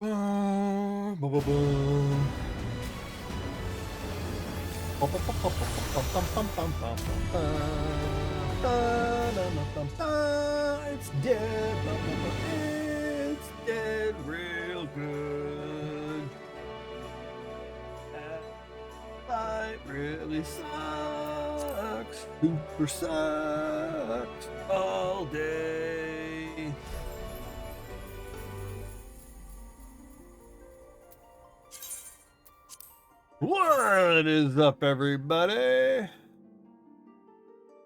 It's dead. It's dead real good. Life really sucks. Super sucks all day. What is up, everybody?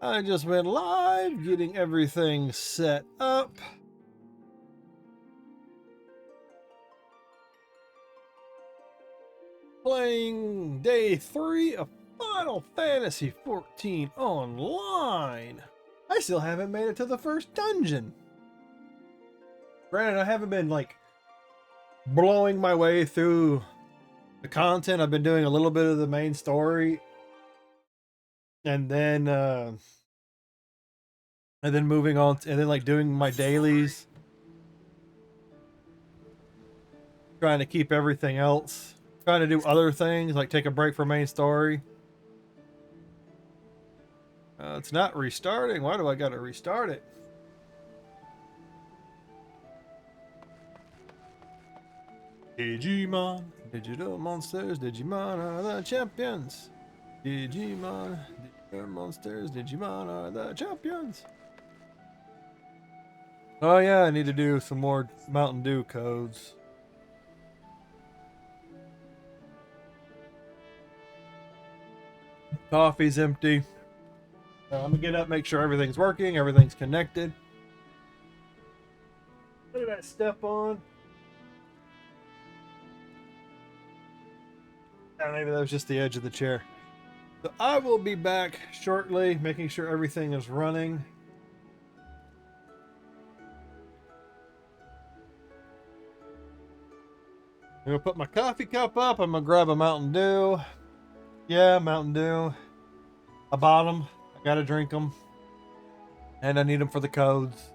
I just went live getting everything set up. Playing day 3 of Final Fantasy XIV Online. I still haven't made it to the first dungeon. Granted, I haven't been like blowing my way through the content. I've been doing a little bit of the main story, and then moving on, and then like doing my dailies, trying to keep everything else, trying to do other things like take a break from main story. It's not restarting. Why do I gotta restart it? Digimon, digital monsters, Digimon are the champions. Digimon, digital monsters, Digimon are the champions. Oh yeah, I need to do some more Mountain Dew codes. Coffee's empty. I'm gonna get up, make sure everything's working, everything's connected. Look at that step on. Maybe that was just the edge of the chair. So I will be back shortly, making sure everything is running. I'm gonna put my coffee cup up. I'm gonna grab a Mountain Dew. Yeah, Mountain Dew. I bought them. I gotta drink them. And I need them for the codes.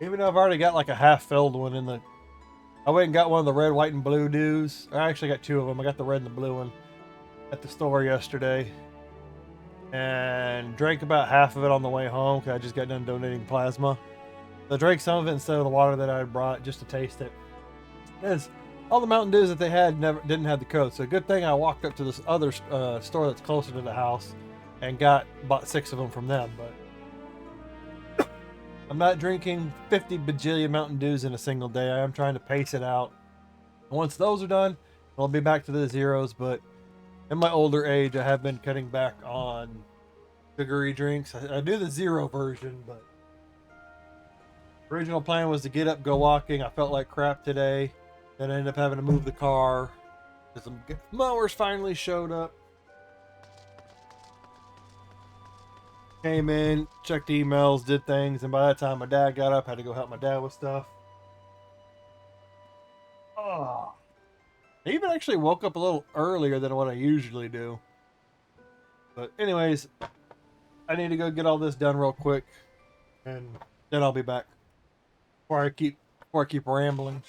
Even though I've already got like a half-filled one in the... I went and got one of the red, white, and blue dews. I actually got two of them. I got the red and the blue one at the store yesterday. And drank about half of it on the way home because I just got done donating plasma. So I drank some of it instead of the water that I had brought just to taste it. Because all the Mountain Dews that they had didn't have the code. So good thing I walked up to this other store that's closer to the house and bought 6 of them from them. But I'm not drinking 50 bajillion Mountain Dews in a single day. I am trying to pace it out. Once those are done, I'll be back to the zeros. But in my older age, I have been cutting back on sugary drinks. I do the zero version, but original plan was to get up, go walking. I felt like crap today. Then I ended up having to move the car because the mowers finally showed up. Came in, checked emails, did things, and by that time my dad got up, had to go help my dad with stuff. Oh. I even actually woke up a little earlier than what I usually do. But anyways, I need to go get all this done real quick, and then I'll be back. Before I keep rambling.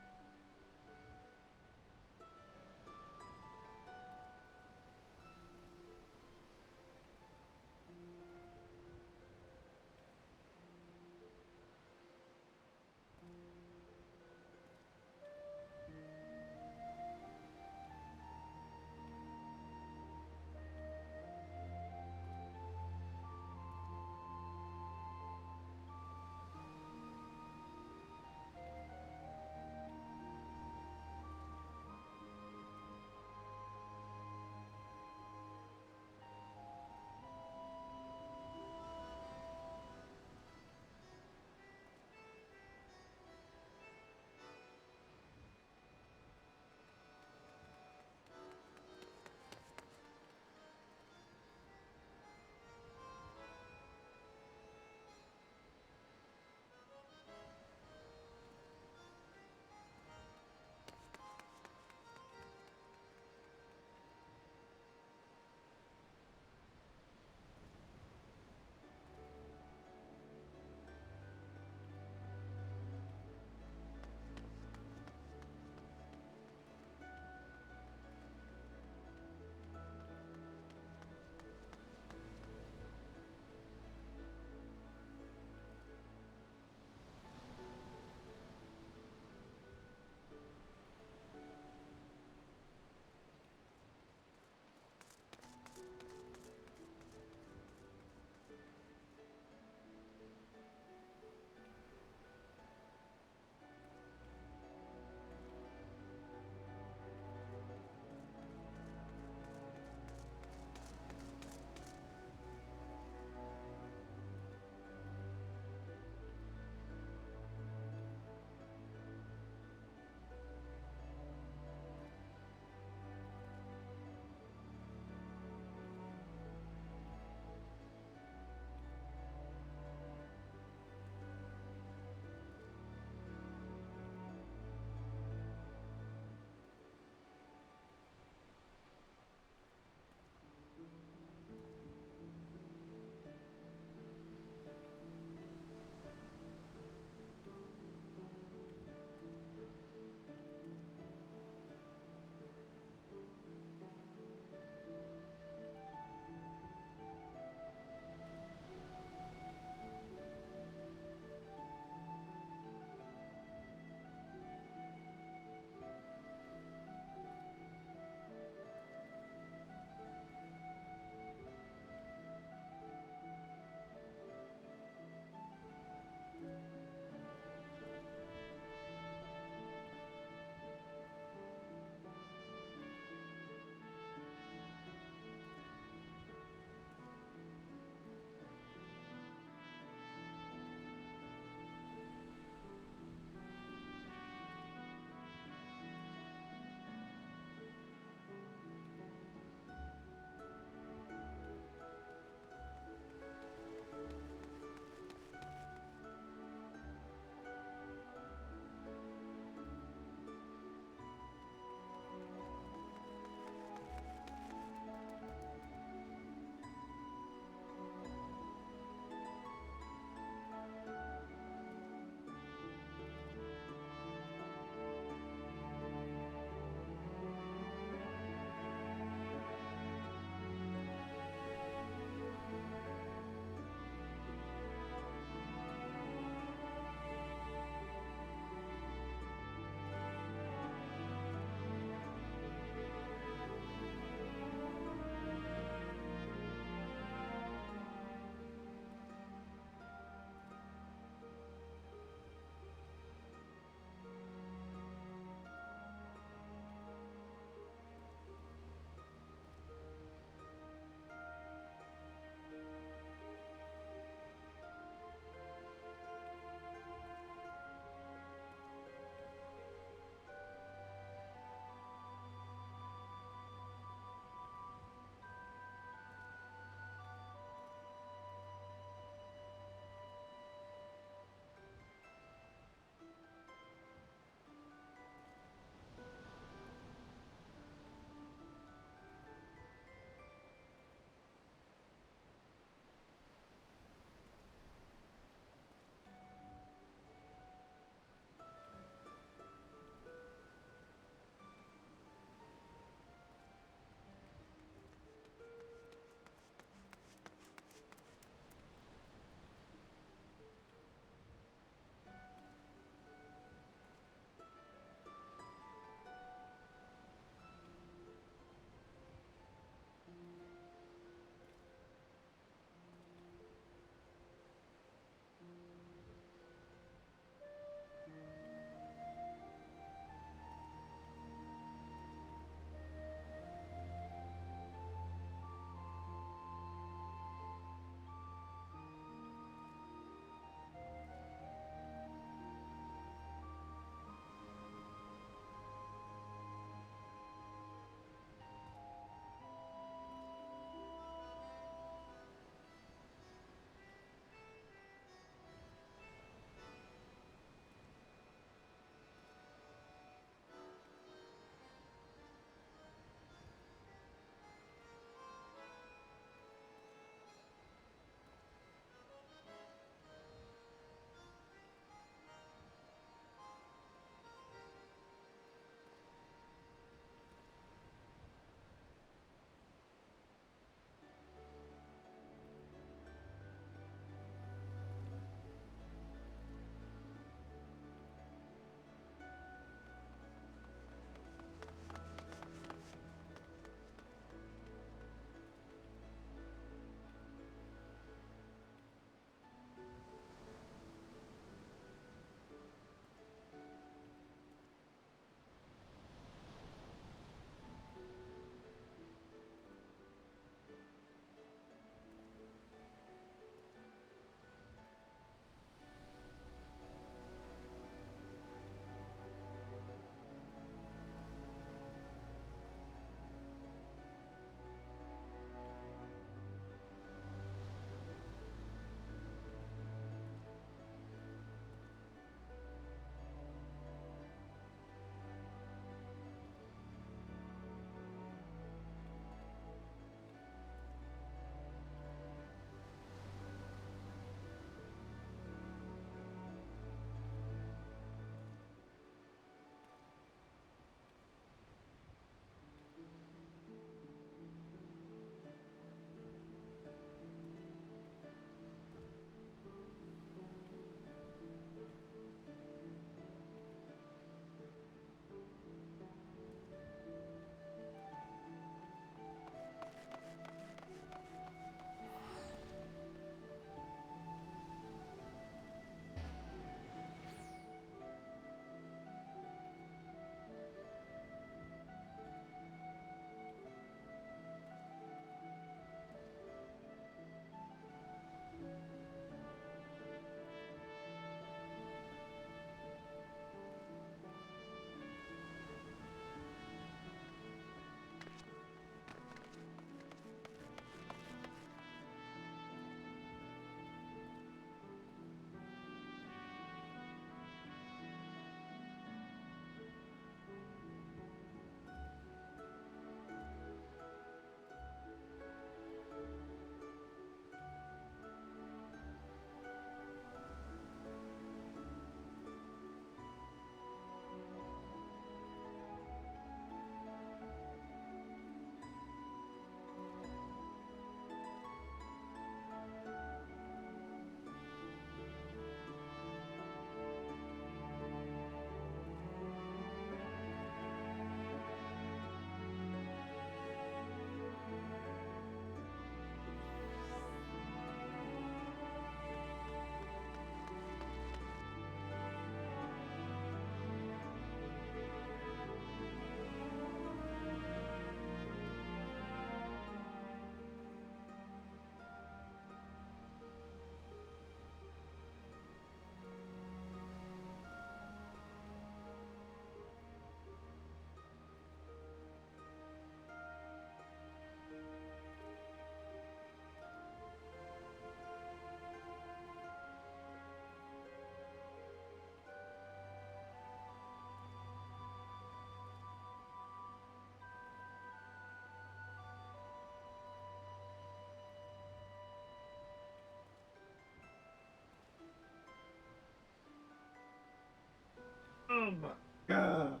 my God.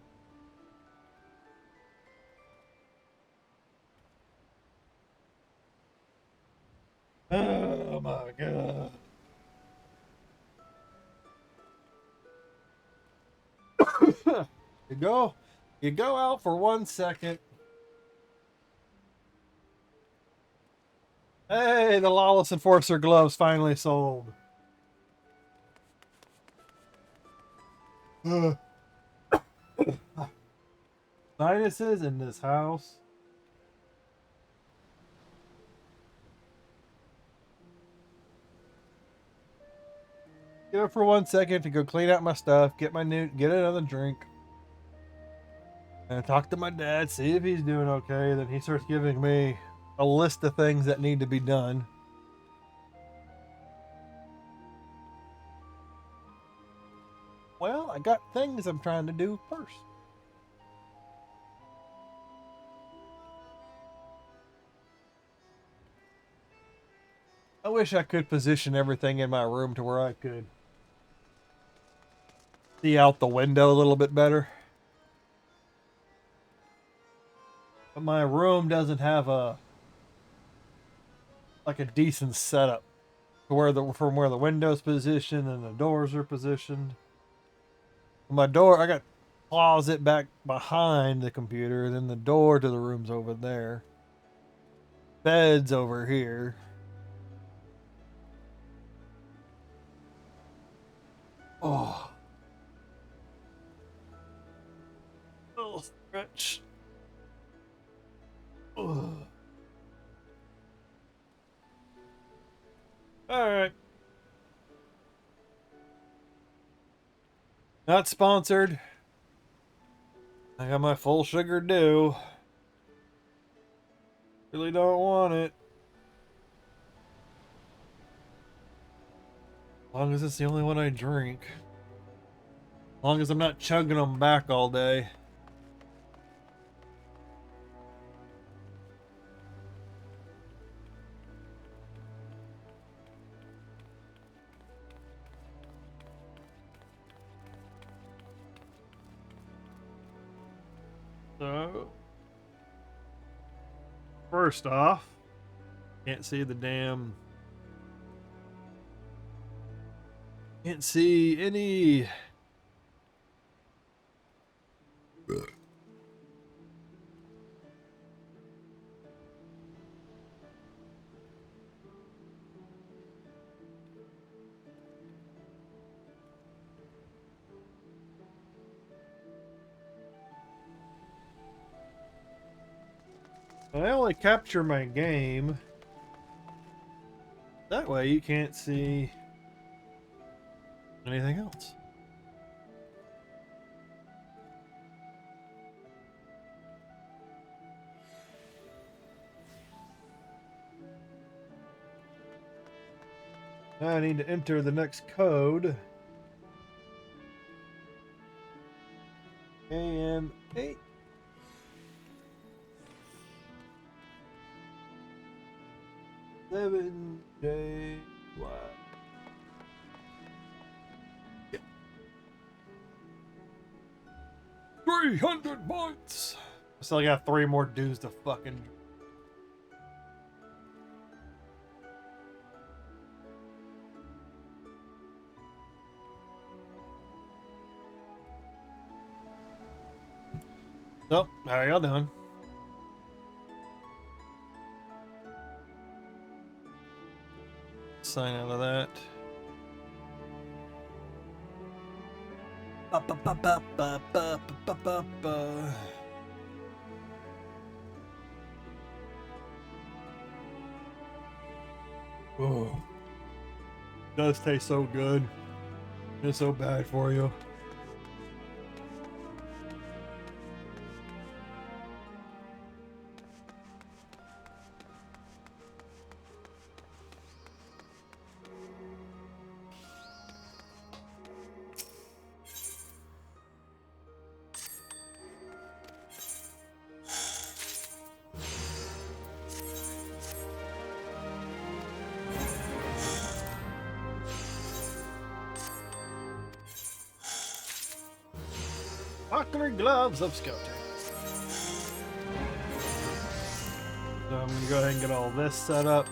Oh my God. You go out for 1 second. Hey, the Lawless Enforcer gloves finally sold. Sinuses in this house. Give it for 1 second to go clean out my stuff, get another drink, and talk to my dad, see if he's doing okay. Then he starts giving me a list of things that need to be done. Well, I got things I'm trying to do first. I wish I could position everything in my room to where I could see out the window a little bit better. But my room doesn't have a decent setup to from where the window's positioned and the doors are positioned. My door, I got closet back behind the computer, and then the door to the room's over there. Bed's over here. Oh. Oh, stretch. Oh. All right. Not sponsored. I got my full sugar due. Really don't want it. As long as it's the only one I drink. As long as I'm not chugging them back all day. So, first off, can't see any I only capture my game. That way you can't see anything else. Now I need to enter the next code. AM8. JY. Yeah. 300 points. I still got 3 more dues to fucking. Oh, how are y'all doing? Sign out of that. Oh, does taste so good. It's so bad for you. Buckler gloves of scouting. So I'm gonna go ahead and get all this set up.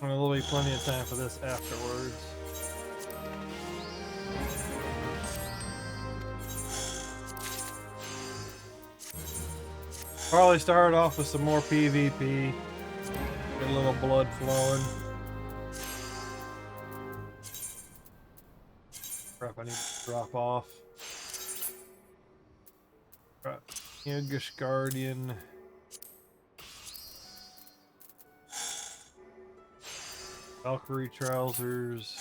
There'll be plenty of time for this afterwards. Probably start off with some more PvP. Get a little blood flowing. Crap, I need to drop off. Right. Yogish Guardian. Valkyrie trousers.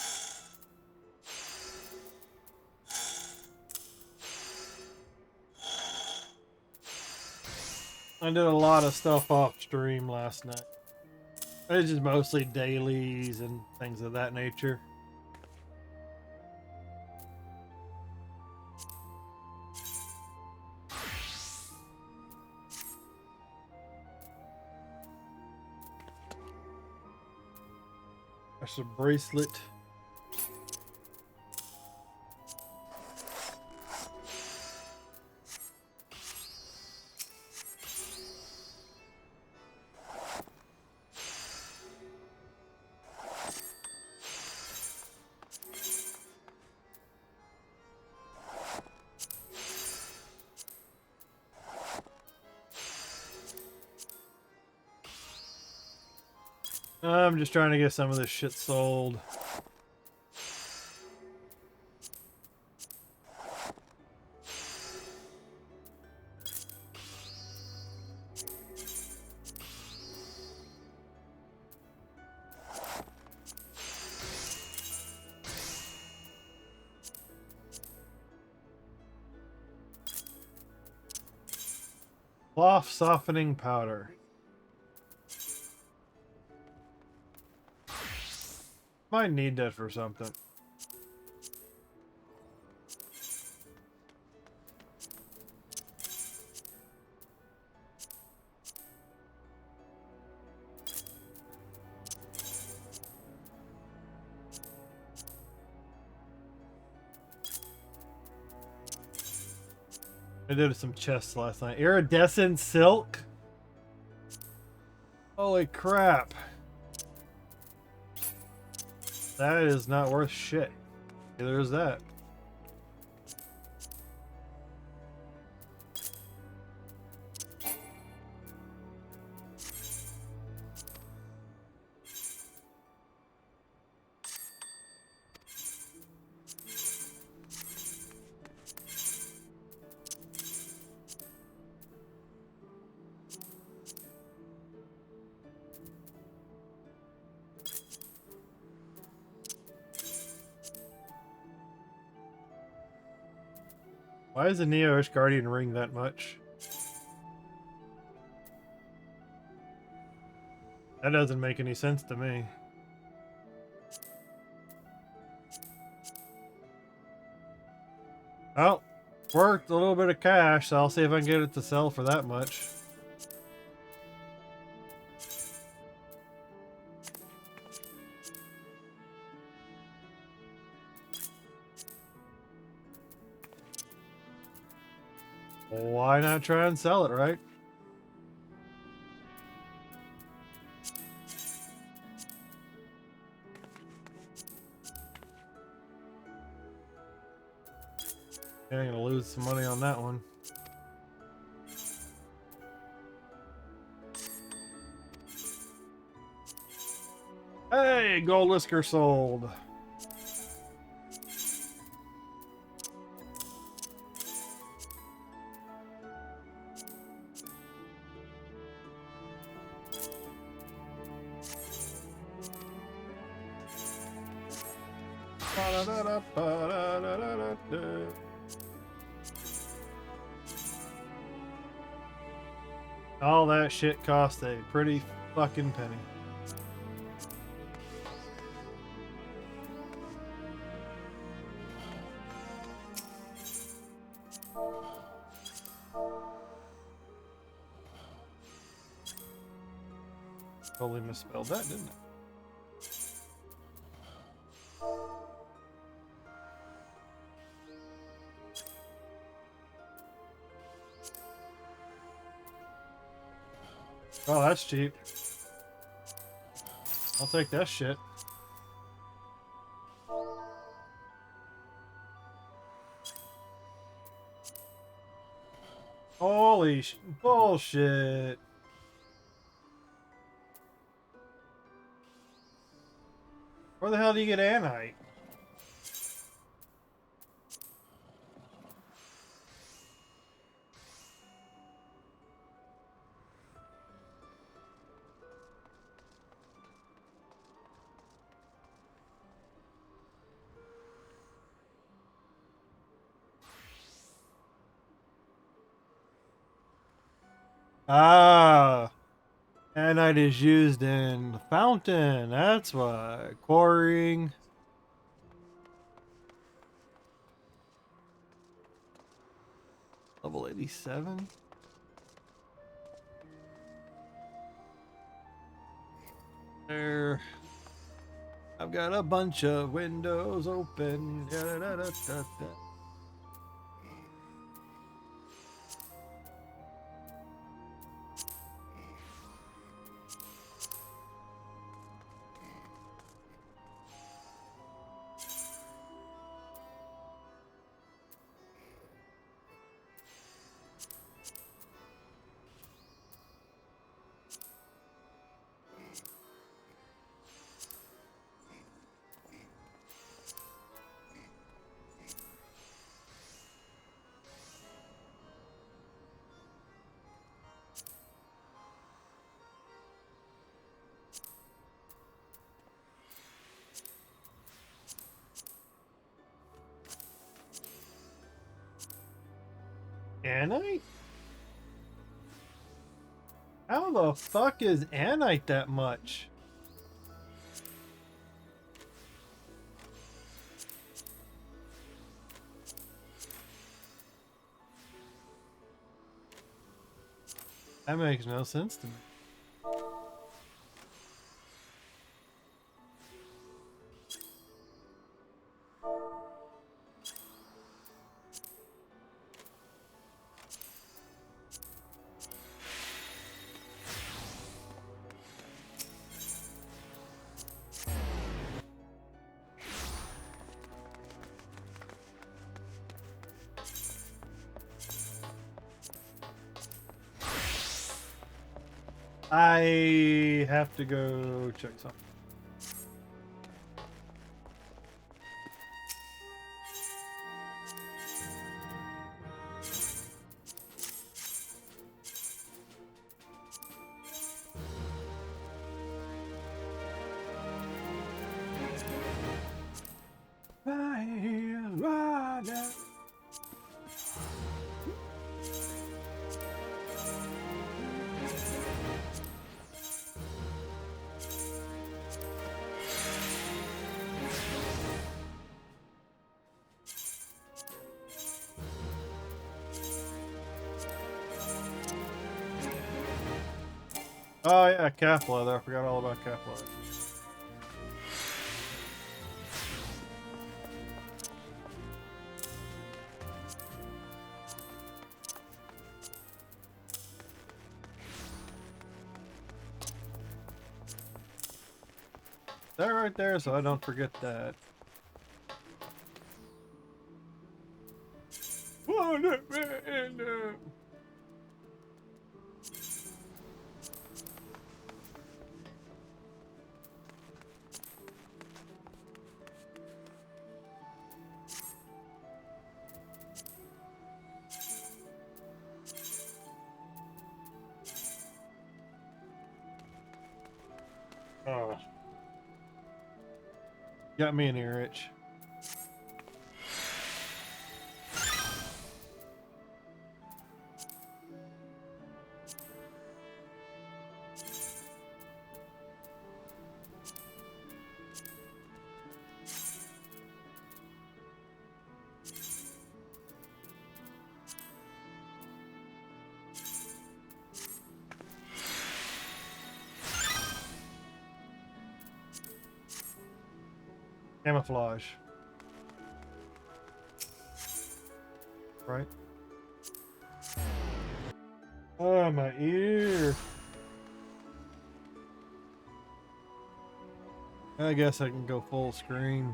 I did a lot of stuff off stream last night. It's just mostly dailies and things of that nature. That's a bracelet. I'm just trying to get some of this shit sold. Cloth softening powder. Might need that for something. I did some chests last night. Iridescent silk? Holy crap. That is not worth shit. Neither is that. Why is the Neo-ish Guardian ring that much? That doesn't make any sense to me. Oh, worked a little bit of cash, so I'll see if I can get it to sell for that much. Why not try and sell it, right? I'm gonna lose some money on that one. Hey, gold whisker sold. All that shit cost a pretty fucking penny. Totally misspelled that, didn't it? Oh, that's cheap. I'll take that shit. Holy bullshit. Where the hell do you get anite? Ah, anite is used in the fountain. That's why. Quarrying. Level 87. There. I've got a bunch of windows open. Da-da-da-da-da-da. Anite? How the fuck is anite that much? That makes no sense to me. I have to go check something. Oh yeah, calf leather. I forgot all about calf leather. That right there, so I don't forget that. Oh. Got me an ear itch. Camouflage. Right? Oh, my ear. I guess I can go full screen.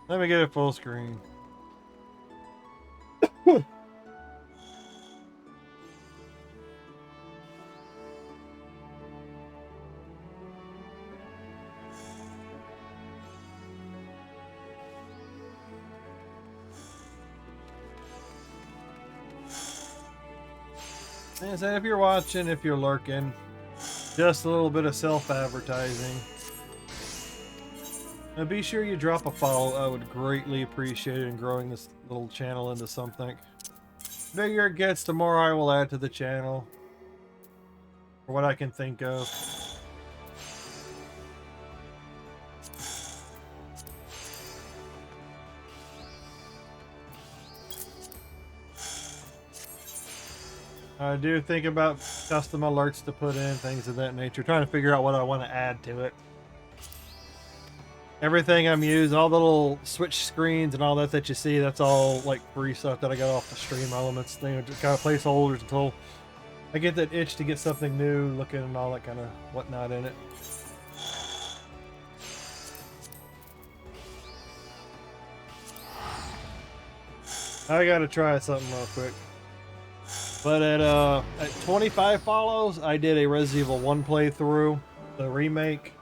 Let me get it full screen. And so if you're watching, if you're lurking, just a little bit of self-advertising. Now be sure you drop a follow. I would greatly appreciate it in growing this little channel into something. The bigger it gets, the more I will add to the channel. For what I can think of. I do think about custom alerts to put in, things of that nature. Trying to figure out what I want to add to it. Everything I'm using, all the little switch screens and all that you see, that's all like free stuff that I got off the Stream Elements thing. Just kind of placeholders until I get that itch to get something new looking and all that kind of whatnot in it. I gotta try something real quick. But at 25 follows, I did a Resident Evil 1 playthrough, the remake.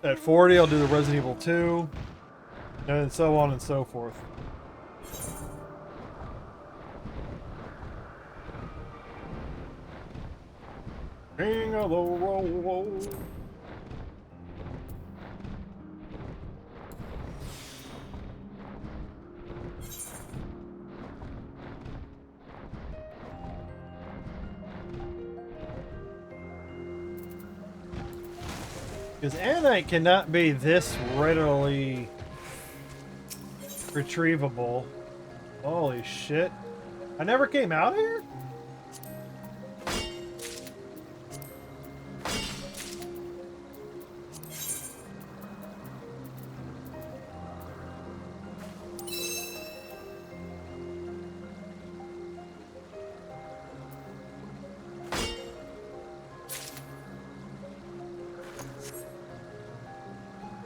At 40, I'll do the Resident Evil 2, and so on and so forth. King of the road. Because Anite cannot be this readily retrievable. Holy shit. I never came out here?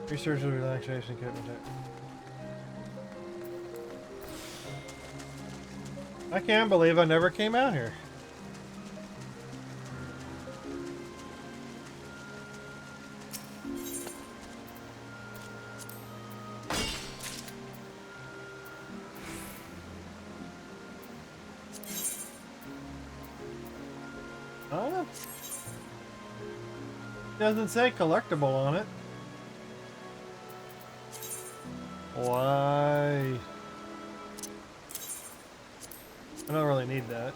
Research and relaxation equipment. I can't believe I never came out here. Huh? Doesn't say collectible on it. Why? I don't really need that.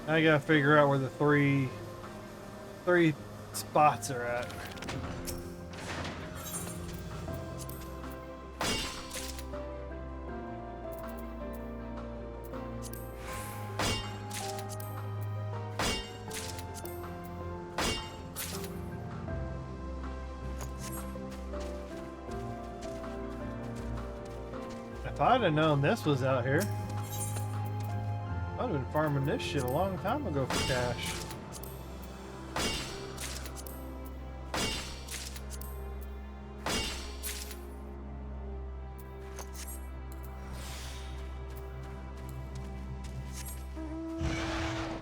I gotta figure out where the three spots are at. If I'd have known this was out here, I'd have been farming this shit a long time ago for cash.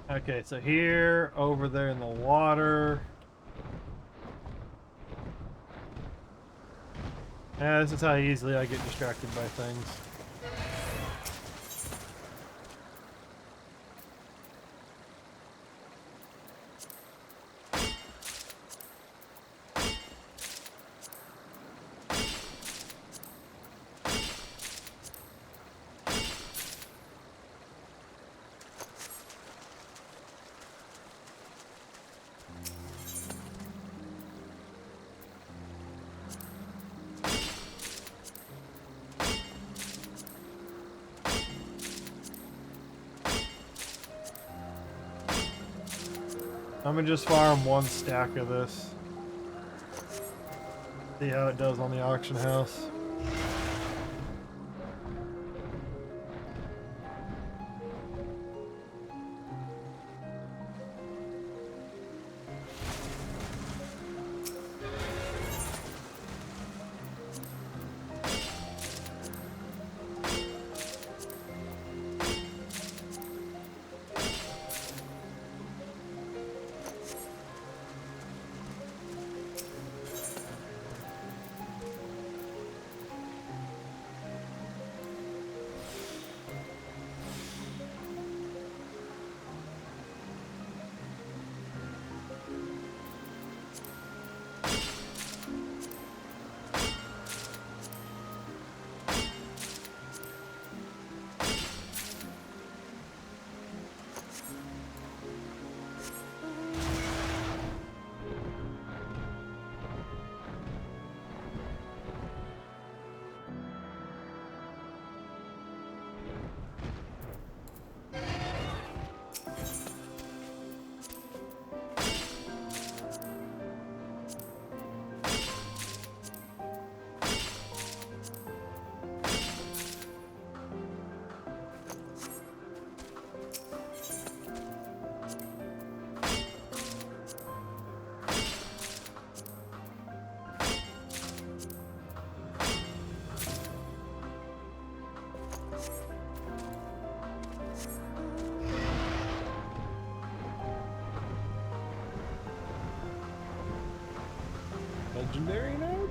Okay, so here, over there in the water. Yeah, this is how easily I get distracted by things. I'm gonna just farm one stack of this. See how it does on the auction house. Legendary node?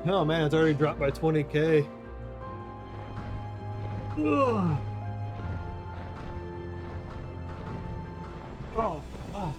Oh man, it's already dropped by 20k. Ugh. Oh, oh.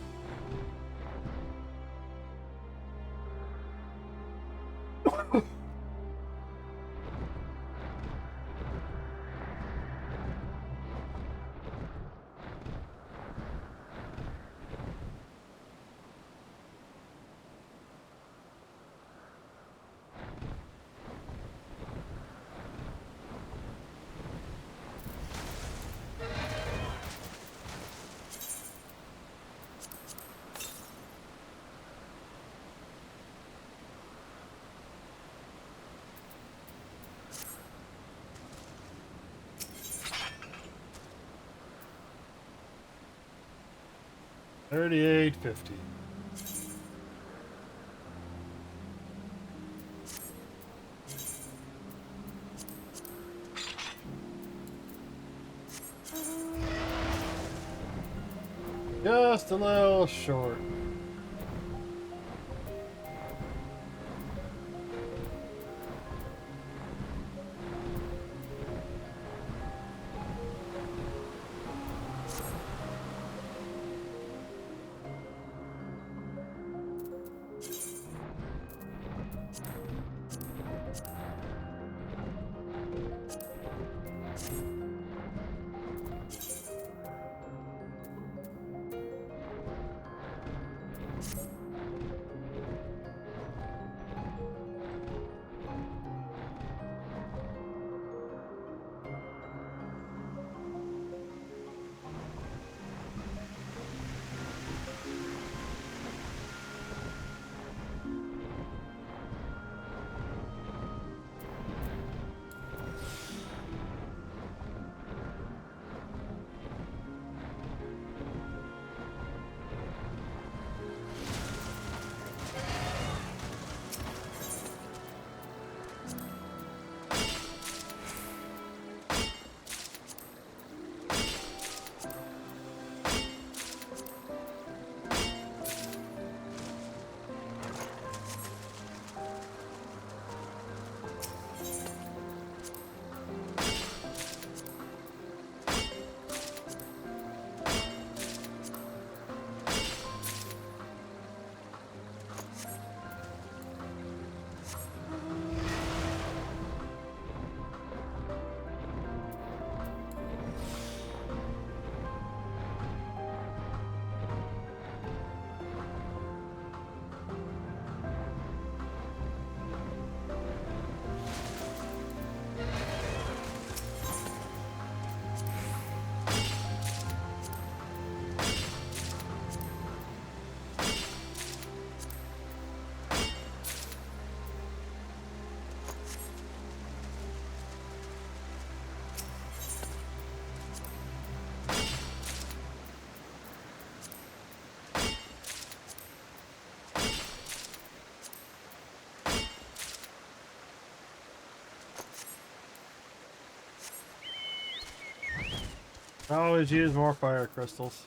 $38.50. Just a little short. I always use more fire crystals.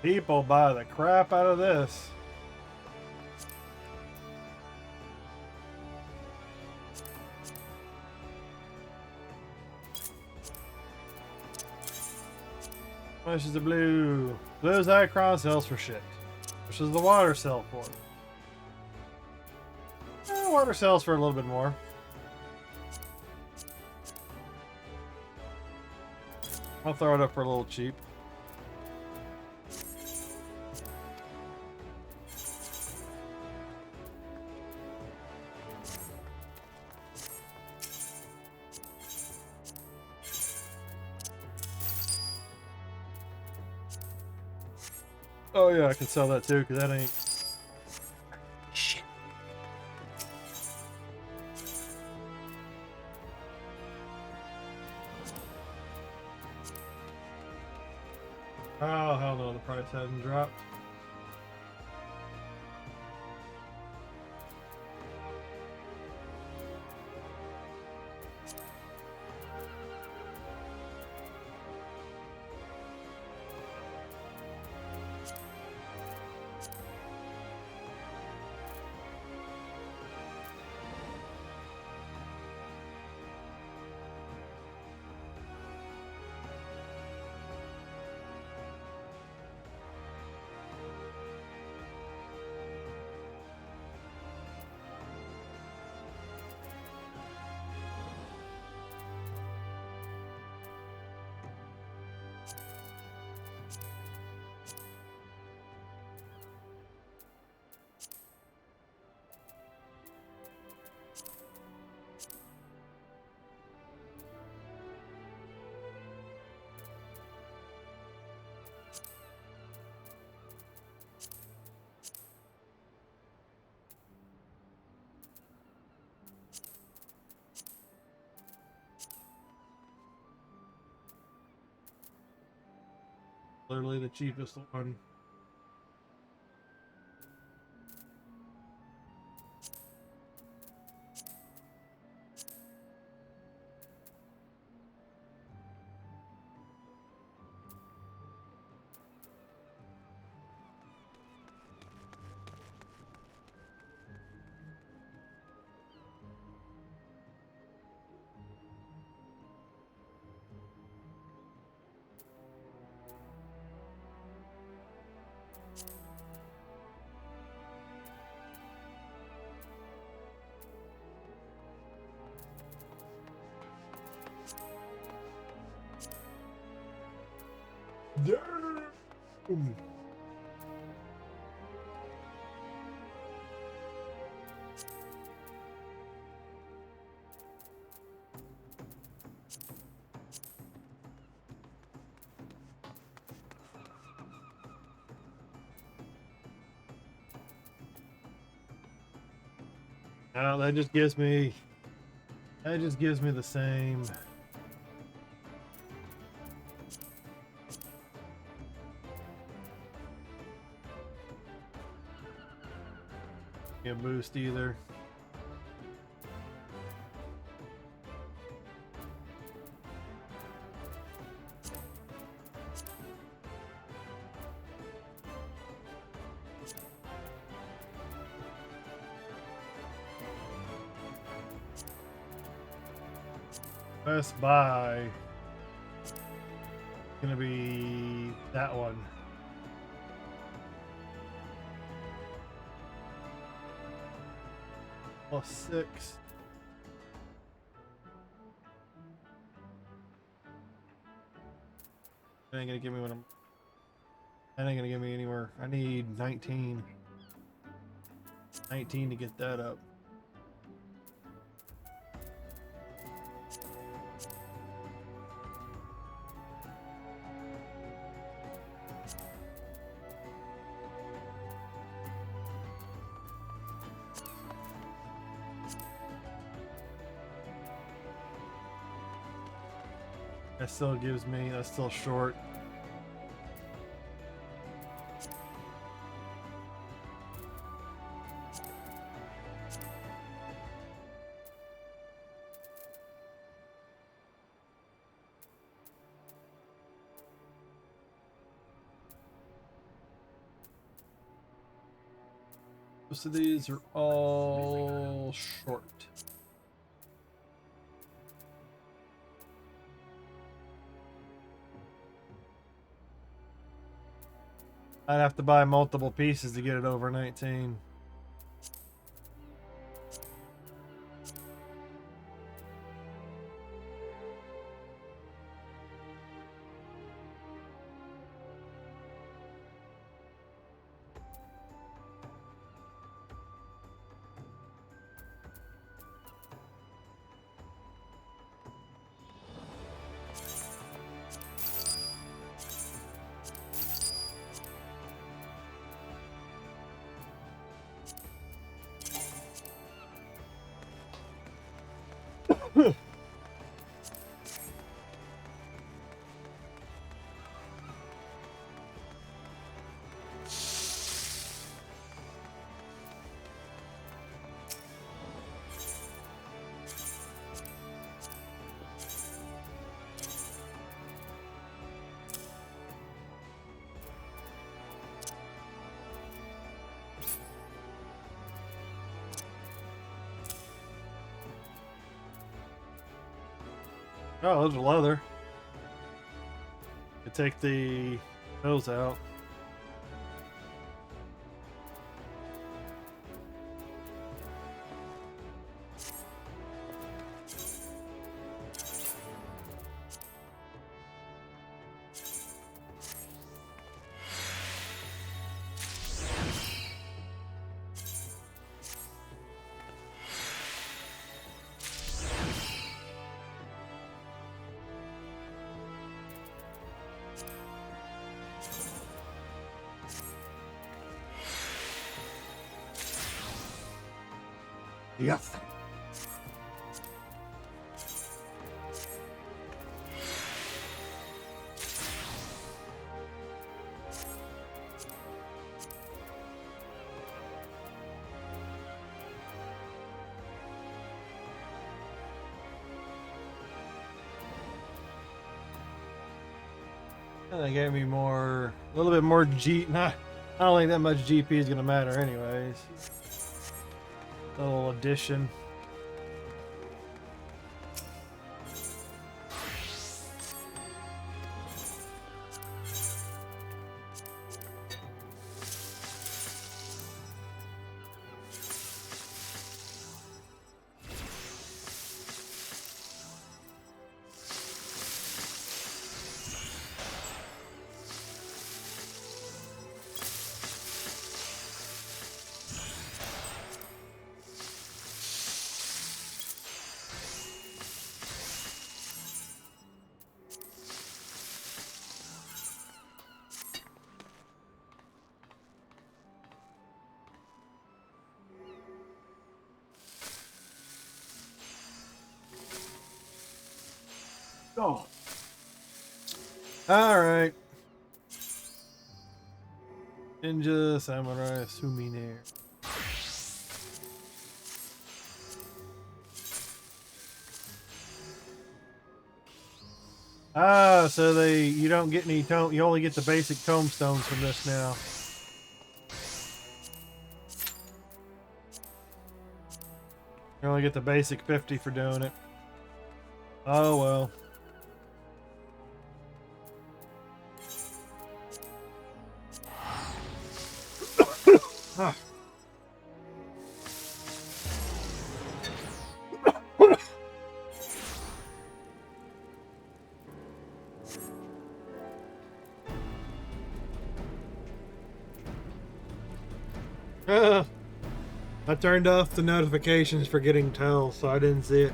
People buy the crap out of this. How much is the blue? Blue's Icron sells for shit. Which does the water sell for? Water sells for a little bit more. I'll throw it up for a little cheap. Oh yeah, I can sell that too, because that ain't... Shit. Oh, hell no, the price hasn't dropped. Literally the cheapest one. Damn. No, that just gives me the same. A boost either. Best Buy. Gonna be that one. +6. That ain't gonna give me what I'm. That ain't gonna give me anywhere. I need 19. 19 to get that up. That still gives me, that's still short. Most of these are all short. I'd have to buy multiple pieces to get it over 19. Oh, those are leather. You take the nose out. Yes. And they gave me more, a little bit more G. Not only that much GP is gonna matter, anyways. Little addition. Oh. All right. Ninja Samurai Suminer. Ah, so you don't get any tome. You only get the basic tombstones from this now. You only get the basic 50 for doing it. Oh well. Ah. I turned off the notifications for getting Tural, so I didn't see it.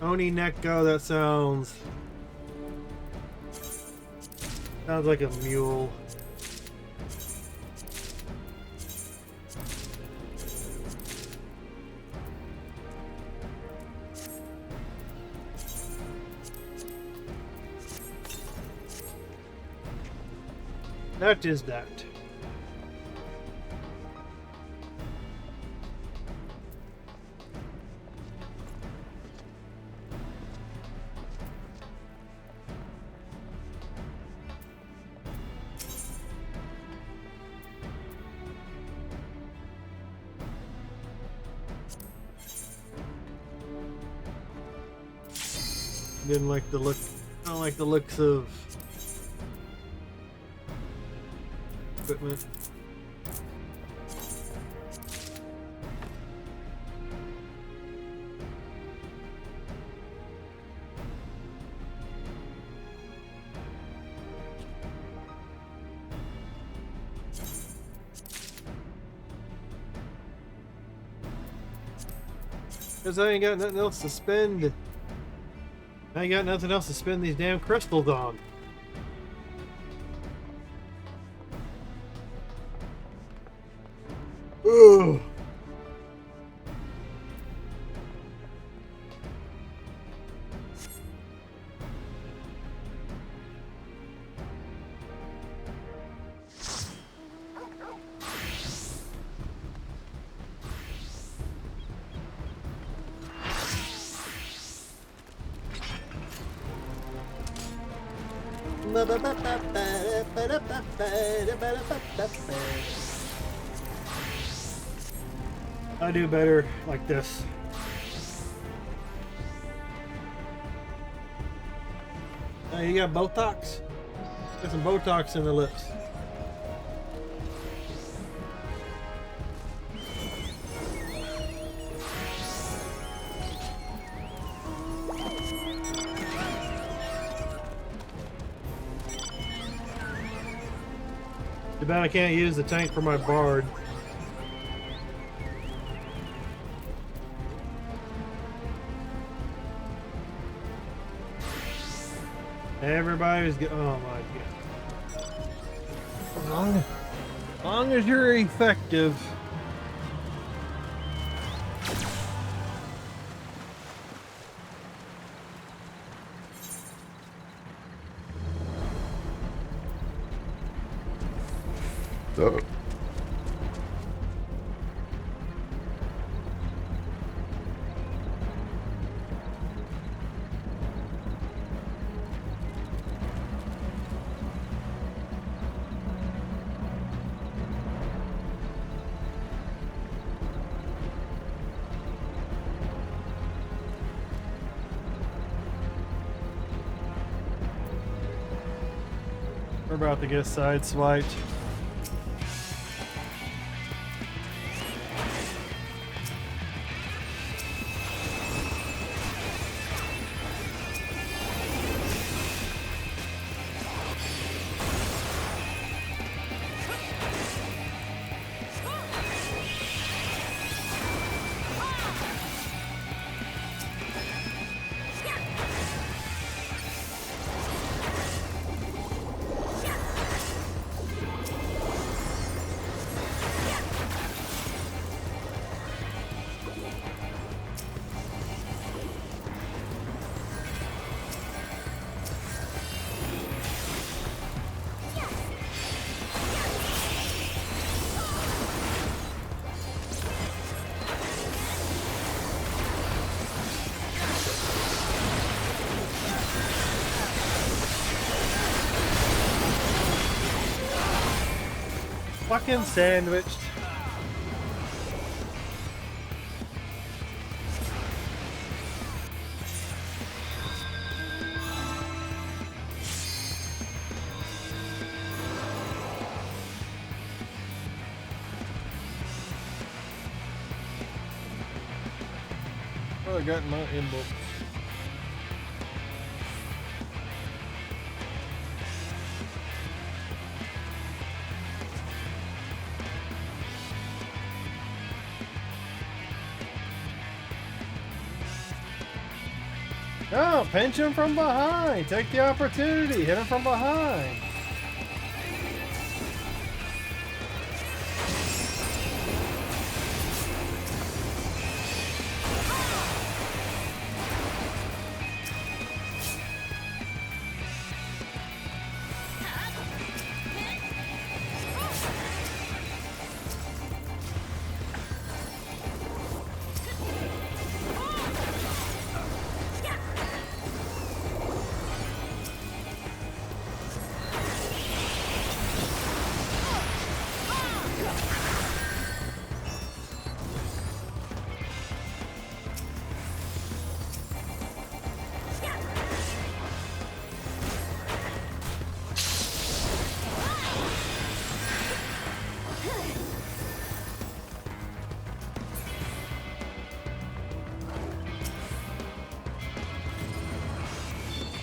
Oni Neko, that sounds like a mule. That is that. Didn't like the look. I don't like the looks of equipment. Because I ain't got nothing else to spend. I ain't got nothing else to spend these damn crystals on. Ugh. I do better like this. You got Botox? Got some Botox in the lips. Too bad I can't use the tank for my bard. Everybody's getting. Oh my god. As long as you're effective. We're about to get sideswiped. Fucking sandwiched. What I got in my inbox? Oh, pinch him from behind. Take the opportunity. Hit him from behind.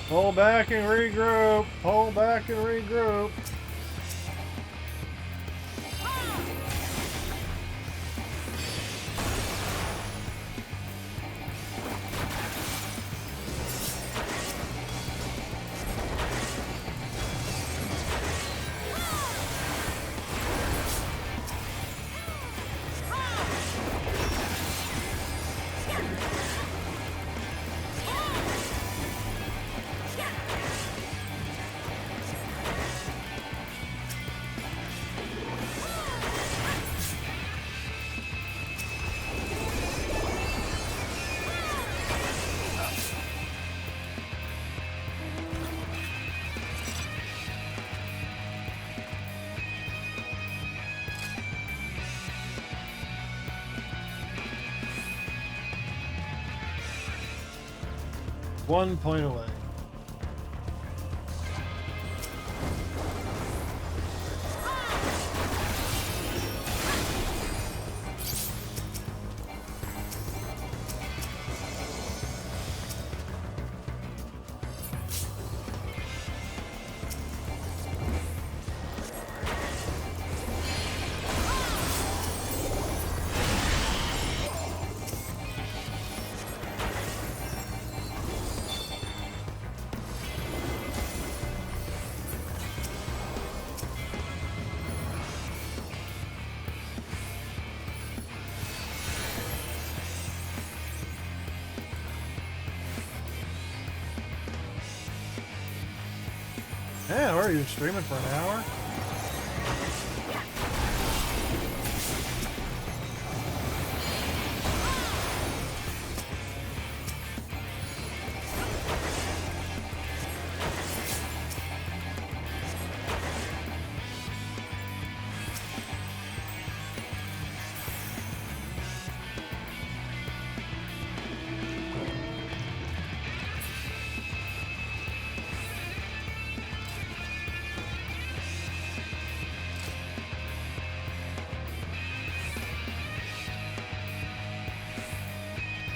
Pull back and regroup. Pull back and regroup. One point away. Yeah, where are you streaming for an hour?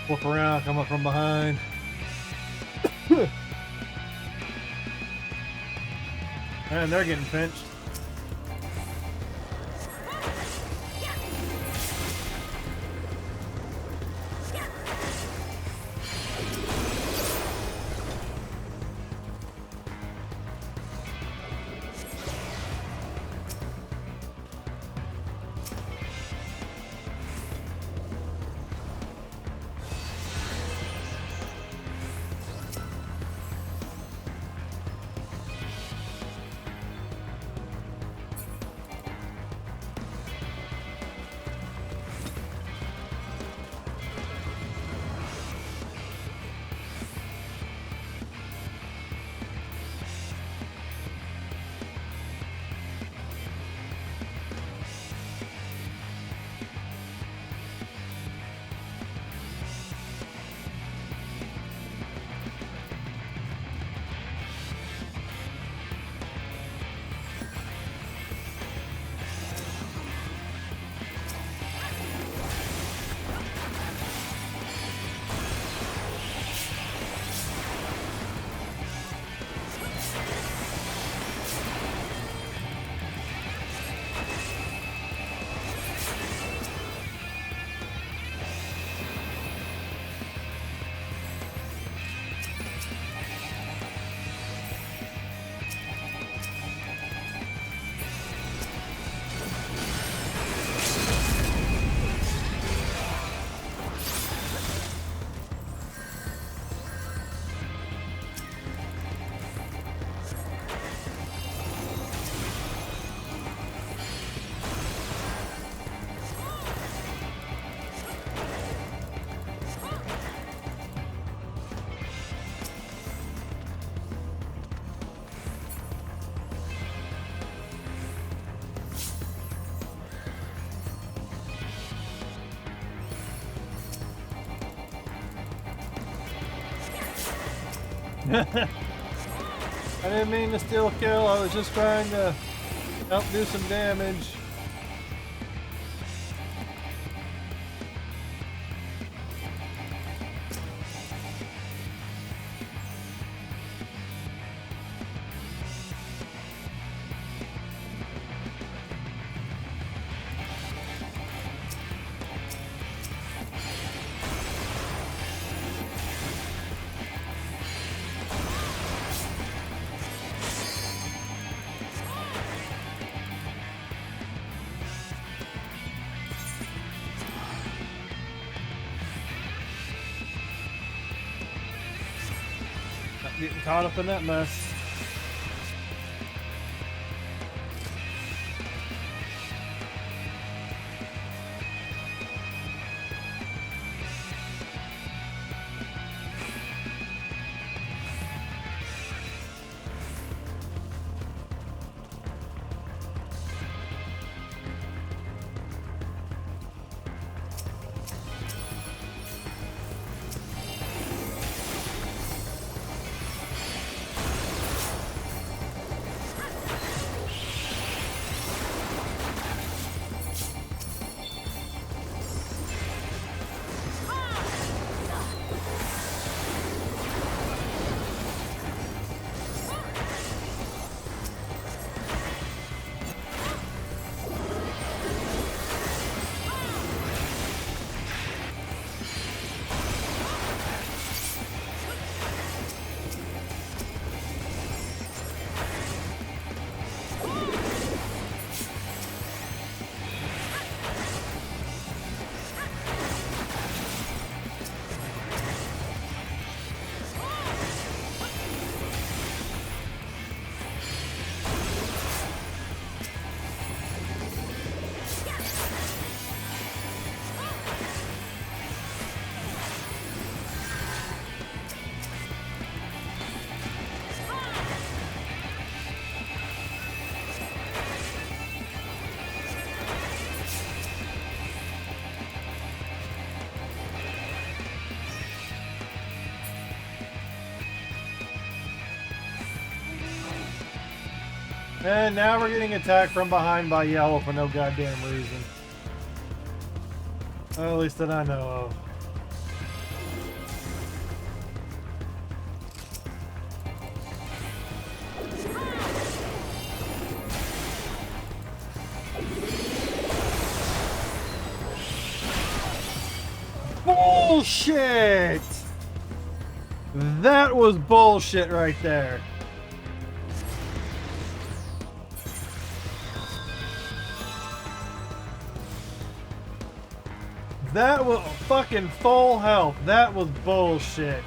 Flip around, come up from behind. And they're getting pinched. I didn't mean to steal a kill. I was just trying to help do some damage. Getting caught up in that mess. And now we're getting attacked from behind by yellow for no goddamn reason. Well, at least that I know of. Bullshit! That was bullshit right there. That was fucking full health. That was bullshit.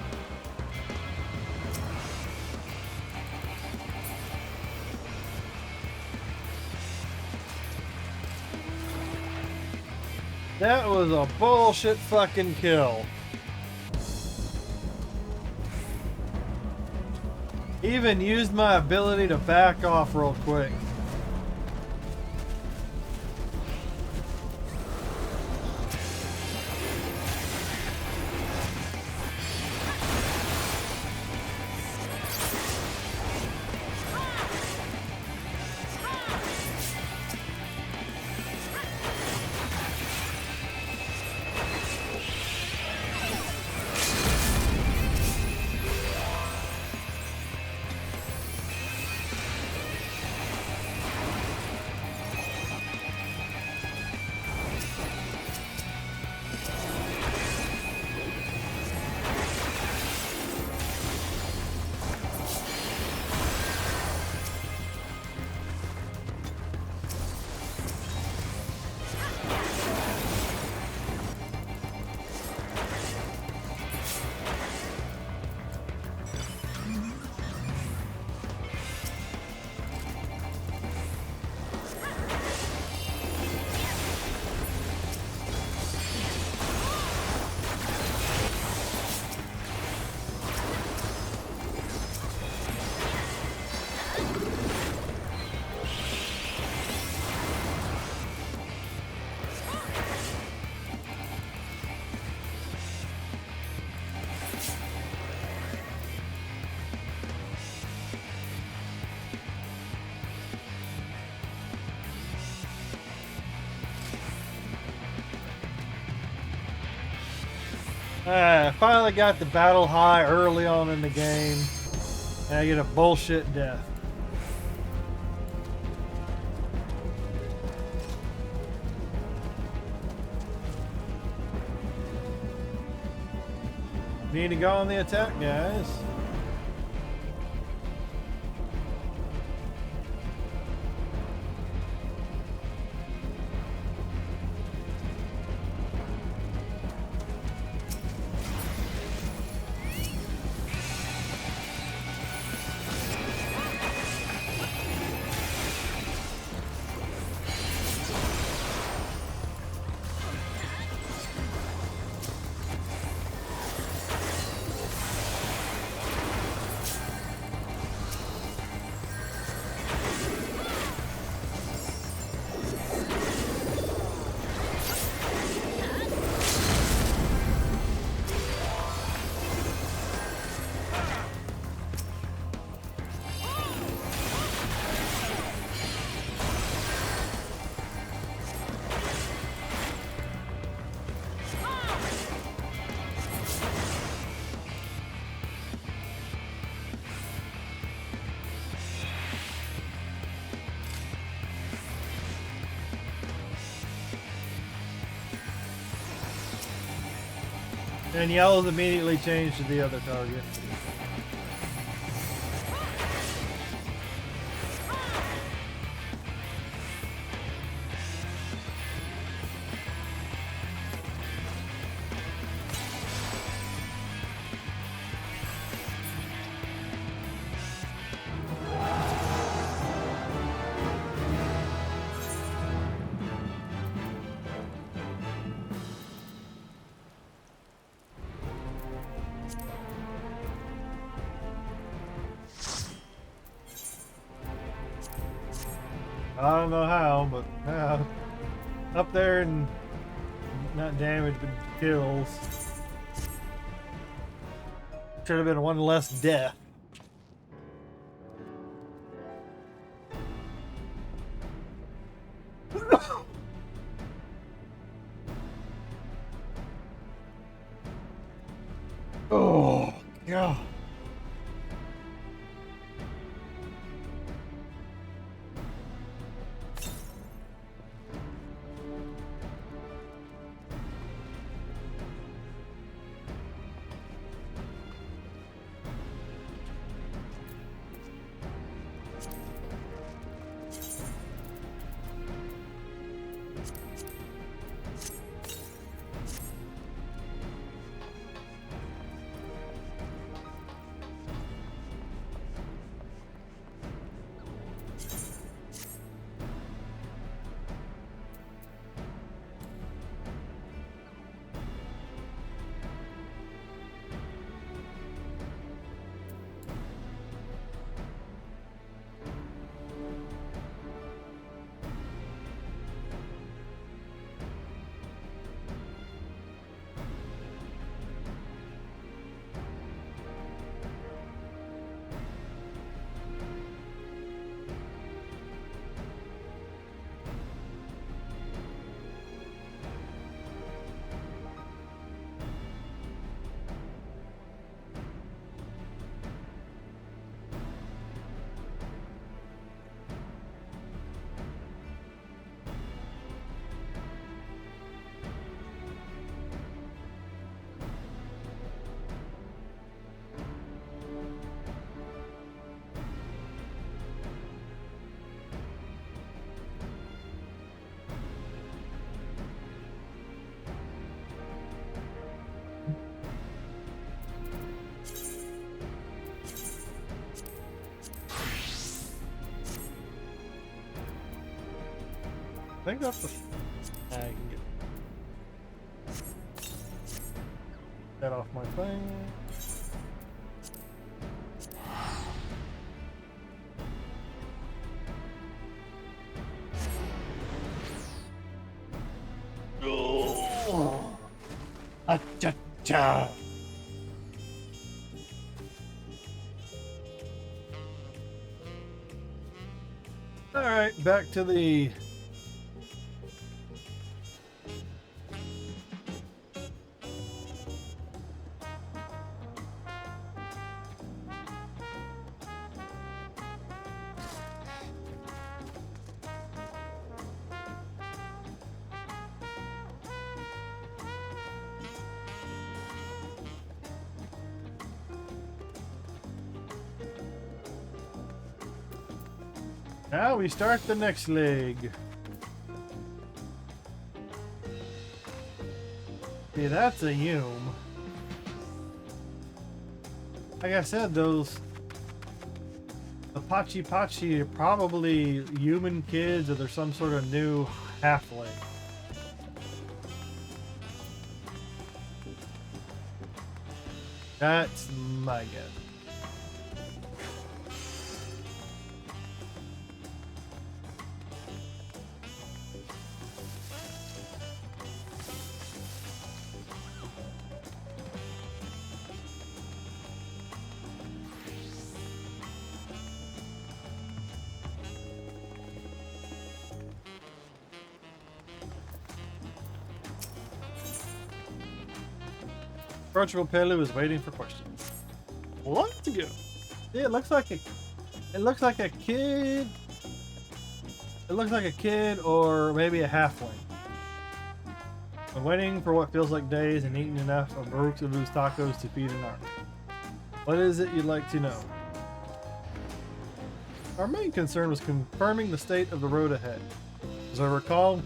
That was a bullshit fucking kill. Even used my ability to back off real quick. I finally got the battle high early on in the game, and I get a bullshit death. Need to go on the attack, guys. And yellow's immediately changed to the other target. I don't know how, but up there and not damage, but kills. Should have been one less death. Oh, God. I think that's the... I can get that off my thing. Oh. Cha-cha. All right, back to the Now we start the next leg. See, that's a Hume. Like I said, the Pachi Pachi are probably human kids, or they're some sort of new halfling. That's my guess. Approachable Pelu is waiting for questions. Let's go. See, it looks like a kid. It looks like a kid or maybe a halfling. I'm waiting for what feels like days and eating enough of Baruch to lose tacos to feed an army. What is it you'd like to know? Our main concern was confirming the state of the road ahead. As I recall, to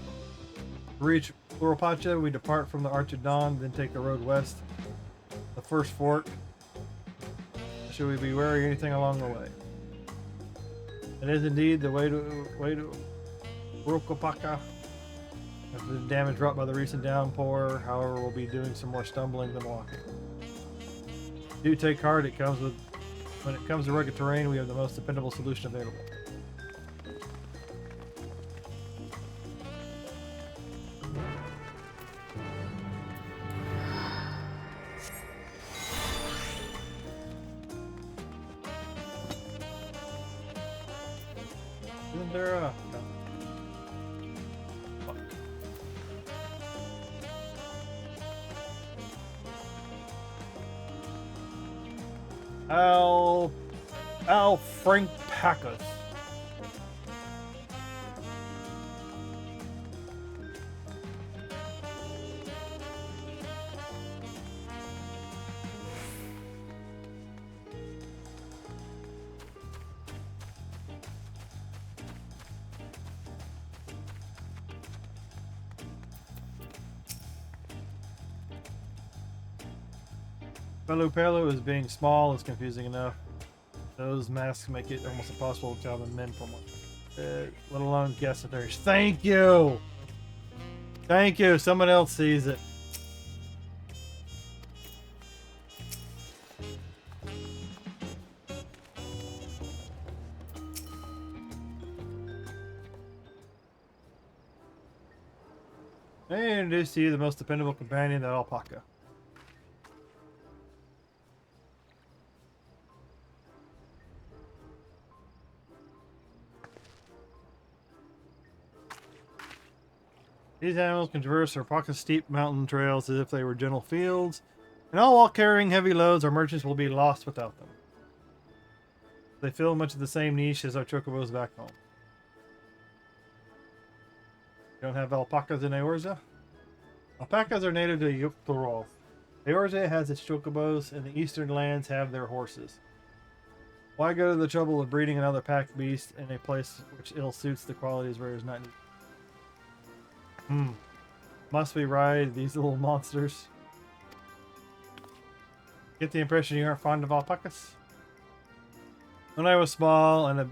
reach Uropacha, we depart from the Arch of Dawn, then take the road west. The first fork. Should we be wary of anything along the way? It is indeed the way to Uropacha. After the damage wrought by the recent downpour, however, we'll be doing some more stumbling than walking. Do take heart. When it comes to rugged terrain, we have the most dependable solution available. Isn't there a... No. Al Frank Packus. Pelu is being small is confusing enough. Those masks make it almost impossible to tell the men from one. Let alone guess if there's. Thank you! Thank you! Someone else sees it. I introduce to you the most dependable companion, that alpaca. These animals can traverse Uropacha's steep mountain trails as if they were gentle fields, and all while carrying heavy loads, our merchants will be lost without them. They fill much of the same niche as our chocobos back home. You don't have alpacas in Eorza? Alpacas are native to Tural. Eorza has its chocobos, and the eastern lands have their horses. Why go to the trouble of breeding another pack beast in a place which ill suits the qualities where it is not needed? Must we ride these little monsters? Get the impression you aren't fond of alpacas? When I was small and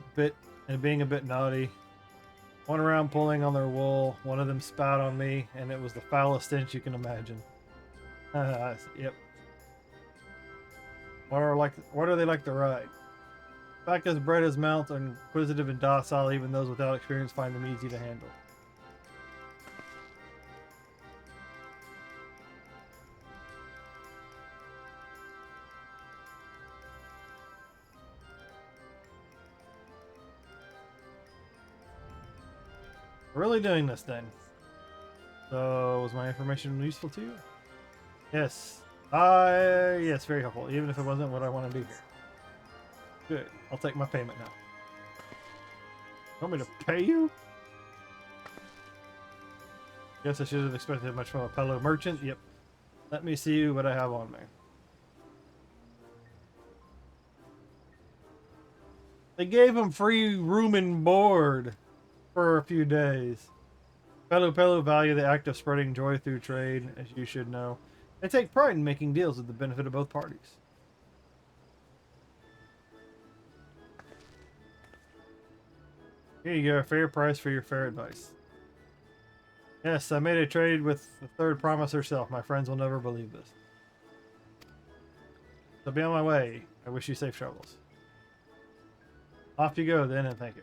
being a bit naughty, went around pulling on their wool. One of them spat on me, and it was the foulest stench you can imagine. Yep. What are they like to ride? Alpacas bred as mounts are inquisitive and docile. Even those without experience find them easy to handle. Really doing this then. So, was my information useful to you? Yes. Yes, very helpful. Even if it wasn't what I want to do here. Good. I'll take my payment now. Want me to pay you? Guess I should have expected much from a fellow merchant. Yep. Let me see what I have on me. They gave him free room and board for a few days. Pelu value the act of spreading joy through trade, as you should know. They take pride in making deals with the benefit of both parties. Here you go, a fair price for your fair advice. Yes, I made a trade with the third promise herself. My friends will never believe this. So be on my way. I wish you safe travels. Off you go then, and thank you.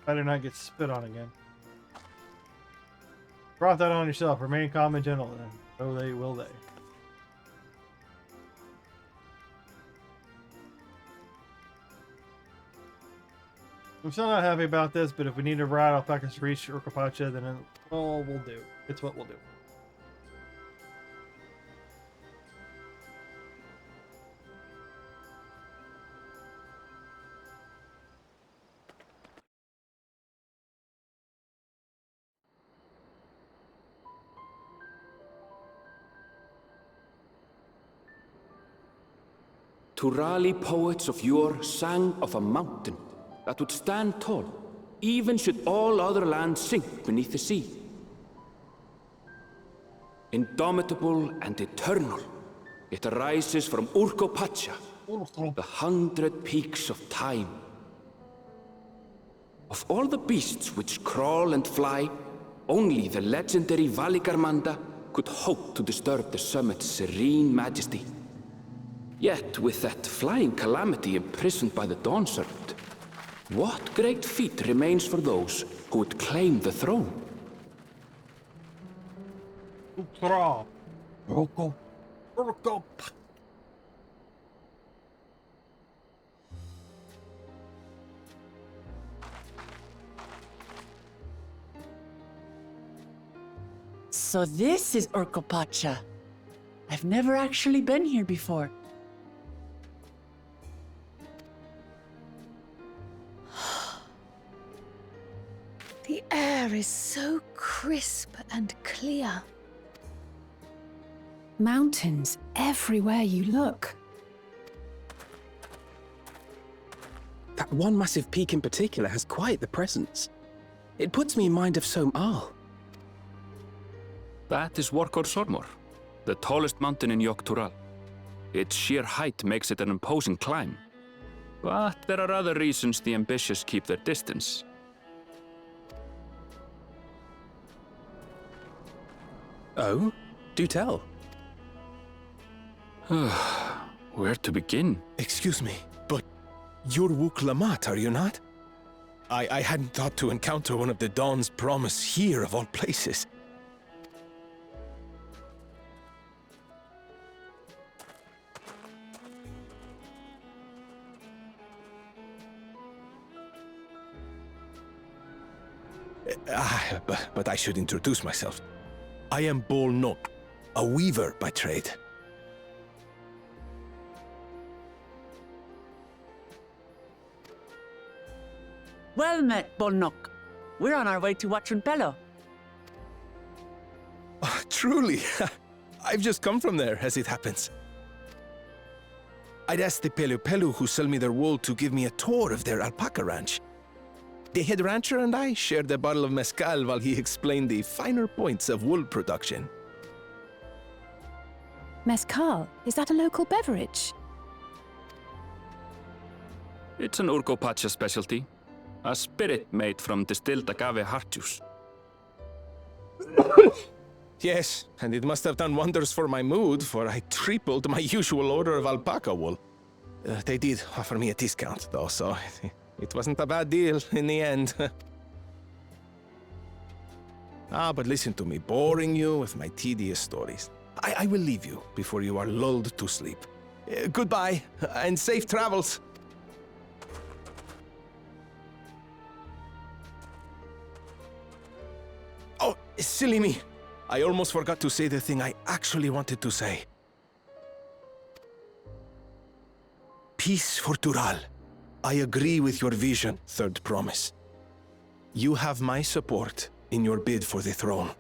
Better not get spit on again. Brought that on yourself. Remain calm and gentle, then. So they will they. I'm still not happy about this, but if we need to ride alpacas to reach Urquepacha, then we'll do. It's what we'll do. Turali poets of yore sang of a mountain that would stand tall, even should all other lands sink beneath the sea. Indomitable and eternal, it arises from Urquepacha, the 100 peaks of time. Of all the beasts which crawl and fly, only the legendary Valigarmanda could hope to disturb the summit's serene majesty. Yet, with that flying calamity imprisoned by the Dawn Serpent, what great feat remains for those who would claim the throne? Tural. So this is Urquepacha. I've never actually been here before. The air is so crisp and clear. Mountains everywhere you look. That one massive peak in particular has quite the presence. It puts me in mind of Som-Al. That is Workor Sormor, the tallest mountain in Yok Tural. Its sheer height makes it an imposing climb. But there are other reasons the ambitious keep their distance. Oh? Do tell. Where to begin? Excuse me, but you're Wuk Lamat, are you not? I hadn't thought to encounter one of the Dawn's promise here, of all places. But I should introduce myself. I am Bol Nok, a weaver by trade. Well met, Bolnok. We're on our way to Watranpelo. Oh, truly, I've just come from there, as it happens. I'd asked the Pelu who sell me their wool to give me a tour of their alpaca ranch. The head rancher and I shared a bottle of mezcal while he explained the finer points of wool production. Mezcal, is that a local beverage? It's an Urquepacha specialty. A spirit made from distilled agave heart juice. Yes, and it must have done wonders for my mood, for I tripled my usual order of alpaca wool. They did offer me a discount, though, so it wasn't a bad deal in the end. But listen to me, boring you with my tedious stories. I will leave you before you are lulled to sleep. Goodbye, and safe travels. Oh, silly me. I almost forgot to say the thing I actually wanted to say. Peace for Tural. I agree with your vision, Third Promise. You have my support in your bid for the throne.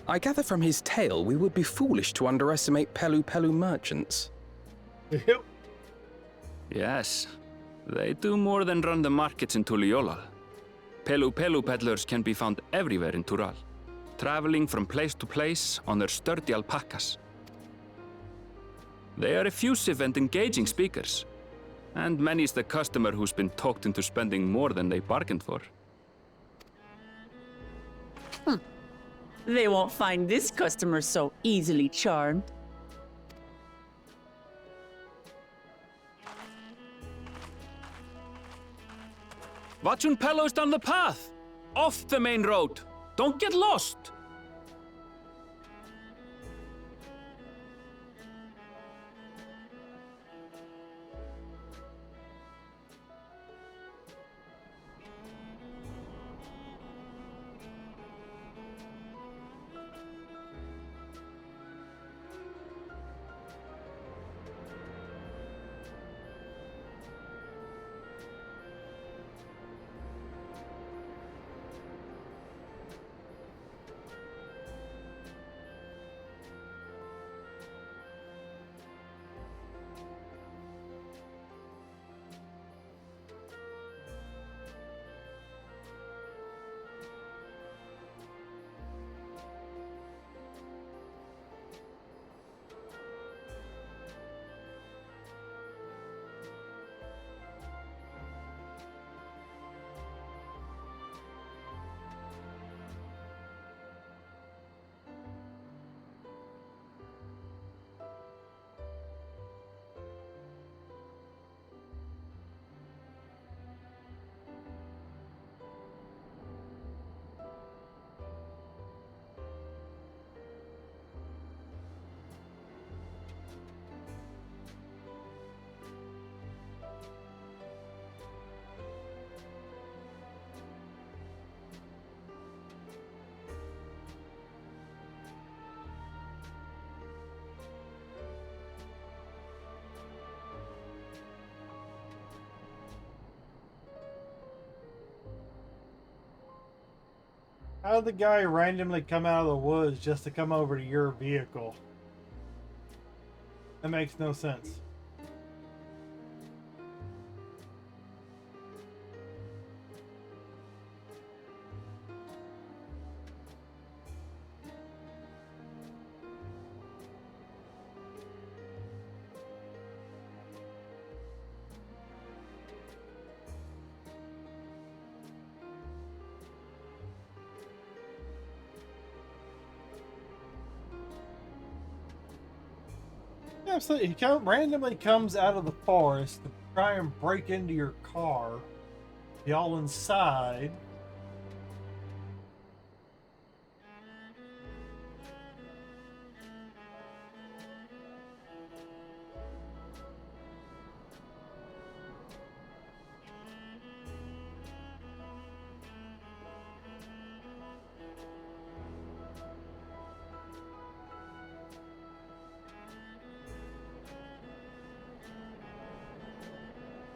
I gather from his tale we would be foolish to underestimate Pelu Pelu merchants. Yep. Yes, they do more than run the markets in Tuliyollal. Pelu Pelu peddlers can be found everywhere in Tural, traveling from place to place on their sturdy alpacas. They are effusive and engaging speakers, and many's the customer who's been talked into spending more than they bargained for. They won't find this customer so easily charmed. Watchun Pelos down the path! Off the main road! Don't get lost! How did the guy randomly come out of the woods just to come over to your vehicle? That makes no sense. Yeah, so he randomly comes out of the forest to try and break into your car. Y'all inside.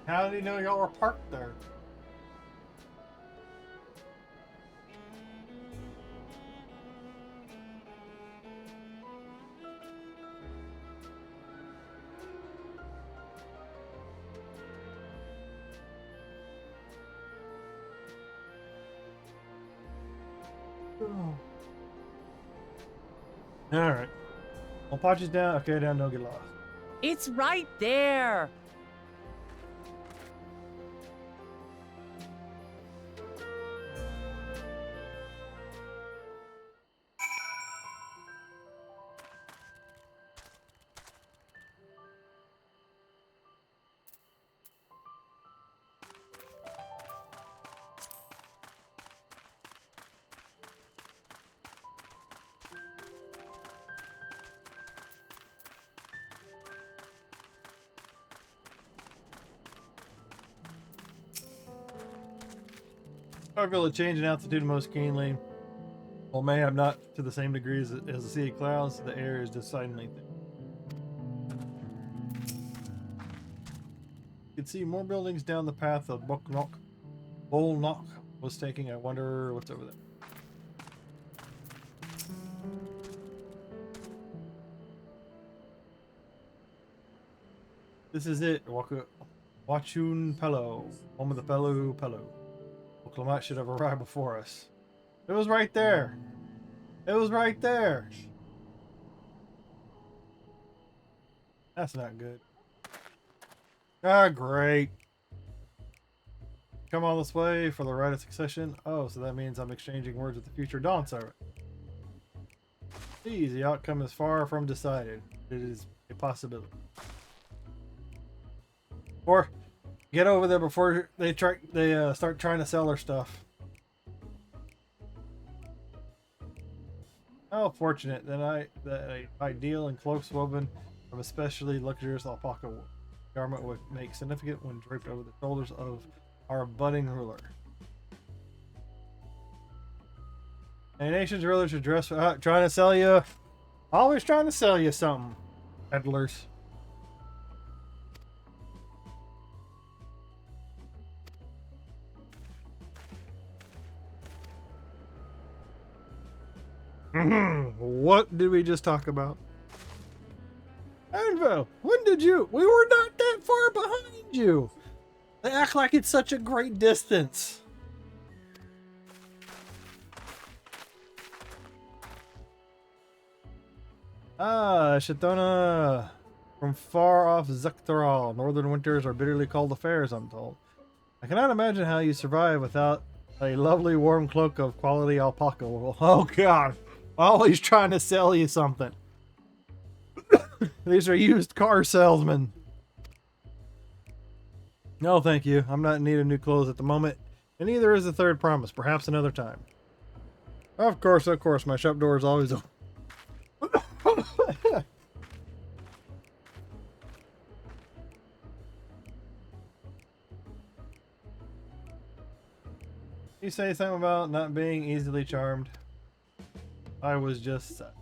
How did he know y'all were parked there? Alright. Well, Patches down. Okay, down, don't get lost. It's right there. I feel a change in altitude most keenly. Well, maybe not to the same degree as the sea of clouds. The air is decidedly thick. You can see more buildings down the path of Bolnock was taking. I wonder what's over there. This is it. Wachun Pello. Home of the Pello Pello. Clamat should have arrived before us. It was right there. It was right there. That's not good. Ah, great. Come all this way for the right of succession. Oh, so that means I'm exchanging words with the future Dawn Servant. Please, the outcome is far from decided. It is a possibility. Or get over there before they start trying to sell their stuff. How fortunate that a ideal in cloaks woven from especially luxurious alpaca wool. Garment would make significant when draped over the shoulders of our budding ruler. A nation's ruler should dress trying to sell you, always trying to sell you something, peddlers. What did we just talk about? Anvil, when did you? We were not that far behind you. They act like it's such a great distance. Ah, Shatona from far off Tural. Northern winters are bitterly cold affairs, I'm told. I cannot imagine how you survive without a lovely warm cloak of quality alpaca wool. Oh God, always trying to sell you something. These are used car salesmen. No, thank you. I'm not in need of new clothes at the moment, and neither is the third promise. Perhaps another time. Of course, my shop door is always open. You say something about not being easily charmed. I was just sad.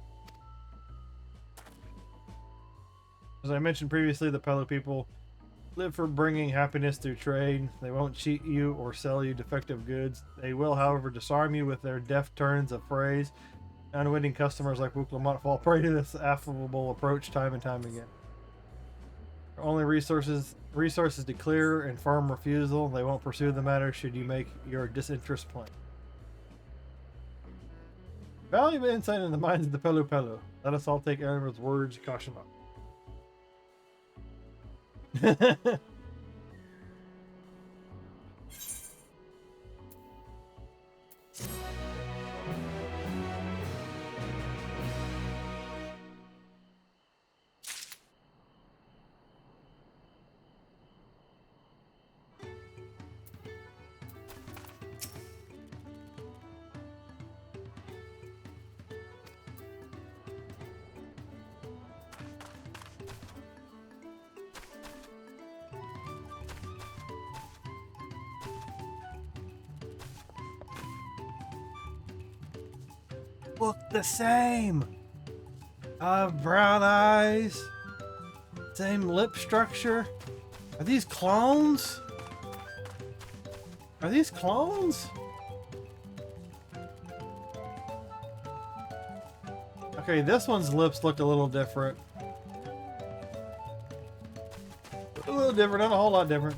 As I mentioned previously, the Pello people live for bringing happiness through trade. They won't cheat you or sell you defective goods. They will, however, disarm you with their deft turns of phrase. Unwitting customers like Wuklamont fall prey to this affable approach time and time again. Their only resources to clear and firm refusal. They won't pursue the matter should you make your disinterest plain. Valuable insight in the minds of the Pello Pello. Let us all take Aaron's words caution up. Look the same. Brown eyes. Same lip structure. Are these clones? Are these clones? Okay, this one's lips look a little different. A little different, not a whole lot different.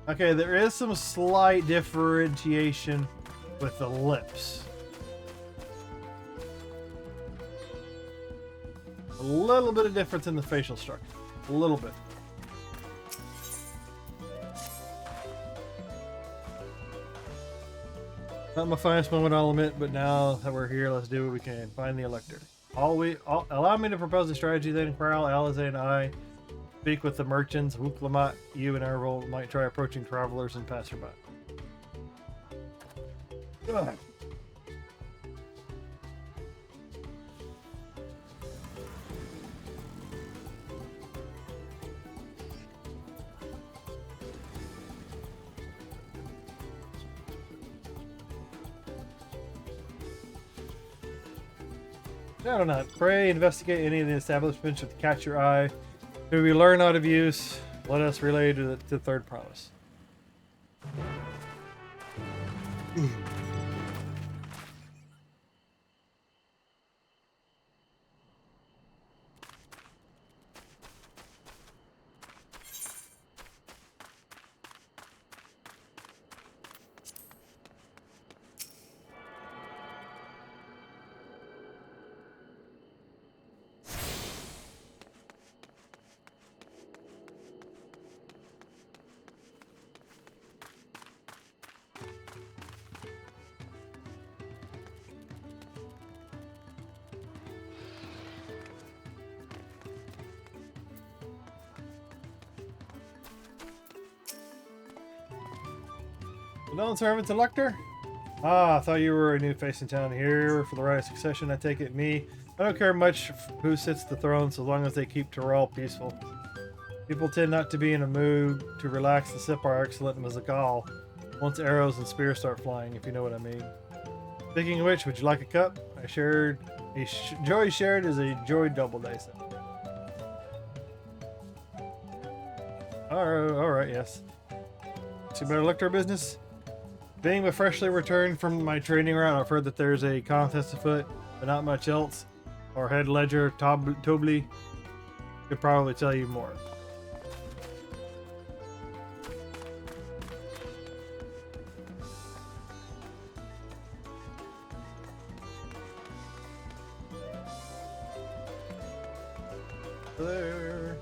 Okay, there is some slight differentiation with the lips. A little bit of difference in the facial structure. A little bit. Not my finest moment, I'll admit, but now that we're here, let's do what we can. Find the elector. Allow me to propose a strategy then. Corral, Alize, and I speak with the merchants. Wuklamat, you and Errol might try approaching travelers and passerby. Ugh. I don't know. Pray, investigate any of the establishments that catch your eye. Do we learn out of use? Let us relay to the third promise. Known servant elector? Ah, I thought you were a new face in town here for the right of succession. I take it me. I don't care much who sits the throne so long as they keep Tural peaceful. People tend not to be in a mood to relax and sip our excellent Mazakal once arrows and spears start flying, if you know what I mean. Speaking of which, would you like a cup? I shared a joy shared is a joy double, they said. Alright, yes. See better elector business? Being but freshly returned from my training route, I've heard that there's a contest afoot, but not much else. Our head ledger, Tobly, could probably tell you more. There.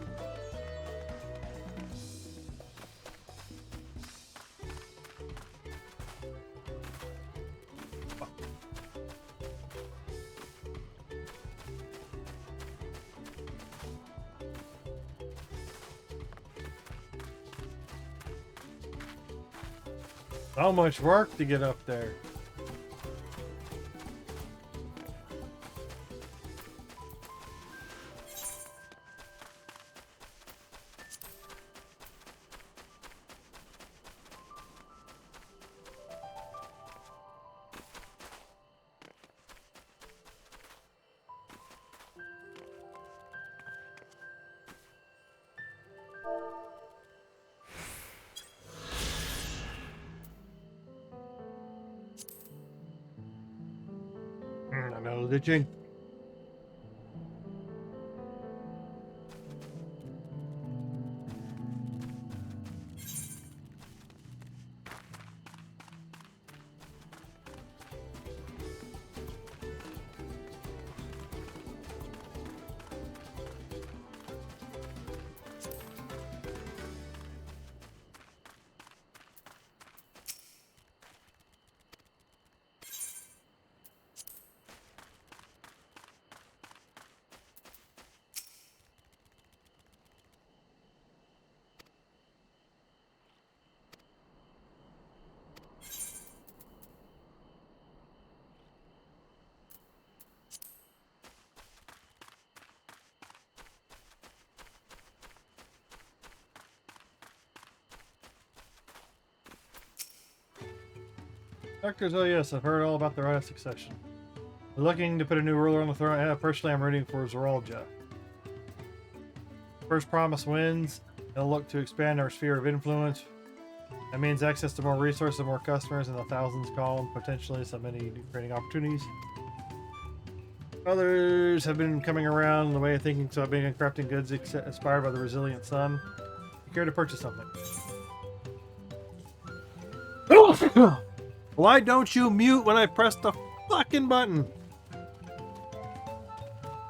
So much work to get up there. No ditching. Doctors, oh yes, I've heard all about the right of succession. We're looking to put a new ruler on the throne. Yeah, personally, I'm rooting for Zeralja. First promise wins. They'll look to expand our sphere of influence. That means access to more resources, more customers, and the thousands column, potentially so many new training opportunities. Others have been coming around the way of thinking, so being and crafting goods inspired by the resilient sun. You care to purchase something? Why don't you mute when I press the fucking button?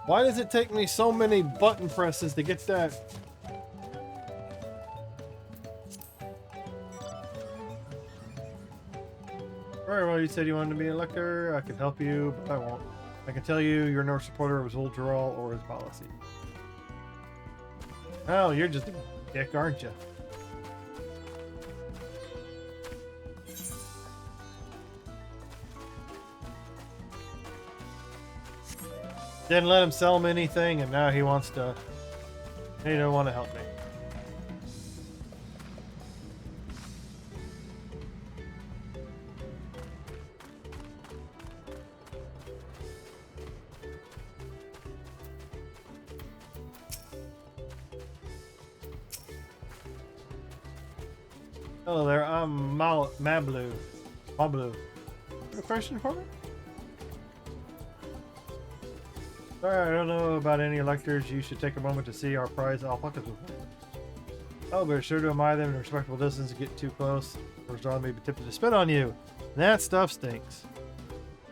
Why does it take me so many button presses to get that? Alright, well, you said you wanted to be an elector. I could help you, but I won't. I can tell you you're no supporter of his old Tural or his policy. Oh, you're just a dick, aren't you? Didn't let him sell him anything, and now he wants to. He don't want to help me. Hello there, I'm Mablu. Mablu. A question for me? Sorry, I don't know about any electors. You should take a moment to see our prize alpacas with them. Oh, but sure to admire them in a respectable distance and get too close. Or John may be tempted to spit on you. That stuff stinks.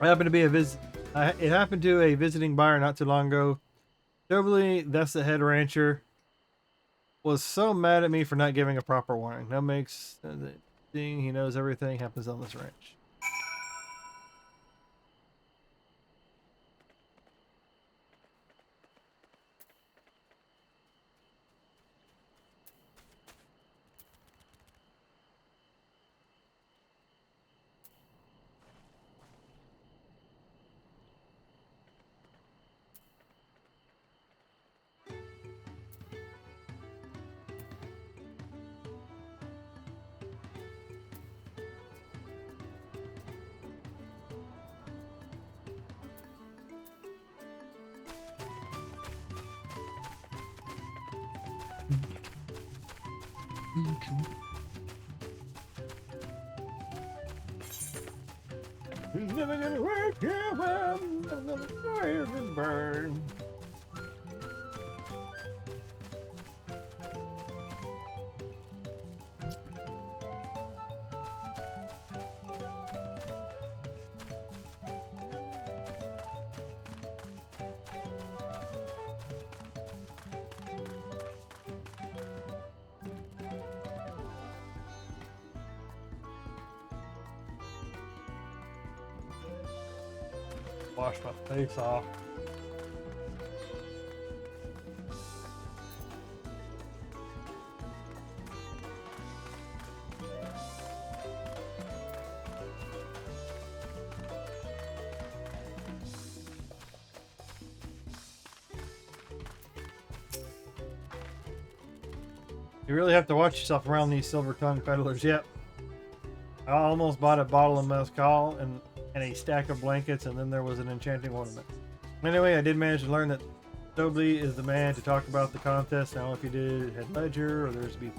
It happened to a visiting buyer not too long ago. Notably, that's the head rancher. Was so mad at me for not giving a proper warning. That makes the thing he knows everything happens on this ranch. He's never gonna work here, well, I'm gonna fire and burn. Wash my face off. You really have to watch yourself around these silver tongue peddlers. Yep. I almost bought a bottle of mezcal and a stack of blankets, and then there was an enchanting ornament. Anyway, I did manage to learn that Tobley is the man to talk about the contest. Now, if you did Head Ledger or there's beef.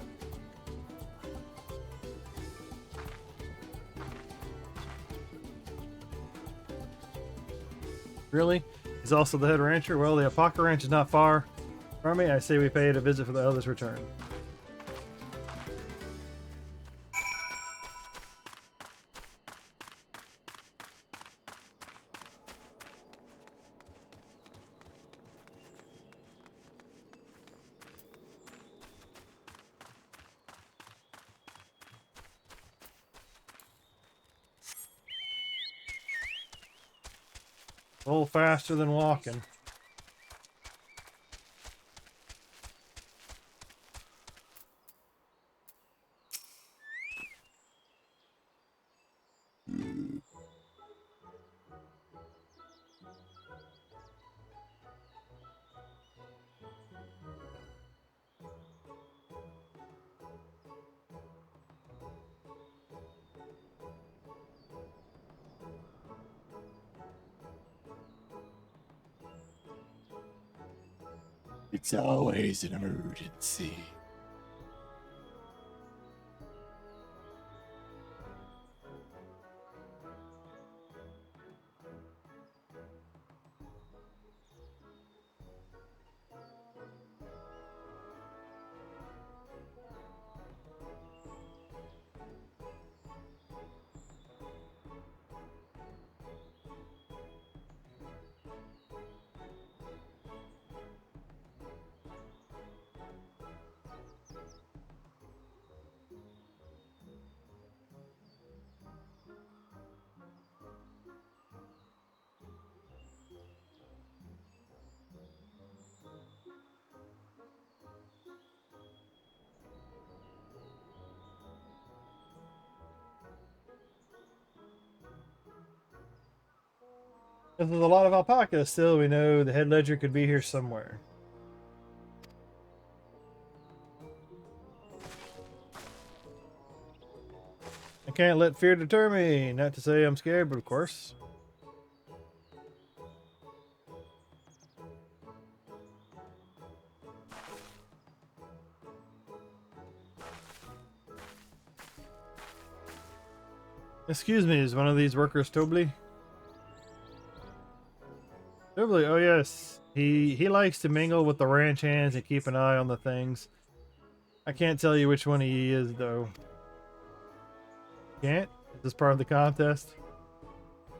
Really? He's also the head rancher? Well, the Apoca Ranch is not far from me. I say we pay it a visit for the eldest return. A little faster than walking. It's always an emergency. If there's a lot of alpacas, still we know the head ledger could be here somewhere. I can't let fear deter me. Not to say I'm scared, but of course. Excuse me, is one of these workers Tobley? Tobley, oh yes. He likes to mingle with the ranch hands and keep an eye on the things. I can't tell you which one he is, though. Can't? Is this part of the contest?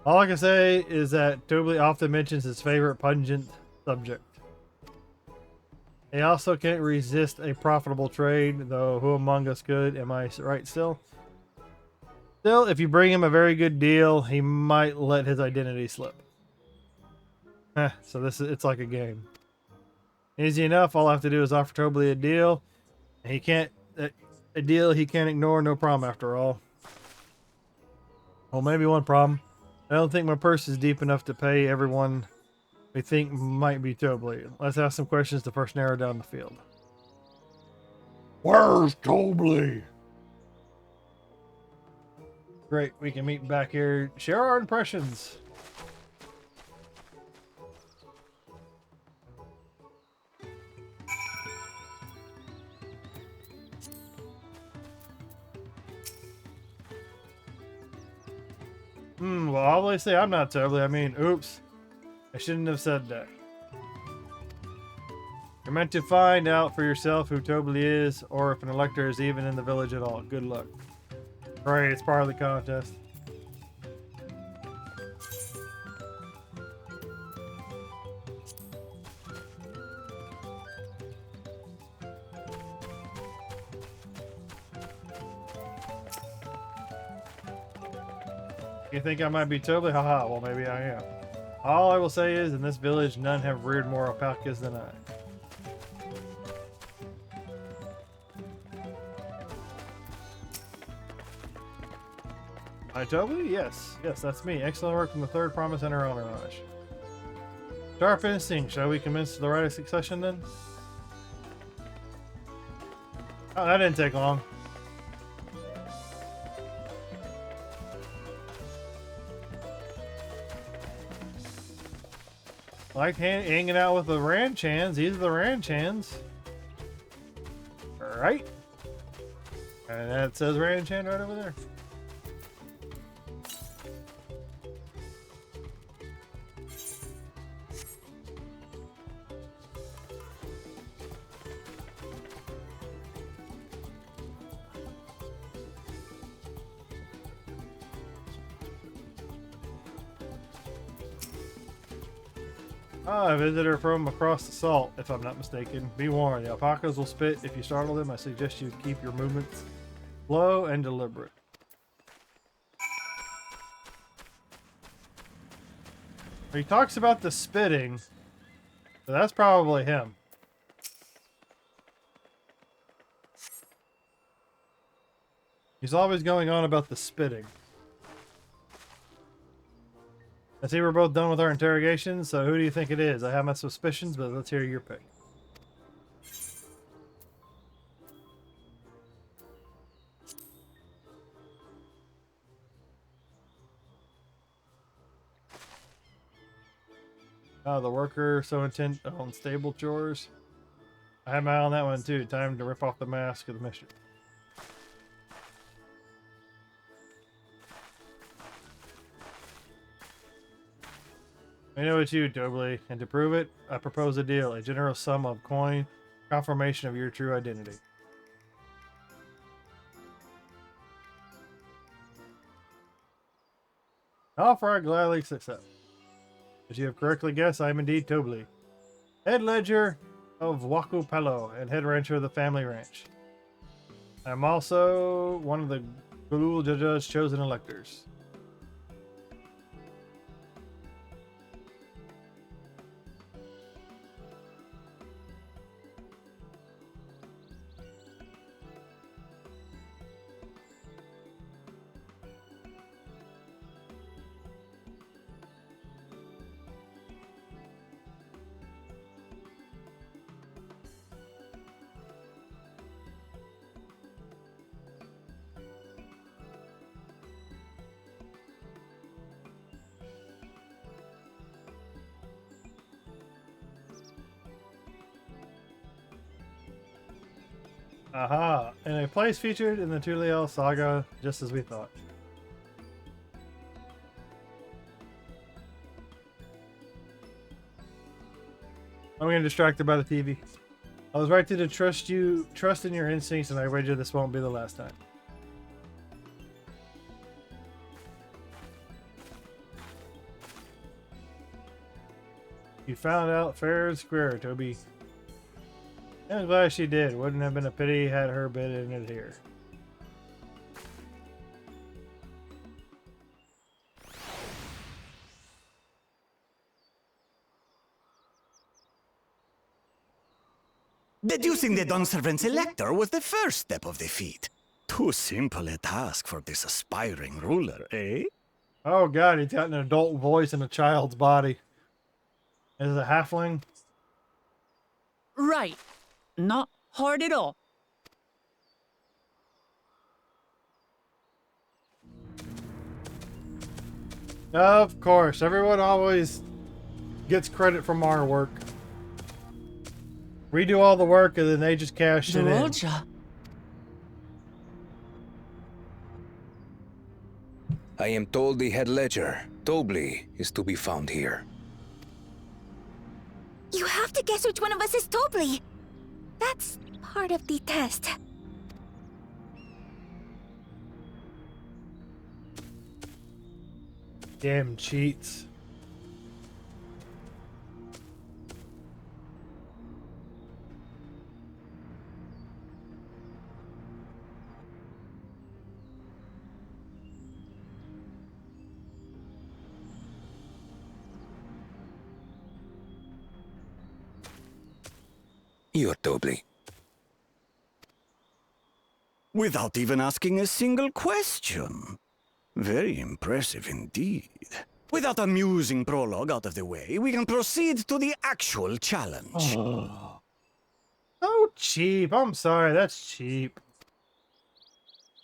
All I can say is that Tobley often mentions his favorite pungent subject. He also can't resist a profitable trade, though who among us could? Am I right still? Still, if you bring him a very good deal, he might let his identity slip. So it's like a game. Easy enough, all I have to do is offer Tobley a deal. He can't, a deal he can't ignore, no problem after all. Well, maybe one problem. I don't think my purse is deep enough to pay everyone we think might be Tobley. Let's ask some questions to first narrow down the field. Where's Tobley? Great, we can meet back here, share our impressions. Well, obviously I'm not totally. I mean, oops. I shouldn't have said that. You're meant to find out for yourself who Tobly is, or if an elector is even in the village at all. Good luck. Great, it's part of the contest. You think I might be Tobly? Haha, well maybe I am. All I will say is, in this village, none have reared more alpacas than I. Hi, Tobly? Yes. Yes, that's me. Excellent work from the third promise and our owner, Ash. Sharp instinct. Shall we commence the right of succession then? Oh, that didn't take long. Like hanging out with the ranch hands. These are the ranch hands. Right? And that says ranch hand right over there. Ah, a visitor from across the salt, if I'm not mistaken. Be warned, the alpacas will spit if you startle them. I suggest you keep your movements slow and deliberate. He talks about the spitting, so that's probably him. He's always going on about the spitting. I see we're both done with our interrogation, so who do you think it is? I have my suspicions, but let's hear your pick. Oh, the worker so intent on stable chores. I had my eye on that one too. Time to rip off the mask of the mission. I know it's you, Tobly, and to prove it, I propose a deal, a generous sum of coin, confirmation of your true identity. Offer I gladly accept. As you have correctly guessed, I am indeed Tobly, head ledger of Wakupelo and head rancher of the family ranch. I am also one of the Gulul Jaja's chosen electors. Aha! And a place featured in the Tural saga, just as we thought. I'm getting distracted by the TV. I was right to trust in your instincts, and I wager this won't be the last time. You found out fair and square, Toby. I'm glad she did. Wouldn't have been a pity had her been in it here. Deducing the Dawnservant's elector was the first step of the feat. Too simple a task for this aspiring ruler, eh? Oh god, he's got an adult voice in a child's body. Is it a halfling? Right. Not hard at all. Of course, everyone always gets credit from our work. We do all the work and then they just cash it in. Georgia. I am told the head ledger, Tobli, is to be found here. You have to guess which one of us is Tobli. That's part of the test. Damn cheats. You're Tobli. Without even asking a single question. Very impressive indeed. With that amusing prologue out of the way, we can proceed to the actual challenge. Oh, so cheap. I'm sorry, that's cheap.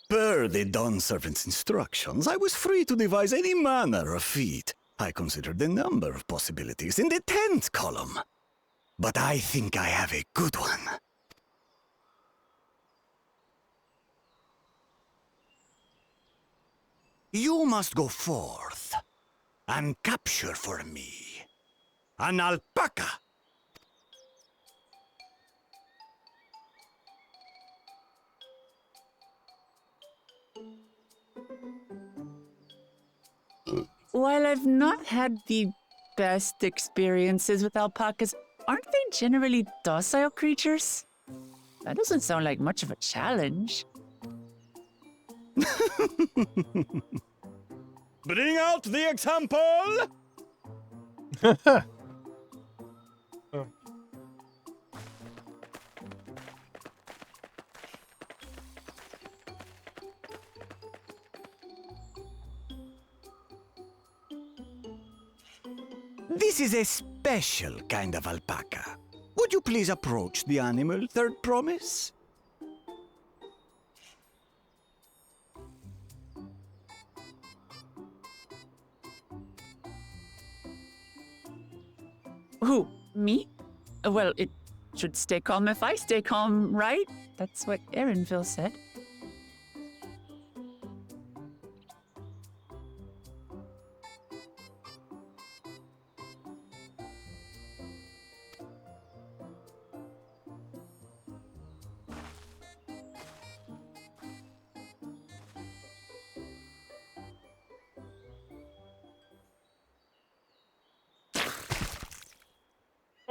Per the Dawn Servant's instructions, I was free to devise any manner of feat. I considered a number of possibilities in the 10th column. But I think I have a good one. You must go forth and capture for me an alpaca. While I've not had the best experiences with alpacas, aren't they generally docile creatures? That doesn't sound like much of a challenge. Bring out the example! This is a special kind of alpaca. Would you please approach the animal, Third Promise? Who? Me? Well, it should stay calm if I stay calm, right? That's what Erinville said.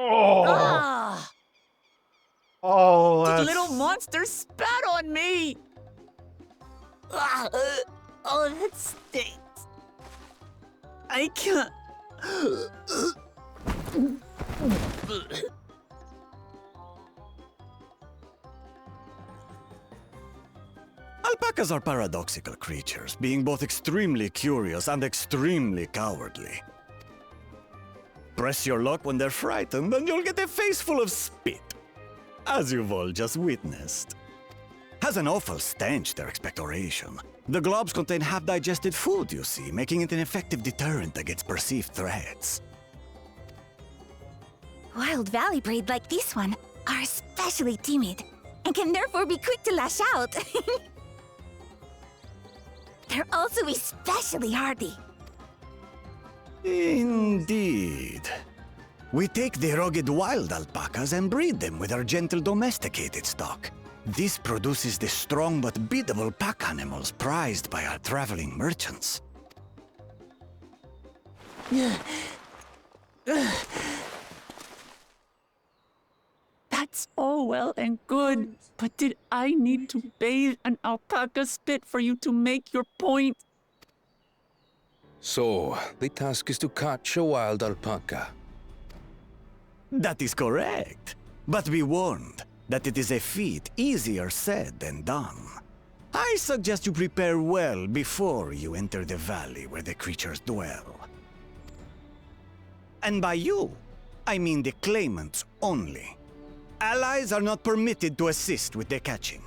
Oh, Ah! oh, The that's... little monster spat on me! Ah, oh, that stinks. I can't. Alpacas are paradoxical creatures, being both extremely curious and extremely cowardly. Press your luck when they're frightened, and you'll get a face full of spit, as you've all just witnessed. Has an awful stench, their expectoration. The globs contain half-digested food, you see, making it an effective deterrent against perceived threats. Wild valley breed like this one are especially timid and can therefore be quick to lash out. They're also especially hardy. Indeed. We take the rugged wild alpacas and breed them with our gentle domesticated stock. This produces the strong but biddable pack animals prized by our traveling merchants. That's all well and good, but did I need to bathe an alpaca spit for you to make your point? So, the task is to catch a wild alpaca. That is correct. But be warned that it is a feat easier said than done. I suggest you prepare well before you enter the valley where the creatures dwell. And by you, I mean the claimants only. Allies are not permitted to assist with the catching.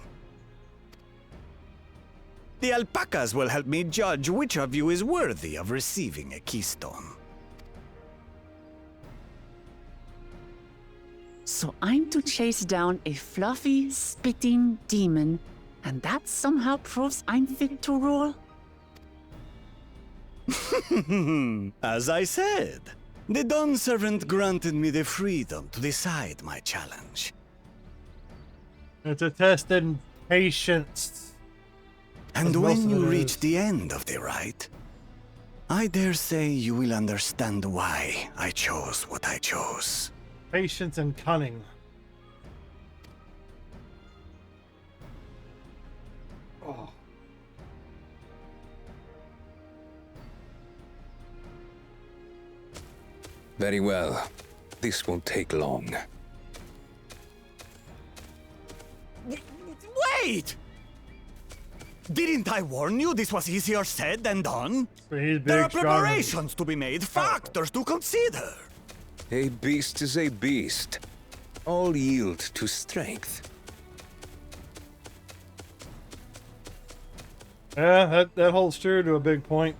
The alpacas will help me judge which of you is worthy of receiving a keystone. So I'm to chase down a fluffy, spitting demon, and that somehow proves I'm fit to rule? As I said, the Dawn Servant granted me the freedom to decide my challenge. It's a test in patience. And That's when most you of it reach is. the end of the ride, I dare say you will understand why I chose what I chose. Patience and cunning. Oh. Very well. This won't take long. Wait! Didn't I warn you this was easier said than done? But he's big, There are strong, and preparations to be made, factors to consider. A beast is a beast. All yield to strength. Yeah, that holds true to a big point.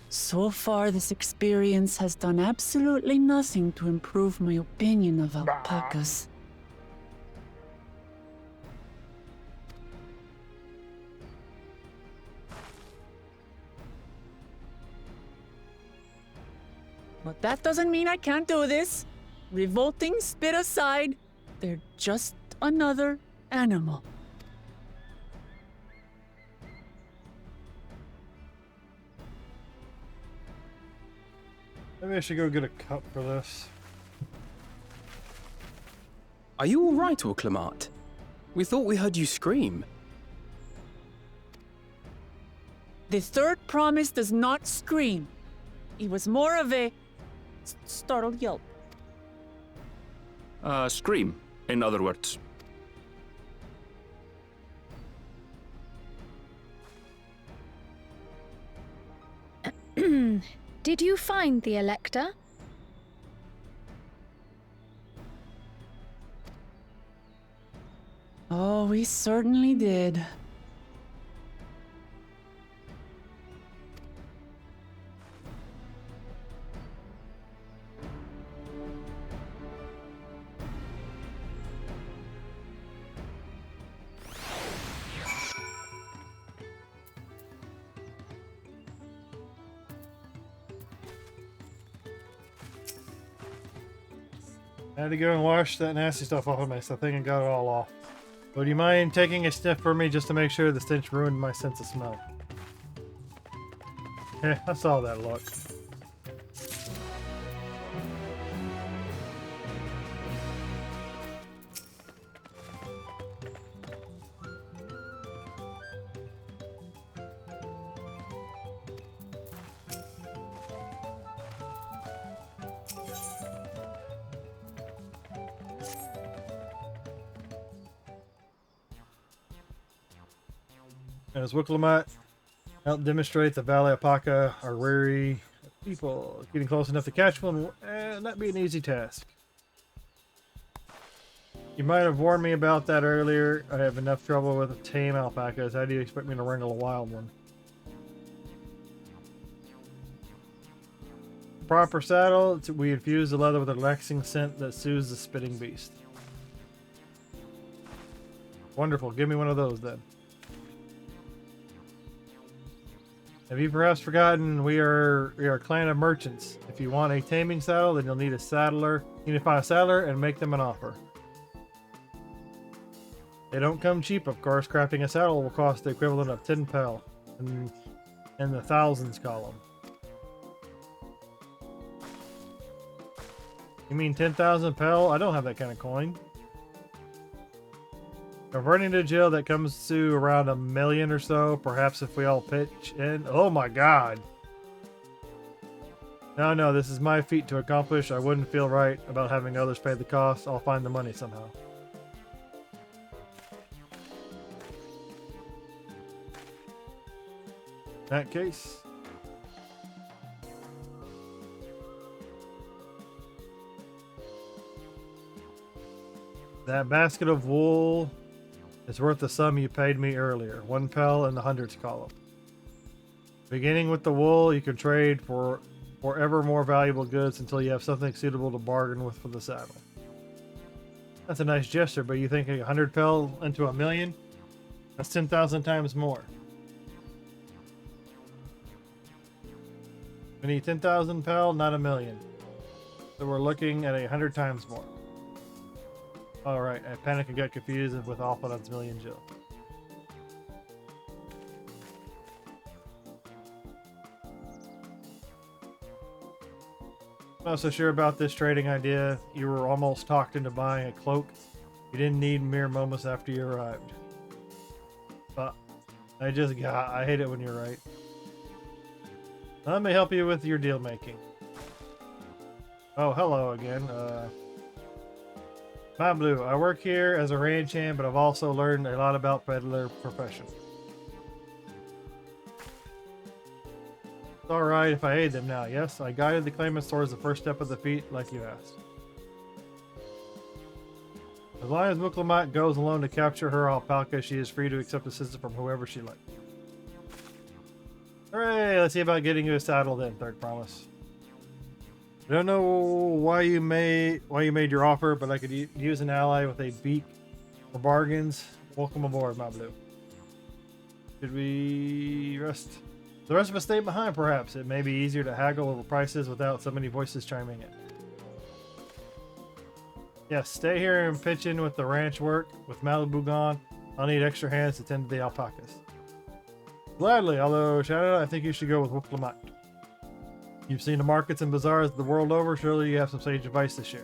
So far, this experience has done absolutely nothing to improve my opinion of alpacas. But that doesn't mean I can't do this. Revolting spit aside, they're just another animal. Maybe I should go get a cup for this. Are you all right, Orclamat? We thought we heard you scream. The third promise does not scream. It was more of a startled yelp. Scream, in other words. Did you find the Elector? Oh, we certainly did. I had to go and wash that nasty stuff off of me, so I think I got it all off. Would you mind taking a sniff for me just to make sure the stench ruined my sense of smell? Yeah, I saw that look. As Wiklamat helped demonstrate, the Valley Alpaca are wary of people. Getting close enough to catch one, not be an easy task. You might have warned me about that earlier. I have enough trouble with tame alpacas. How do you expect me to wrangle a wild one? Proper saddle, we infuse the leather with a relaxing scent that soothes the spitting beast. Wonderful. Give me one of those then. Have you perhaps forgotten we are a clan of merchants? If you want a taming saddle, then you'll need a saddler. You need to find a saddler and make them an offer. They don't come cheap, of course. Crafting a saddle will cost the equivalent of 10 pel in the thousands column. You mean 10,000 pel? I don't have that kind of coin. Converting to jail, that comes to around 1 million or so. Perhaps if we all pitch in. Oh my god. No, this is my feat to accomplish. I wouldn't feel right about having others pay the cost. I'll find the money somehow. In that case, that basket of wool is worth the sum you paid me earlier. 1 pel in the hundreds column. Beginning with the wool, you can trade for ever more valuable goods until you have something suitable to bargain with for the saddle. That's a nice gesture, but you think 100 pel into 1 million? That's 10,000 times more. We need 10,000 pel, not a million. So we're looking at 100 times more. Alright, I panicked and got confused with Alpha's million Jill. Not so sure about this trading idea. You were almost talked into buying a cloak you didn't need mere moments after you arrived. But I hate it when you're right. Let me help you with your deal making. Oh, hello again. I'm Blue. I work here as a ranch hand, but I've also learned a lot about peddler profession. It's alright if I aid them now, yes? I guided the claimants towards the first step of the feat, like you asked. As long as Muklamat goes alone to capture her alpaca, she is free to accept assistance from whoever she likes. Hooray! Let's see about getting you a saddle then, third promise. I don't know why you made your offer, but I could use an ally with a beak for bargains. Welcome aboard, my Blue. Should we rest? The rest of us stay behind, perhaps. It may be easier to haggle over prices without so many voices chiming in. Yes, stay here and pitch in with the ranch work. With Malibu gone, I'll need extra hands to tend to the alpacas. Gladly, although Shadow, I think you should go with Wuklamat. You've seen the markets and bazaars the world over. Surely you have some sage advice to share.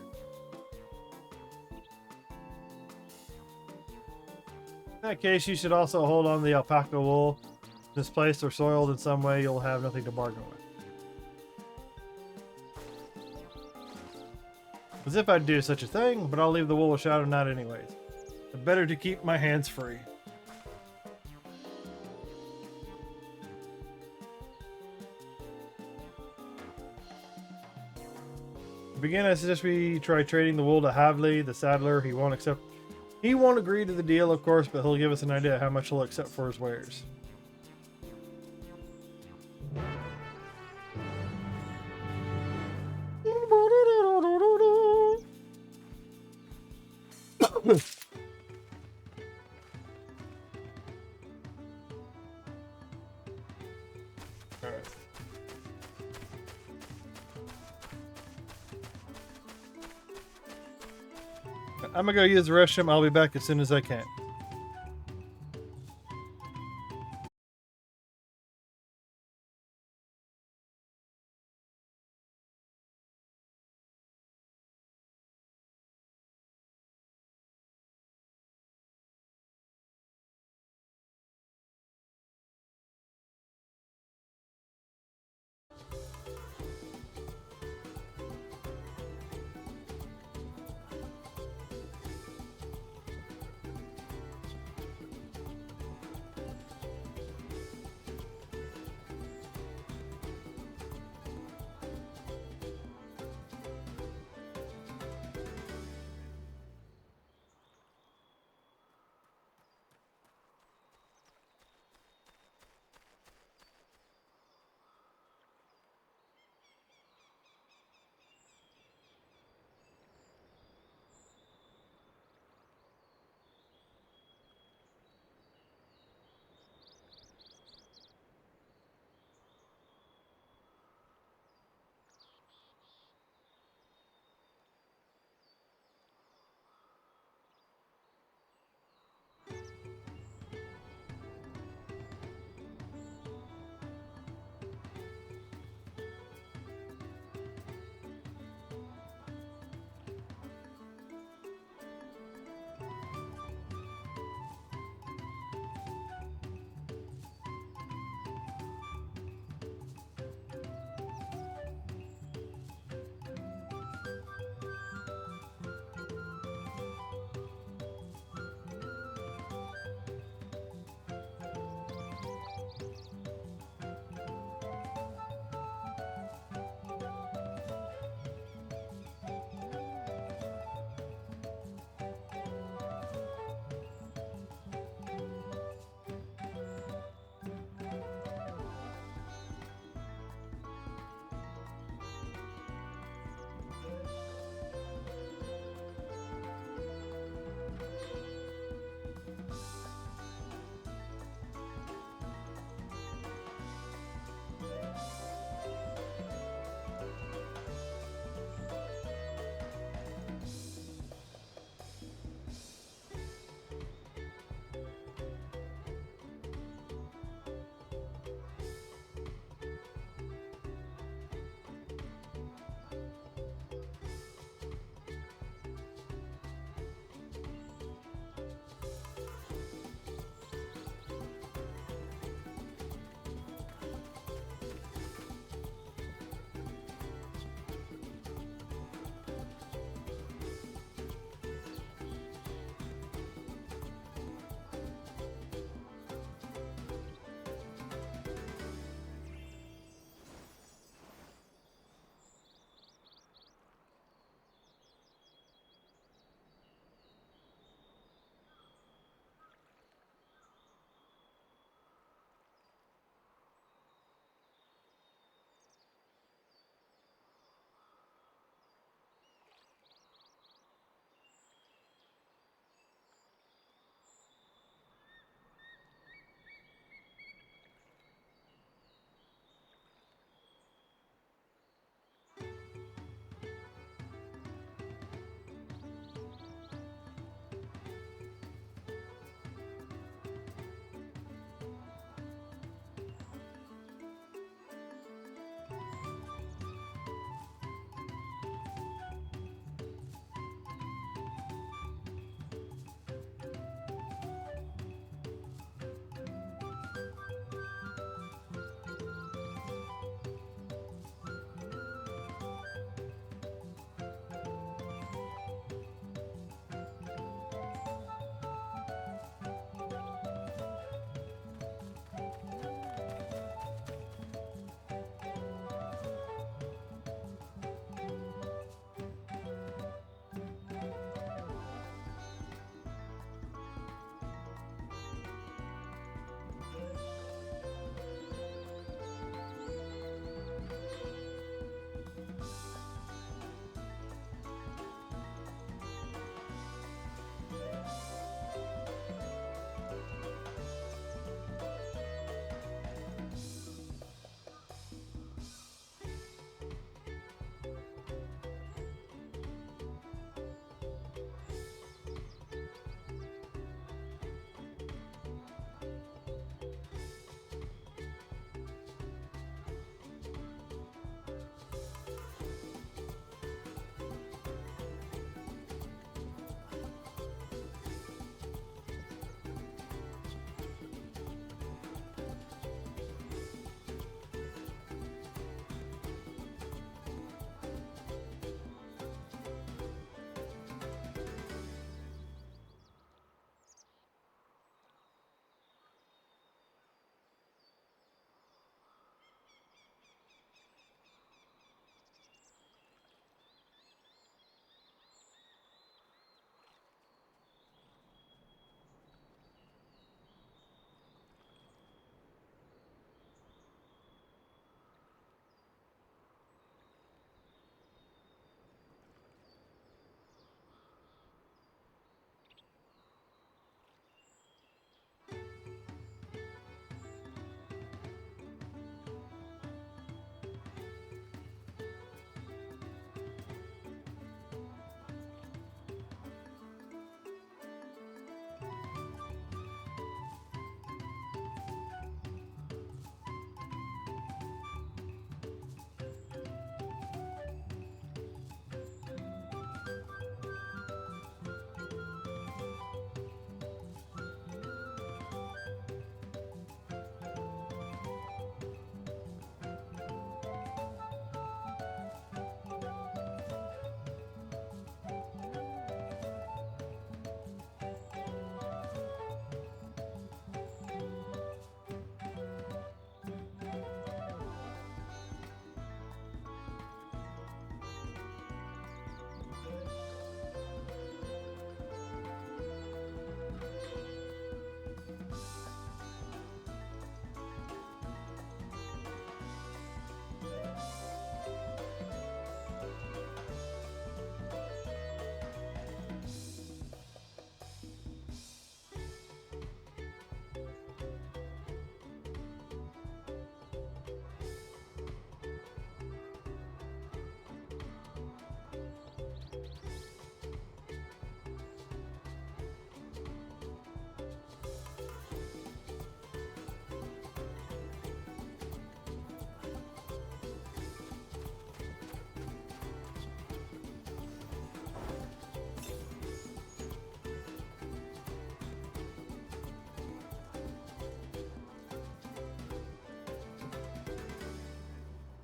In that case, you should also hold on to the alpaca wool. Misplaced or soiled in some way, you'll have nothing to bargain with. As if I'd do such a thing, but I'll leave the wool with Shadow Knight anyways. But better to keep my hands free. To begin, I suggest we try trading the wool to Havli, the saddler. He won't agree to the deal, of course, but he'll give us an idea of how much he'll accept for his wares. I'm gonna go use the restroom. I'll be back as soon as I can.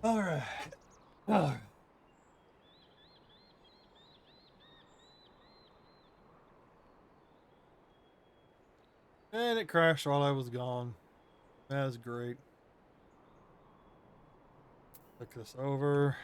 All right. All right. And it crashed while I was gone. That was great. Look this over.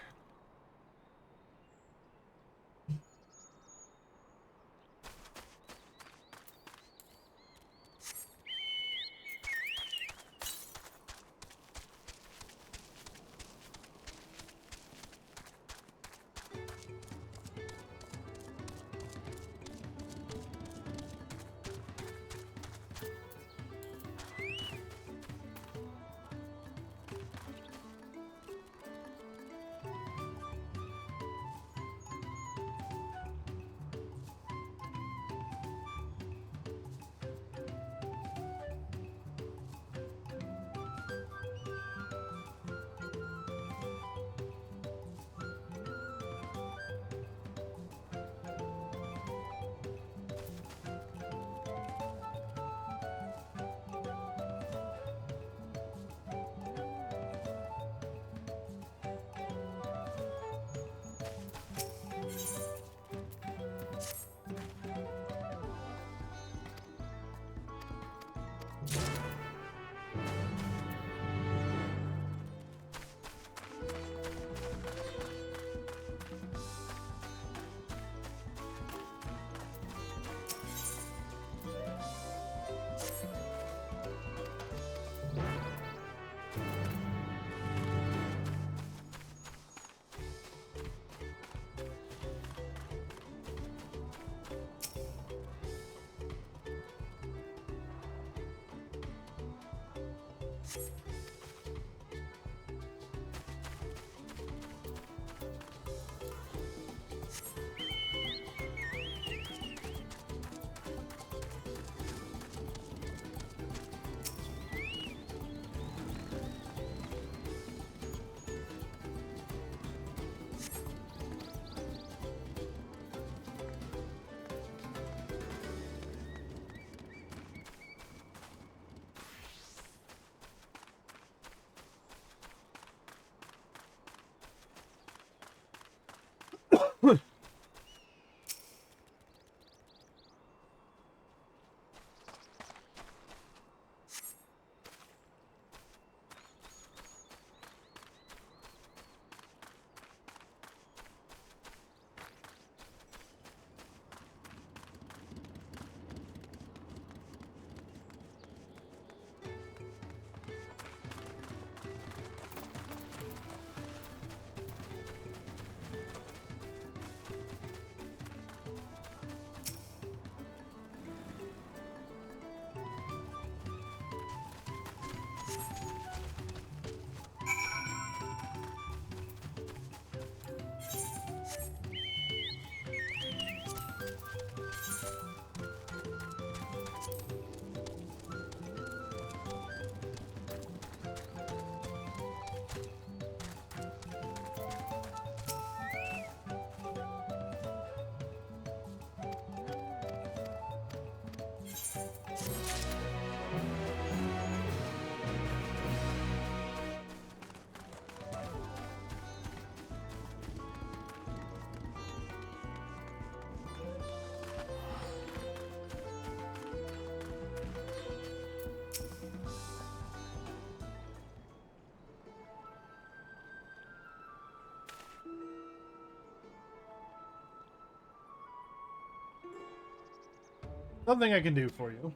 Something I can do for you.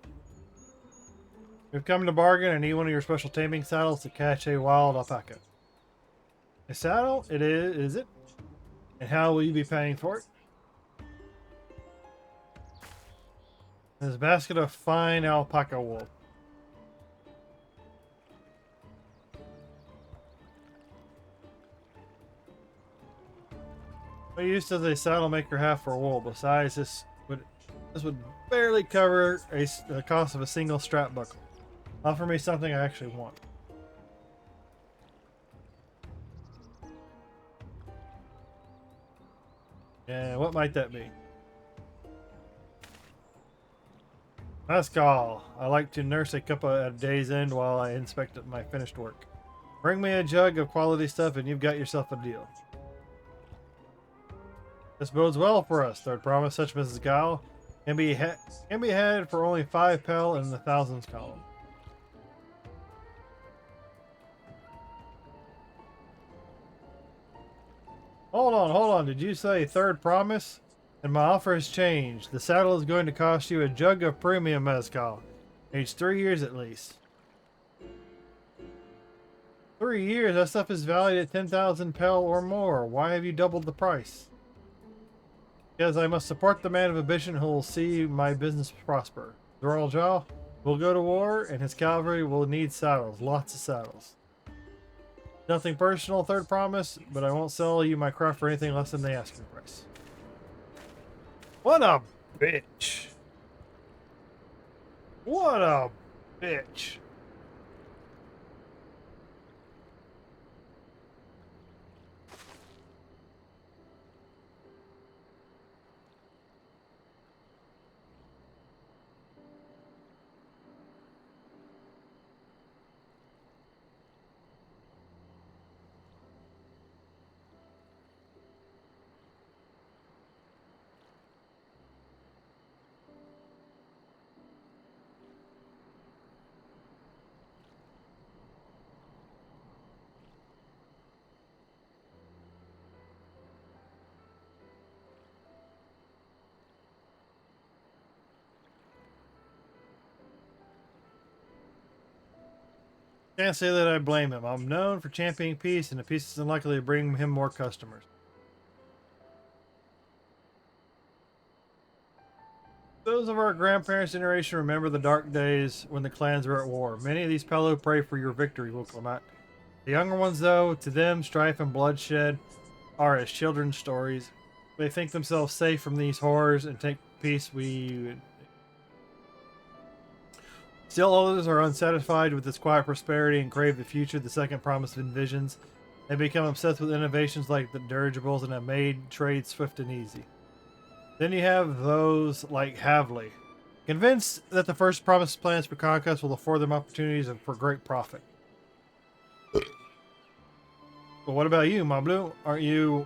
We've come to bargain. I need one of your special taming saddles to catch a wild alpaca. A saddle? It is it? And how will you be paying for it? There's a basket of fine alpaca wool. What use does a saddle maker have for wool? Besides, this would barely cover the cost of a single strap buckle. Offer me something I actually want. And what might that be? Mescal. I like to nurse a cup at a day's end while I inspect my finished work. Bring me a jug of quality stuff and you've got yourself a deal. This bodes well for us. Third promise, such Mrs. Guile, can be had for only 5 pel in the thousands column. Hold on. Did you say third promise? And my offer has changed. The saddle is going to cost you a jug of premium mezcal. Aged 3 years at least. 3 years? That stuff is valued at 10,000 pel or more. Why have you doubled the price? Because I must support the man of ambition who will see my business prosper. Tural will go to war, and his cavalry will need saddles. Lots of saddles. Nothing personal, third promise, but I won't sell you my craft for anything less than the asking price. What a bitch. What a bitch. Can't say that I blame him. I'm known for championing peace, and the peace is unlikely to bring him more customers. Those of our grandparents' generation remember the dark days when the clans were at war. Many of these Pelu pray for your victory, Wilclamat. The younger ones, though, to them, strife and bloodshed are as children's stories. They think themselves safe from these horrors and take peace. Still others are unsatisfied with this quiet prosperity and crave the future the second promise envisions. They become obsessed with innovations like the dirigibles and have made trade swift and easy. Then you have those like Havley, convinced that the first promise plans for conquest will afford them opportunities for great profit. But what about you, Mablu? Aren't you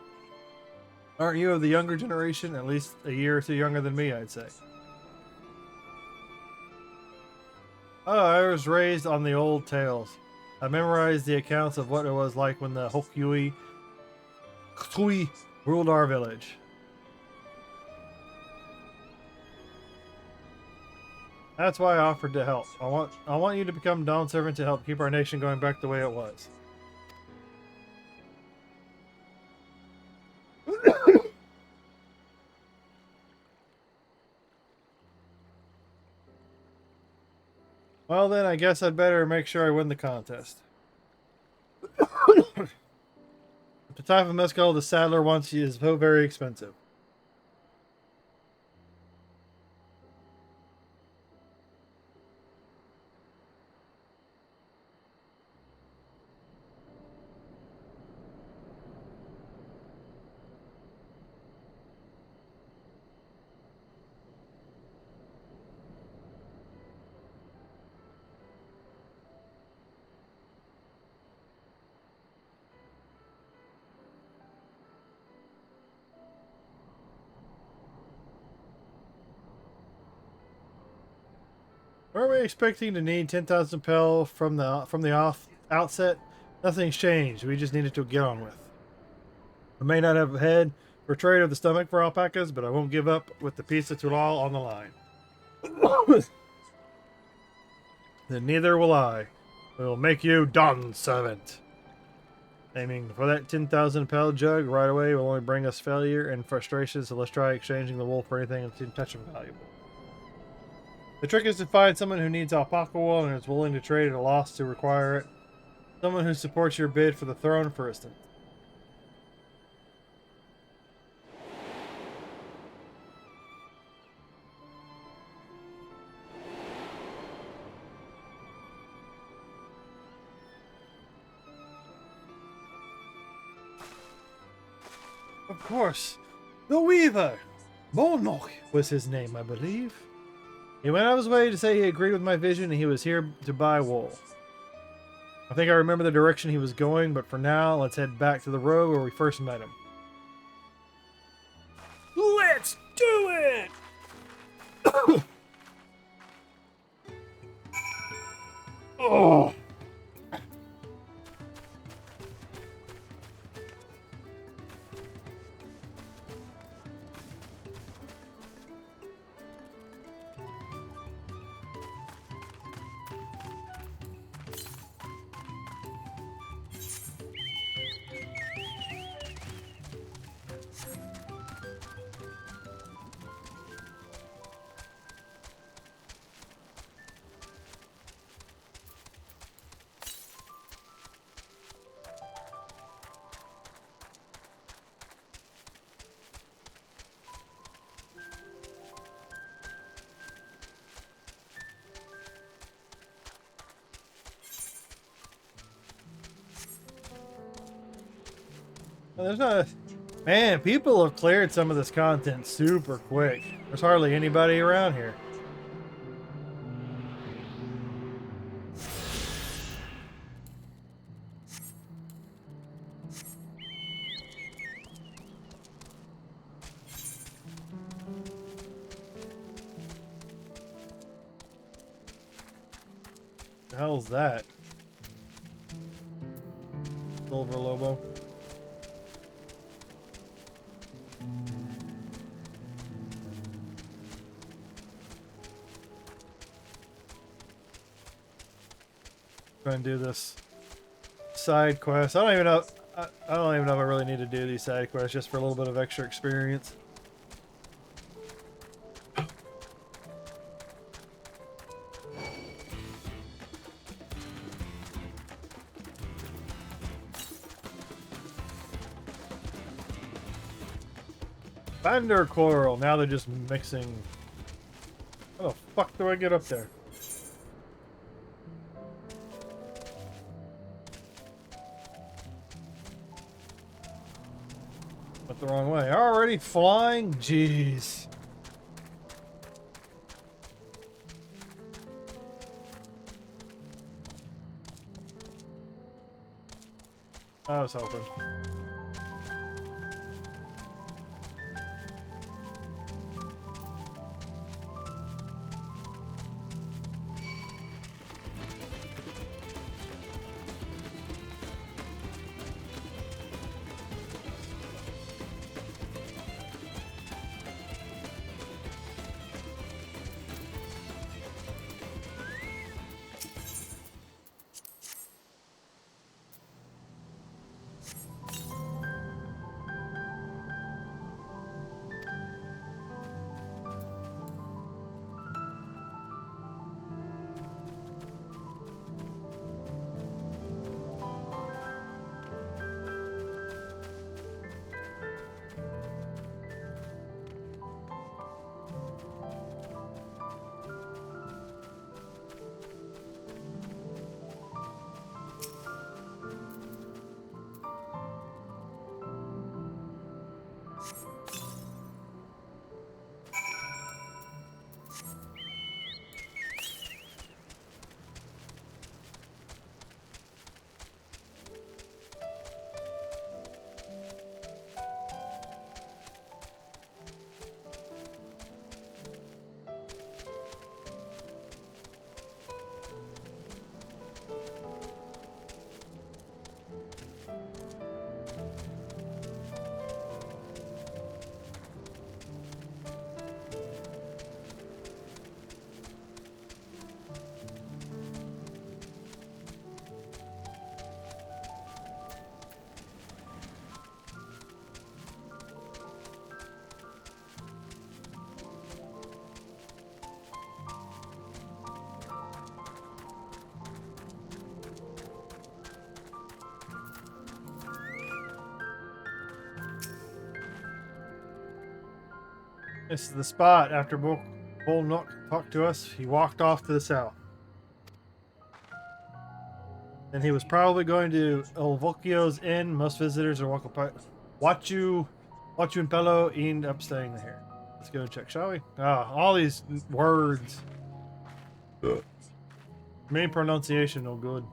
of the younger generation? At least a year or two younger than me, I'd say. Oh, I was raised on the old tales. I memorized the accounts of what it was like when the Hokyui ruled our village. That's why I offered to help. I want you to become Dawn Servant to help keep our nation going back the way it was. Well then, I guess I'd better make sure I win the contest. The type of mezcal the saddler wants is so very expensive. Were we expecting to need 10,000 pel from the outset? Nothing's changed. We just needed to get on with. I may not have a head for trade of the stomach for alpacas, but I won't give up with the piece of Tural on the line. Then neither will I. We will make you Dawn Servant. Aiming for that 10,000 pel jug right away will only bring us failure and frustration, so let's try exchanging the wool for anything that's in touch and valuable. The trick is to find someone who needs alpaca wool and is willing to trade at a loss to require it. Someone who supports your bid for the throne, for instance. Of course. The Weaver! Molnoch was his name, I believe. He went out of his way to say he agreed with my vision and he was here to buy wool. I think I remember the direction he was going, but for now, let's head back to the road where we first met him. Let's do it! Oh! There's not. Man, people have cleared some of this content super quick. There's hardly anybody around here. The hell's that? Silver Lobo. Try and do this side quest. I don't even know. I don't even know if I really need to do these side quests just for a little bit of extra experience. Thunder Coral. Now they're just mixing. How the fuck do I get up there? Went the wrong way. Already flying? Jeez. I was hoping. This is the spot. After Bull Nook talked to us, he walked off to the south. And he was probably going to El Volcio's Inn. Most visitors are Wachu and Pelo end up staying there. Let's go and check, shall we? Ah, all these words. Main pronunciation no good.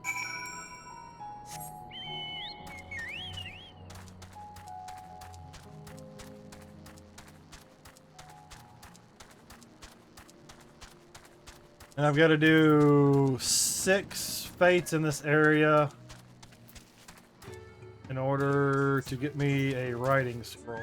And I've got to do 6 fates in this area in order to get me a writing scroll.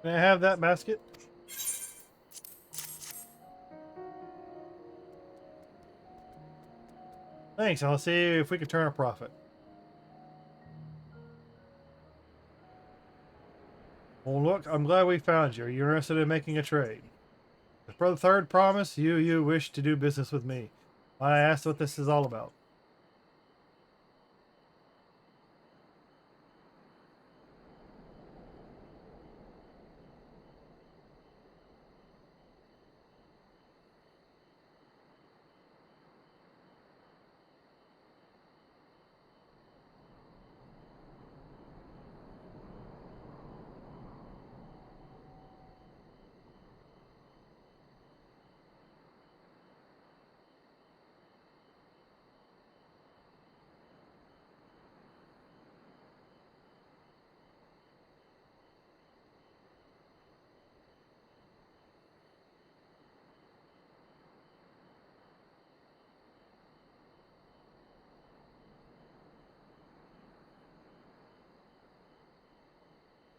Can I have that basket? Thanks, and let's see if we can turn a profit. Well, look, I'm glad we found you. Are you interested in making a trade? For the third promise, you wish to do business with me. I asked what this is all about.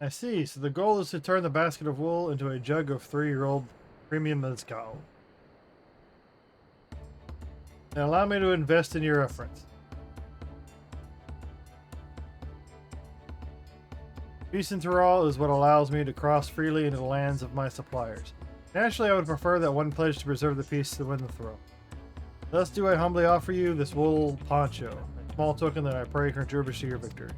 I see. So the goal is to turn the basket of wool into a jug of 3-year-old premium mezcal. And allow me to invest in your efforts. Peace in Tural is what allows me to cross freely into the lands of my suppliers. Naturally, I would prefer that one pledge to preserve the peace to win the throne. Thus do I humbly offer you this wool poncho, a small token that I pray contributes to your victory.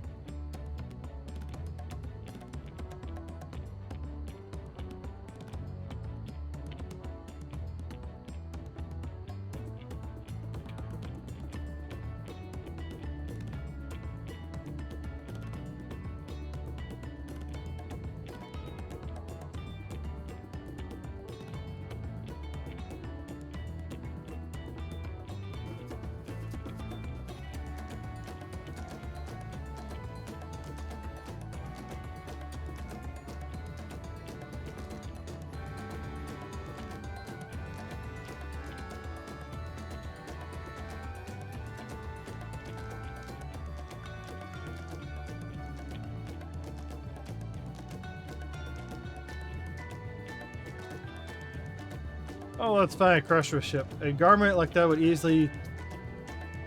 Oh, let's find a crusher ship. A garment like that would easily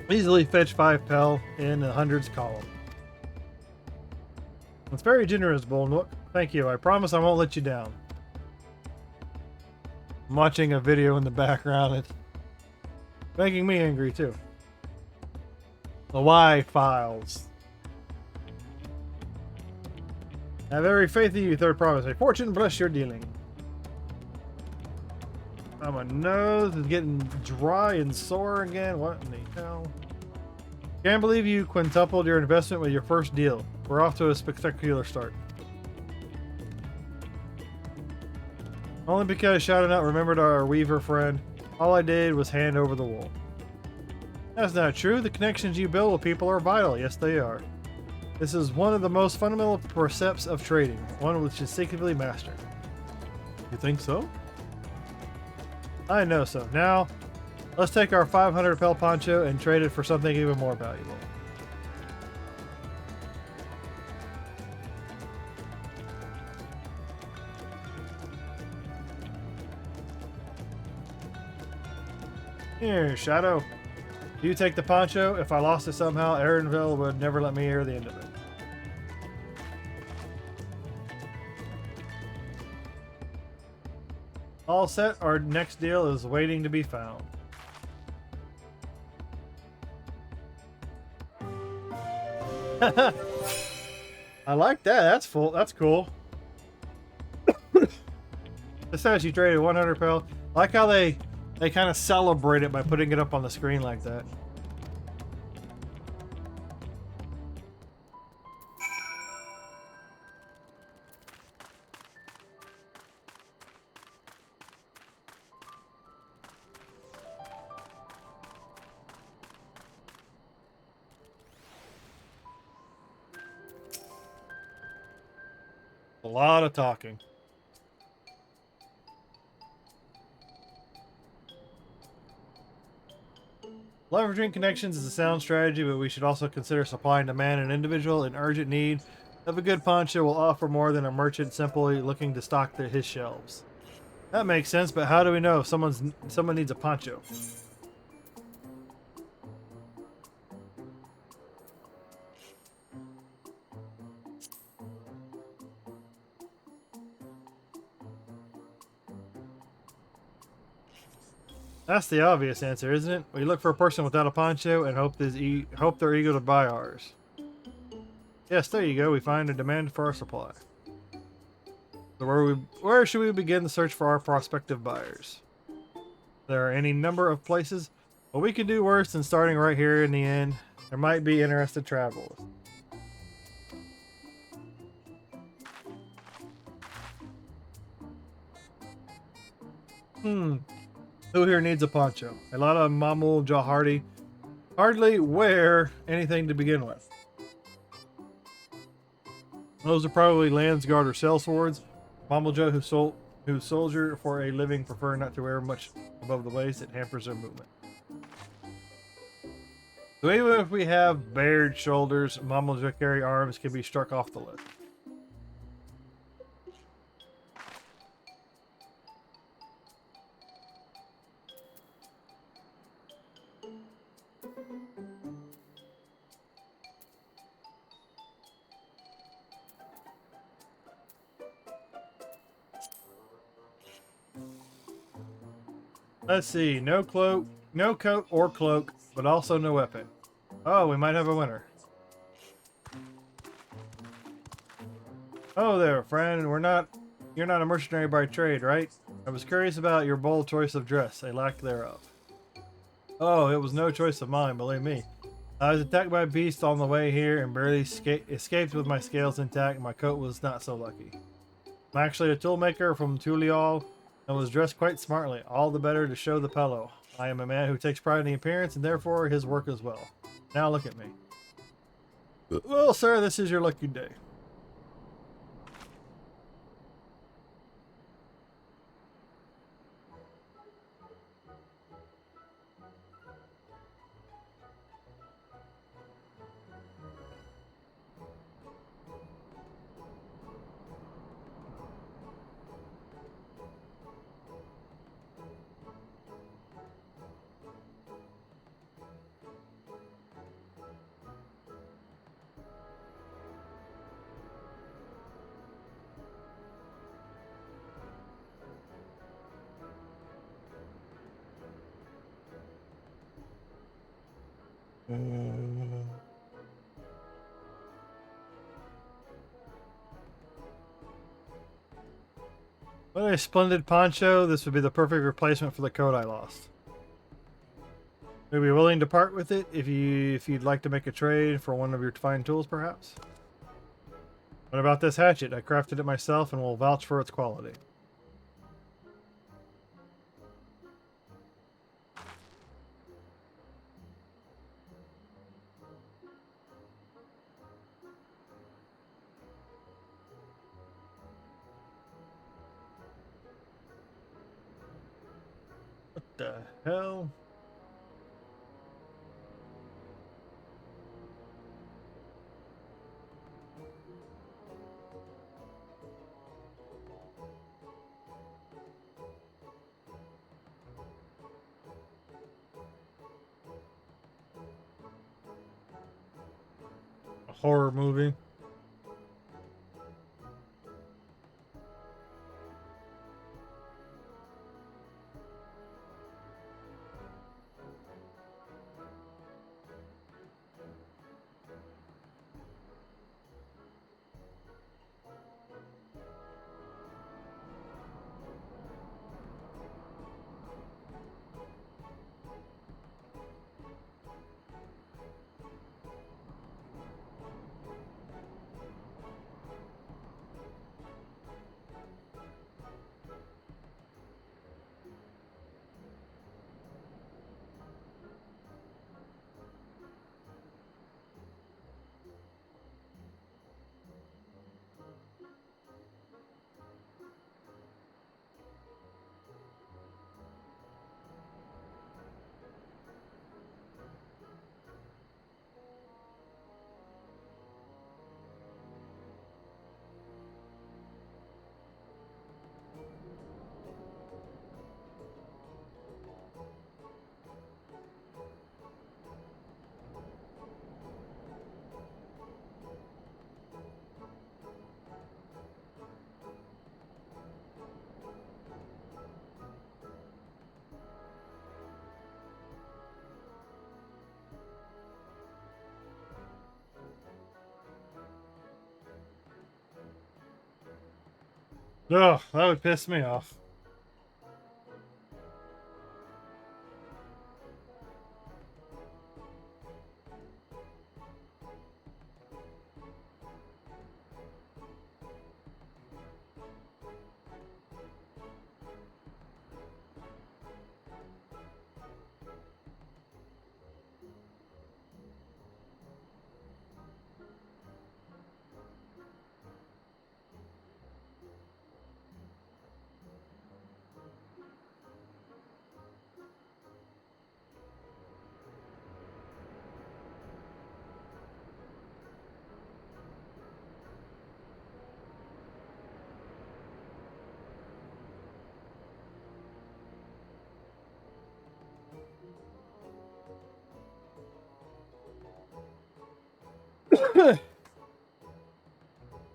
fetch 5 pel in the hundreds column. It's very generous, Bullnook. Thank you. I promise I won't let you down. I'm watching a video in the background. It's making me angry too. The Y files. I have every faith in you, third promise. May fortune bless your dealing. My nose is getting dry and sore again. What in the hell? Can't believe you quintupled your investment with your first deal. We're off to a spectacular start. Only because Shadow Nut remembered our weaver friend. All I did was hand over the wool. That's not true. The connections you build with people are vital. Yes, they are. This is one of the most fundamental precepts of trading. One which is secretly mastered. You think so? I know so. Now, Let's take our 500 pel poncho and trade it for something even more valuable. Here, Shadow. You take the poncho. If I lost it somehow, Aaronville would never let me hear the end of it. All set. Our next deal is waiting to be found. I like that. That's full. That's cool. It says you traded 100 pel. I like how they kind of celebrate it by putting it up on the screen like that. A lot of talking. Leveraging connections is a sound strategy, but we should also consider supply and demand. An individual in urgent need of a good poncho will offer more than a merchant simply looking to stock his shelves. That makes sense, but how do we know if someone needs a poncho? That's the obvious answer, isn't it? We look for a person without a poncho and hope they're eager to buy ours. Yes, there you go. We find a demand for our supply. So where should we begin the search for our prospective buyers? There are any number of places, but we could do worse than starting right here in the inn. There might be interested travelers. Who here needs a poncho? A lot of Mamul Jahardi hardly wear anything to begin with. Those are probably Landsguard or sellswords. Mamuljo who soldier for a living prefer not to wear much above the waist. It hampers their movement. So even if we have bared shoulders, Mamuljo carry arms can be struck off the list. Let's see, no coat or cloak, but also no weapon. Oh, we might have a winner. Oh there, friend, you're not a mercenary by trade, right? I was curious about your bold choice of dress, a lack thereof. Oh, it was no choice of mine, believe me. I was attacked by beasts on the way here and barely escaped with my scales intact. My coat was not so lucky. I'm actually a toolmaker from Tural and was dressed quite smartly, all the better to show the pellow. I am a man who takes pride in the appearance and therefore his work as well. Now look at me. Well, sir, this is your lucky day. What a splendid poncho. This would be the perfect replacement for the coat I lost. Would you be willing to part with it if you'd like to make a trade for one of your fine tools, perhaps? What about this hatchet? I crafted it myself and will vouch for its quality. What the hell? horror movie. Ugh, that would piss me off.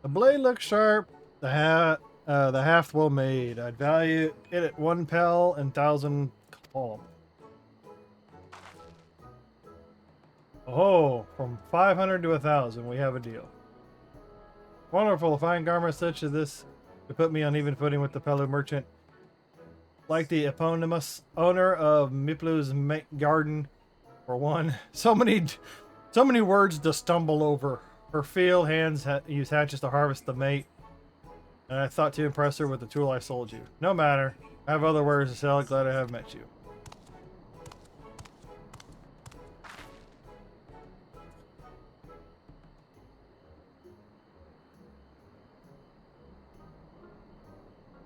The blade looks sharp. The haft well made. I'd value it at 1 pel and 1,000 column. Oh, from 500 to 1,000, we have a deal. Wonderful. A fine garment such as this to put me on even footing with the fellow merchant. Like the eponymous owner of Miplu's garden, for one. So many words to stumble over. Her field hands use hatches to harvest the mate. And I thought to impress her with the tool I sold you. No matter. I have other wares to sell. Glad I have met you.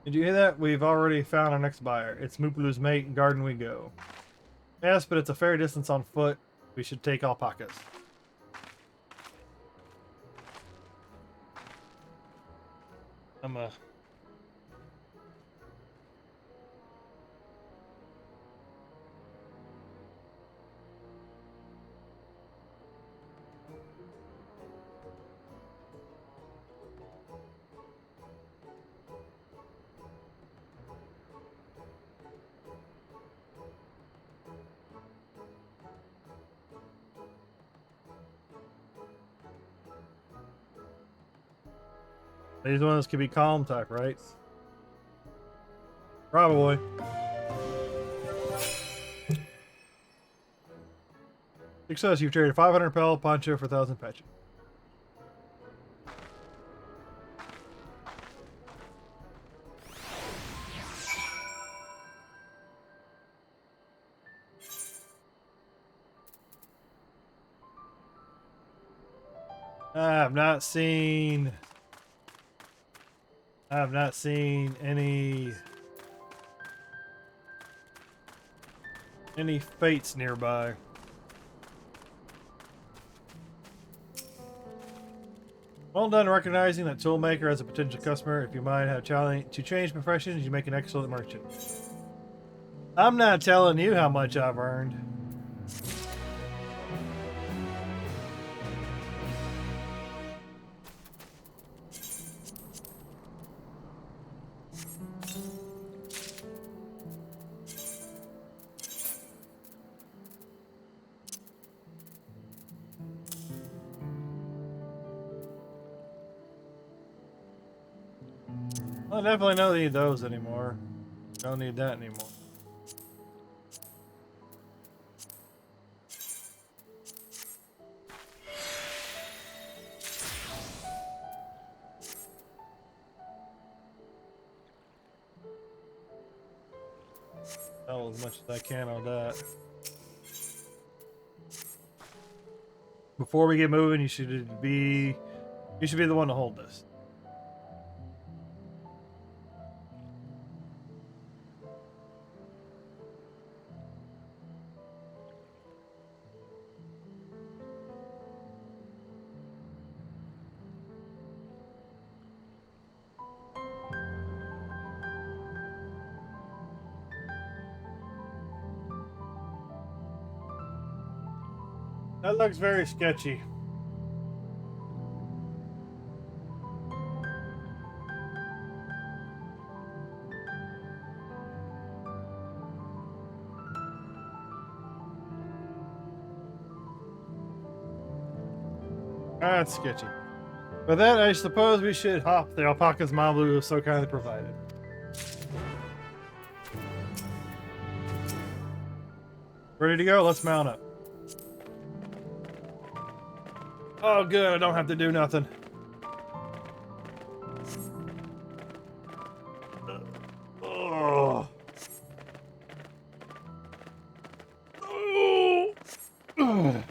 Did you hear that? We've already found our next buyer. It's Mupulu's mate, and garden we go. Yes, but it's a fair distance on foot. We should take alpacas. These ones could be calm type, right? Probably. Success, you've traded 500 pel poncho for 1,000 patches. I have not seen any fates nearby. Well done recognizing that toolmaker as a potential customer. If you might have to change professions, you make an excellent merchant. I'm not telling you how much I've earned. I definitely don't need those anymore. Don't need that anymore. Sell as much as I can on that. Before we get moving, you should be the one to hold this. That looks very sketchy. That's sketchy. With that, I suppose we should hop the alpaca's Mabu so kindly provided. Ready to go? Let's mount up. Oh, good. I don't have to do nothing. Oh. Oh.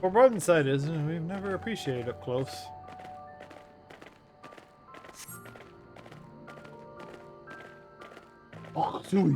Well, Broaden side is, we've never appreciated up close. Oh, Sui.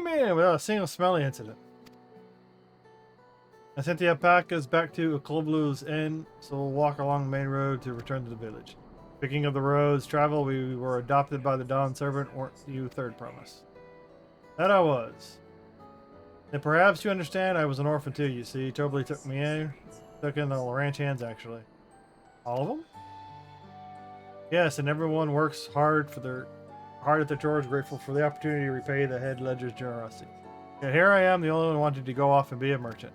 Man, without a single smelly incident. I sent the alpacas back to Okloblu's Inn, so we'll walk along the main road to return to the village. Speaking of the road's travel, we were adopted by the Dawn Servant, weren't you? Third promise. That I was. And perhaps you understand I was an orphan too, you see. Tobly took me in. Took in the ranch hands, actually. All of them? Yes, and everyone works hard at their chores, grateful for the opportunity to repay the head ledger's generosity. Yet here I am, the only one who wanted to go off and be a merchant.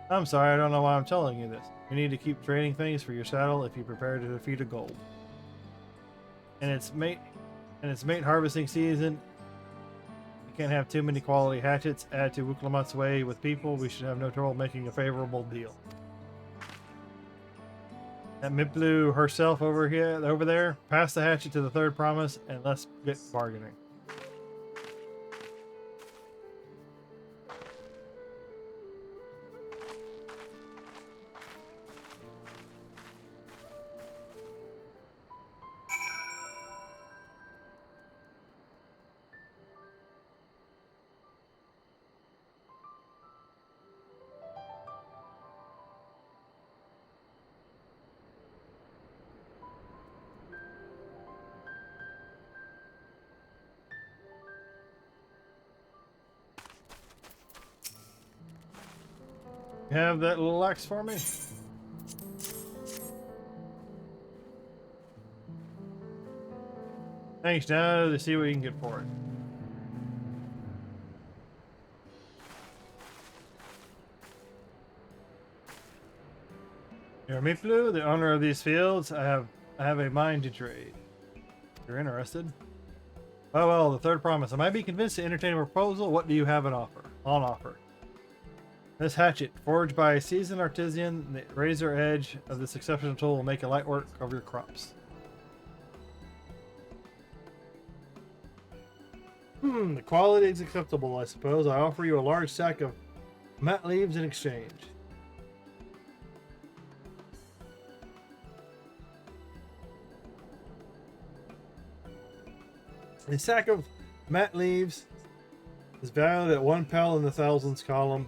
I'm sorry, I don't know why I'm telling you this. You need to keep trading things for your saddle if you prepare to defeat a gold. And it's mate harvesting season. You can't have too many quality hatchets. Add to Wuklamat's way with people. We should have no trouble making a favorable deal. That Miplu herself over there. Pass the hatchet to the third promise, and let's get bargaining. You have that little axe for me? Thanks, now to see what you can get for it. You're Miplu, the owner of these fields. I have a mine to trade. You're interested? Oh well, the third promise. I might be convinced to entertain a proposal. What do you have on offer? This hatchet, forged by a seasoned artisan, the razor edge of this exceptional tool will make a light work of your crops. The quality is acceptable, I suppose. I offer you a large sack of mat leaves in exchange. A sack of mat leaves is valued at 1 pel in the thousands column.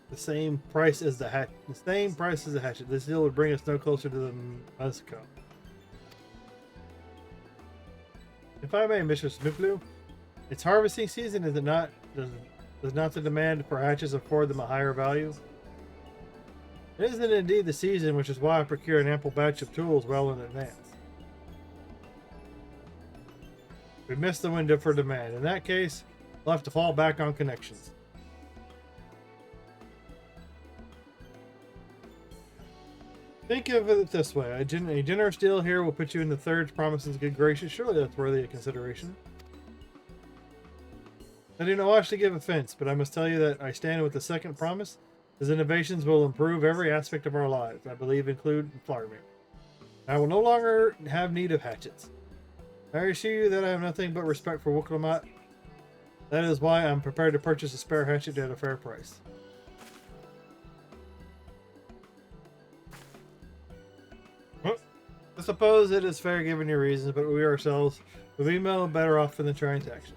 The same price as the hatchet. This deal would bring us no closer to the MSQ. If I may, Mistress Miplu, it's harvesting season, is it not? Does not the demand for hatchets afford them a higher value? It isn't indeed the season, which is why I procure an ample batch of tools well in advance. We missed the window for demand. In that case, we'll have to fall back on connections. Think of it this way. A generous deal here will put you in the third promise's good gracious. Surely that's worthy of consideration. I do not wish to give offense, but I must tell you that I stand with the second promise. His innovations will improve every aspect of our lives, I believe include farming. I will no longer have need of hatchets. I assure you that I have nothing but respect for Wukalamat. That is why I'm prepared to purchase a spare hatchet at a fair price. I suppose it is fair given your reasons, but we ourselves would be no better off in the transaction.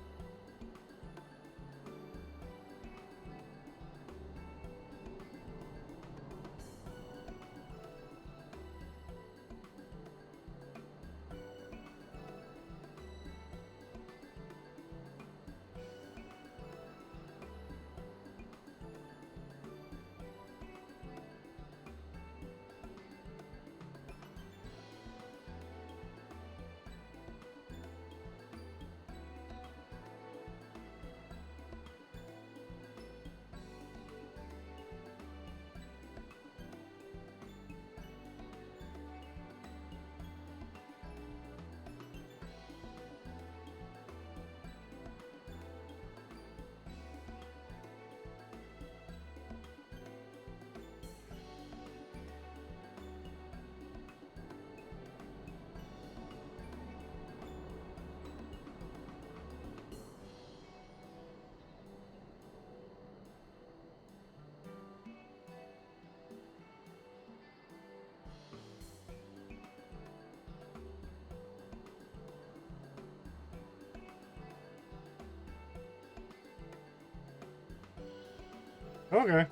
Okay.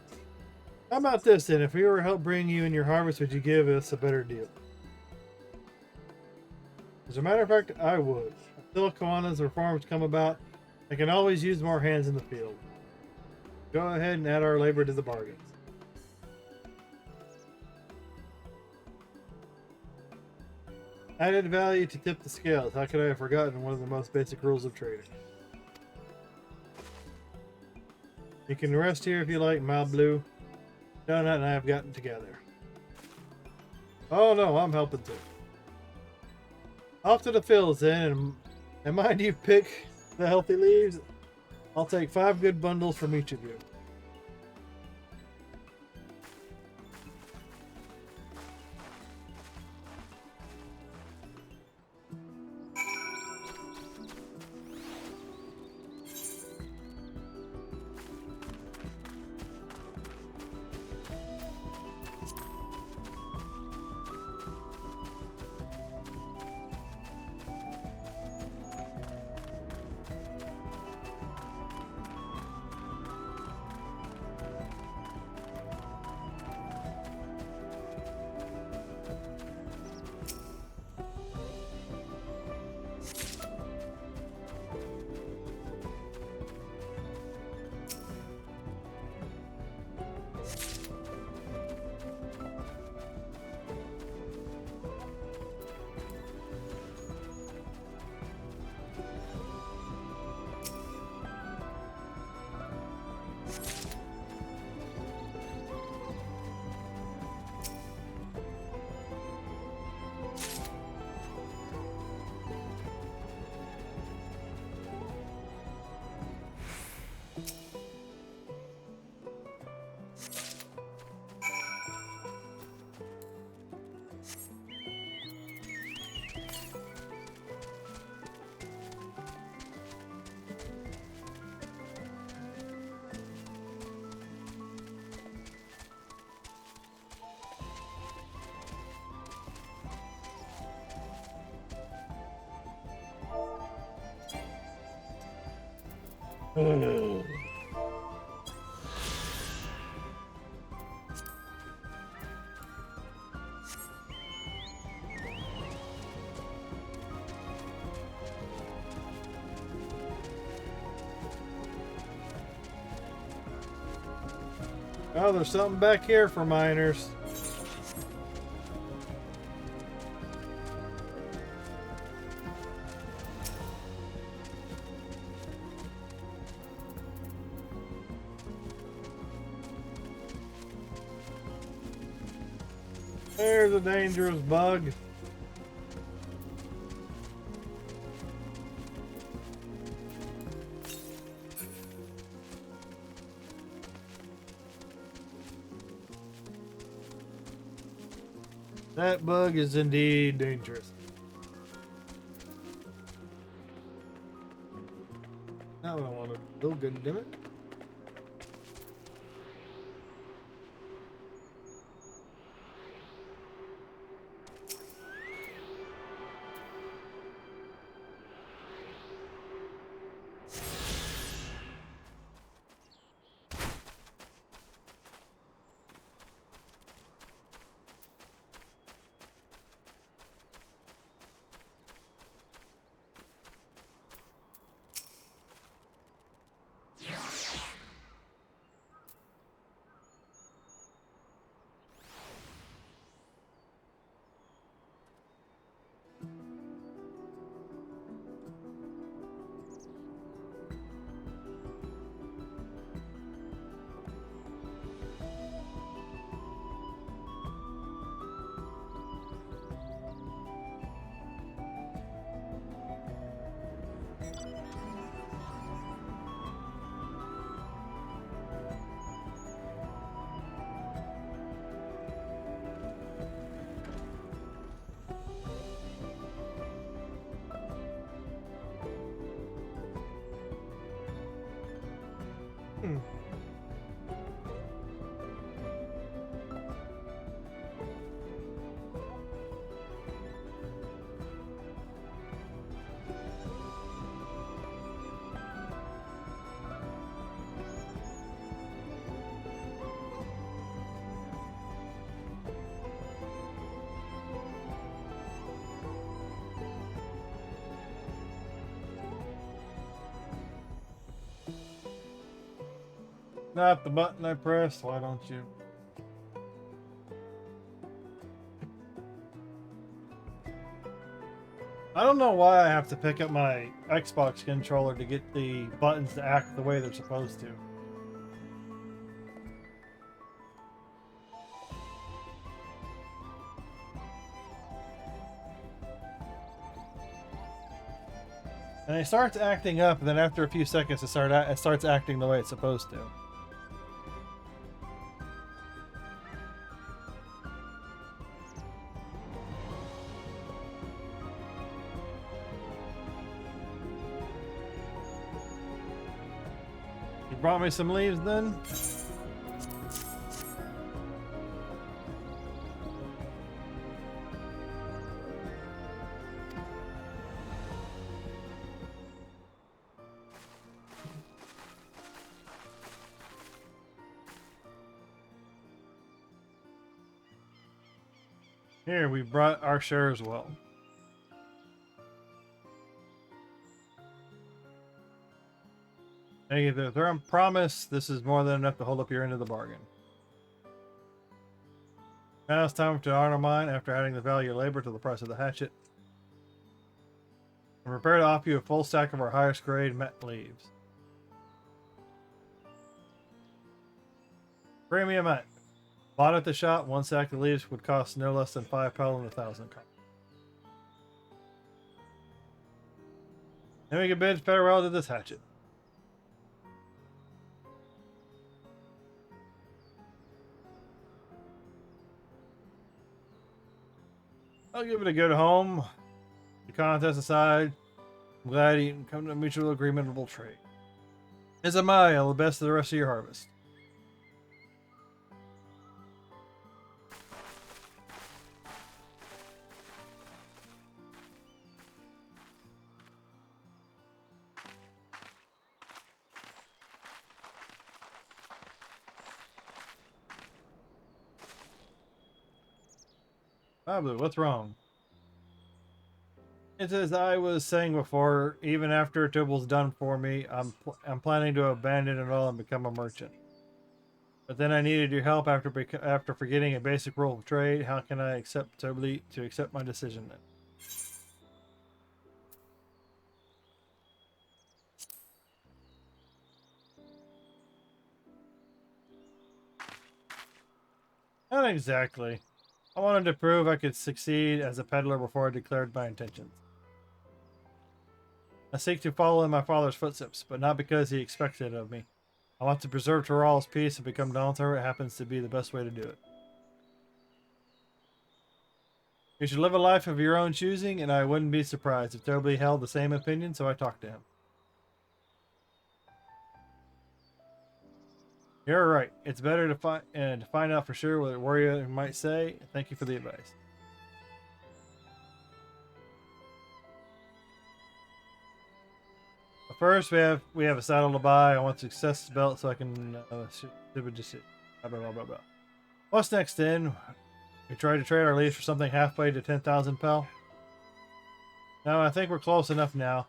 How about this then? If we were to help bring you in your harvest, would you give us a better deal? As a matter of fact, I would. Until Koana's reforms come about, I can always use more hands in the field. Go ahead and add our labor to the bargain. Added value to tip the scales. How could I have forgotten one of the most basic rules of trading? You can rest here if you like, my blue. Donut and I have gotten together. Oh no, I'm helping too. Off to the fields then, and mind you pick the healthy leaves. I'll take 5 good bundles from each of you. Oh, there's something back here for miners. There's a dangerous bug. That bug is indeed dangerous. Now I don't want to do good, damn it. Not the button I pressed, why don't you? I don't know why I have to pick up my Xbox controller to get the buttons to act the way they're supposed to. And it starts acting up, and then after a few seconds it starts acting the way it's supposed to. You brought me some leaves then? Here, we brought our share as well. Hey, the promise, this is more than enough to hold up your end of the bargain. Now it's time to honor mine after adding the value of labor to the price of the hatchet. I'm prepared to offer you a full stack of our highest grade met leaves. Premium met. Bought at the shop, one sack of leaves would cost no less than 5 pel and 1,000 copper. Then we can bid farewell to this hatchet. I'll give it a good home. The contest aside, I'm glad you can come to a mutual agreementable trade. As am I, all the best of the rest of your harvest. Pablo, what's wrong? It's as I was saying before, even after Tubal's done for me, I'm planning to abandon it all and become a merchant. But then I needed your help after forgetting a basic rule of trade. How can I accept Tobly to accept my decision then? Not exactly. I wanted to prove I could succeed as a peddler before I declared my intentions. I seek to follow in my father's footsteps, but not because he expects it of me. I want to preserve Tural's peace and become Dawntrail. It happens to be the best way to do it. You should live a life of your own choosing, and I wouldn't be surprised if Toby held the same opinion, so I talked to him. You're right. It's better to find out for sure what a warrior might say. Thank you for the advice. But first, we have a saddle to buy. I want success belt so I can blah, blah, blah, blah. What's next then? We tried to trade our leaves for something halfway to 10,000 pel. No, I think we're close enough now.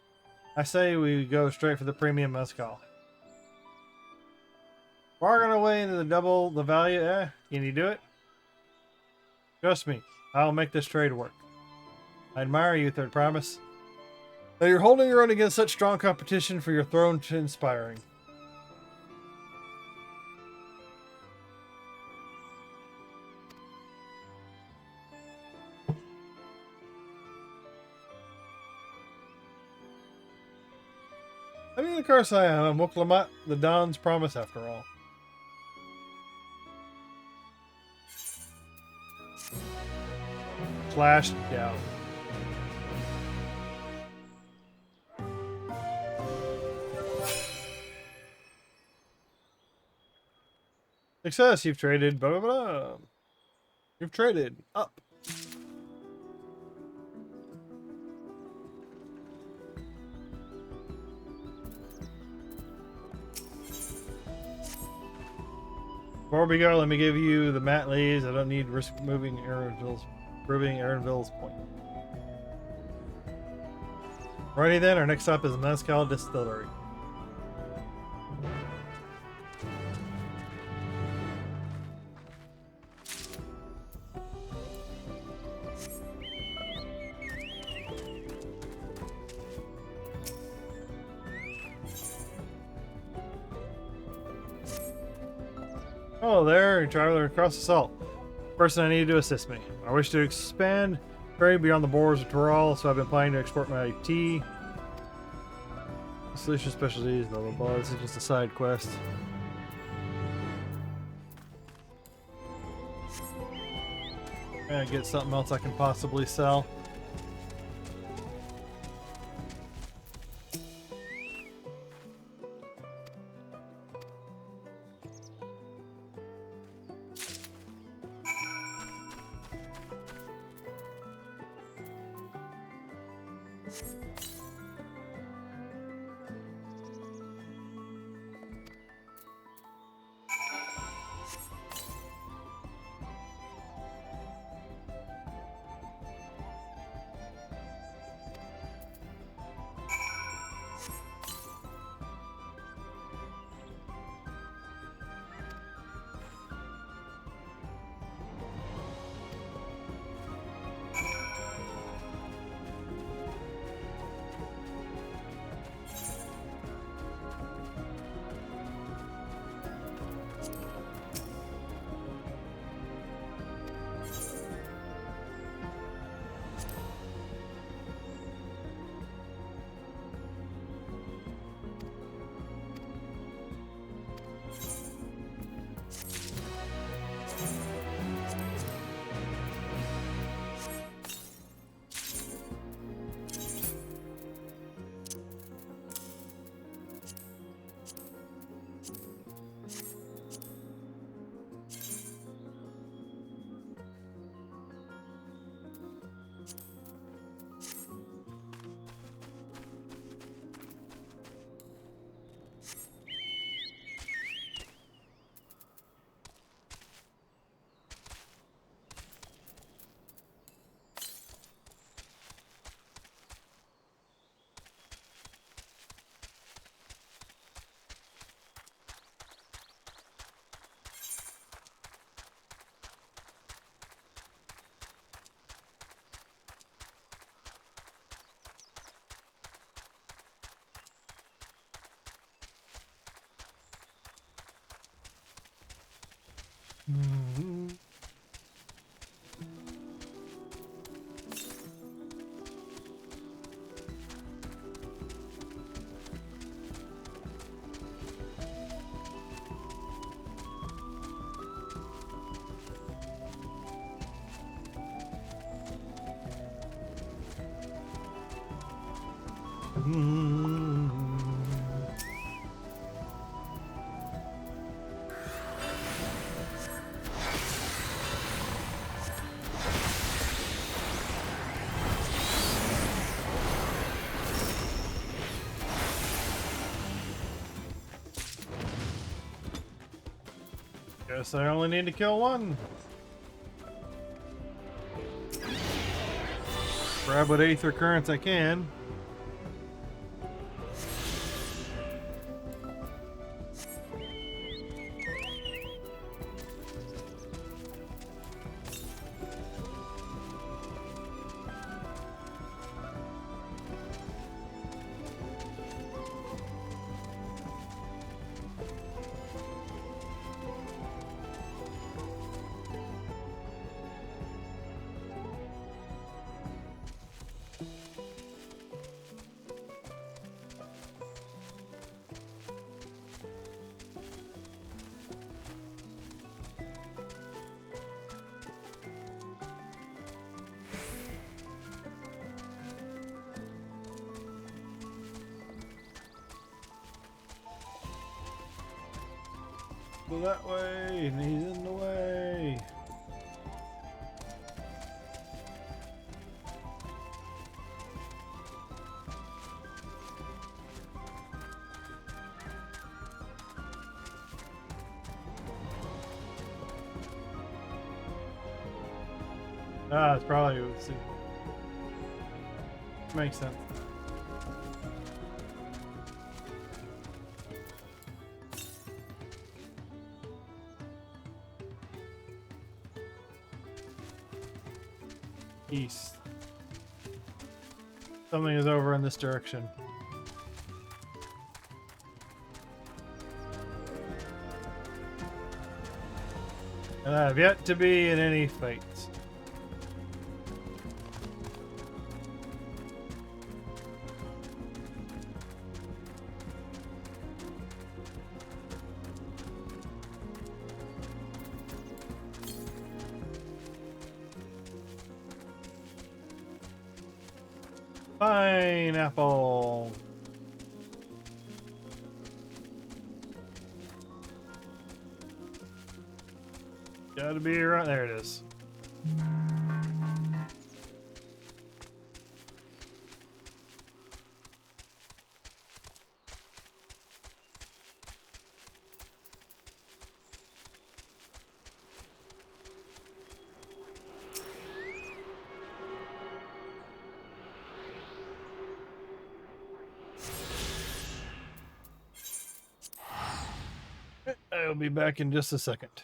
I say we go straight for the premium mezcal. Bargain away into the double the value. Can you do it? Trust me, I'll make this trade work. I admire you, Third Promise. Now you're holding your own against such strong competition for your throne to inspiring. I mean, of course I am. I'm Wuklamat, the Dawn's promise after all. Flashed down. Success, you've traded blah blah blah. You've traded up. Before we go, let me give you the mat leaves. I don't need risk proving Aaronville's point. Ready then, our next stop is Mezcal Distillery. Oh, there, a traveler across the salt. Person I need to assist me. I wish to expand trade beyond the borders of Tural, so I've been planning to export my tea. Solution specialties, blah blah blah. This is just a side quest. And get something else I can possibly sell. Guess I only need to kill one. Grab what aether currents I can. Go that way, and he's in the way. Ah, it's probably makes sense. East. Something is over in this direction. And I have yet to be in any fights. Pineapple. Gotta be right there. It is. I'll be back in just a second.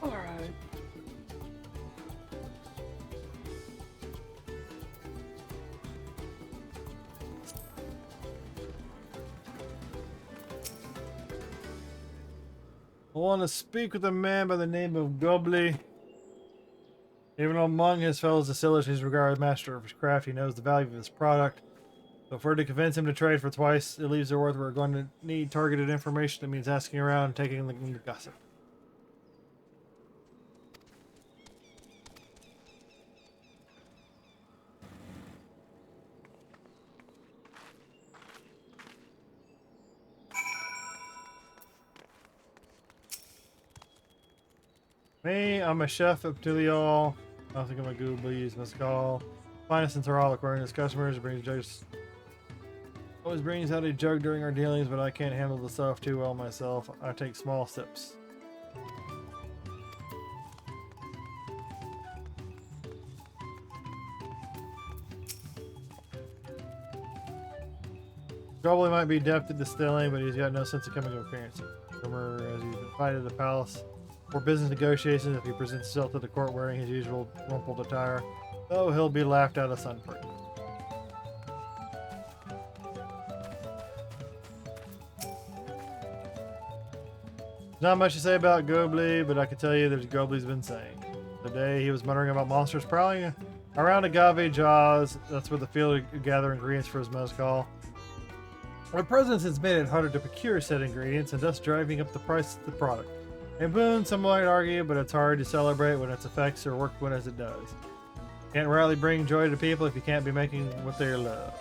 Alright. I want to speak with a man by the name of Gobley. Even among his fellow distillers, he's regarded as master of his craft. He knows the value of his product. So if we're to convince him to trade for twice, it leaves the worth we're going to need targeted information. That means asking around and taking the gossip. Me, I'm a chef of Tural. I think I'm a Gooblies, Mescal. Finest in Tural, according to his customers. Brings jugs. Always brings out a jug during our dealings, but I can't handle the stuff too well myself. I take small sips. Gobley might be deft at distilling, but he's got no sense of chemical appearance. Rumor as he's invited to the palace for business negotiations if he presents himself to the court wearing his usual rumpled attire, though he'll be laughed out of Sunford. Not much to say about Gobley, but I can tell you that Gobley's been saying. Today he was muttering about monsters prowling around Agave Jaws. That's where the field gather ingredients for his mezcal. Our presence has made it harder to procure said ingredients and thus driving up the price of the product. And boon, some might argue, but it's hard to celebrate when its effects are worked when as it does. Can't really bring joy to people if you can't be making what they love.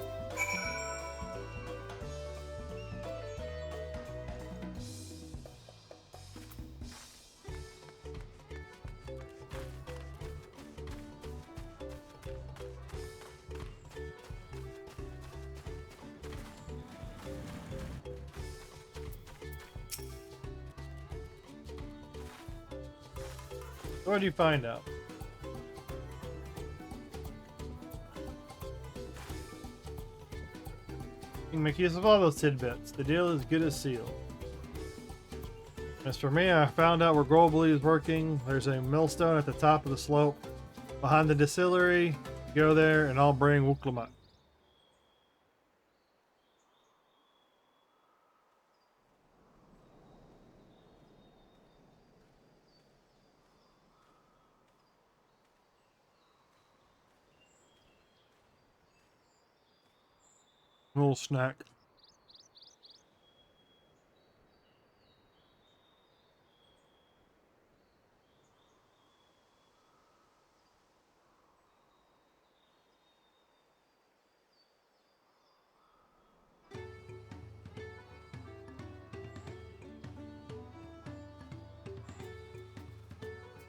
What do you find out? You can make use of all those tidbits. The deal is good as sealed. As for me, I found out where Gobley is working. There's a millstone at the top of the slope behind the distillery. Go there and I'll bring Wuklamat. Little snack.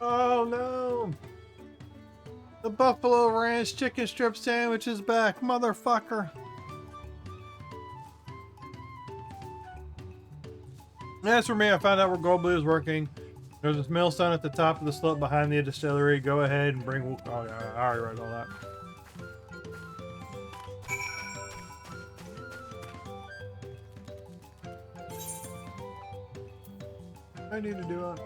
Oh no! The Buffalo Ranch chicken strip sandwich is back, motherfucker! As for me, I found out where Goldblue is working. There's this millstone at the top of the slope behind the distillery. Go ahead and bring... Oh, yeah, I already read all that. I need to do it.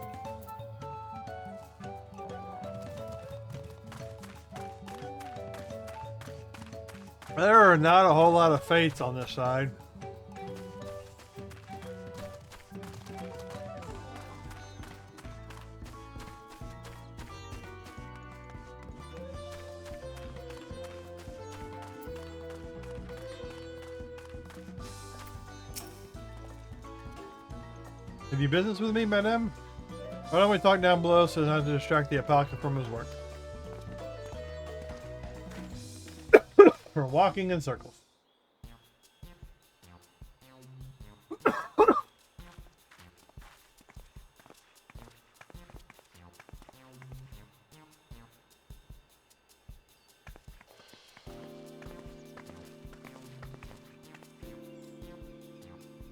There are not a whole lot of fates on this side. Have you business with me, madame? Why don't we talk down below so as not to distract the alpaca from his work? We're walking in circles.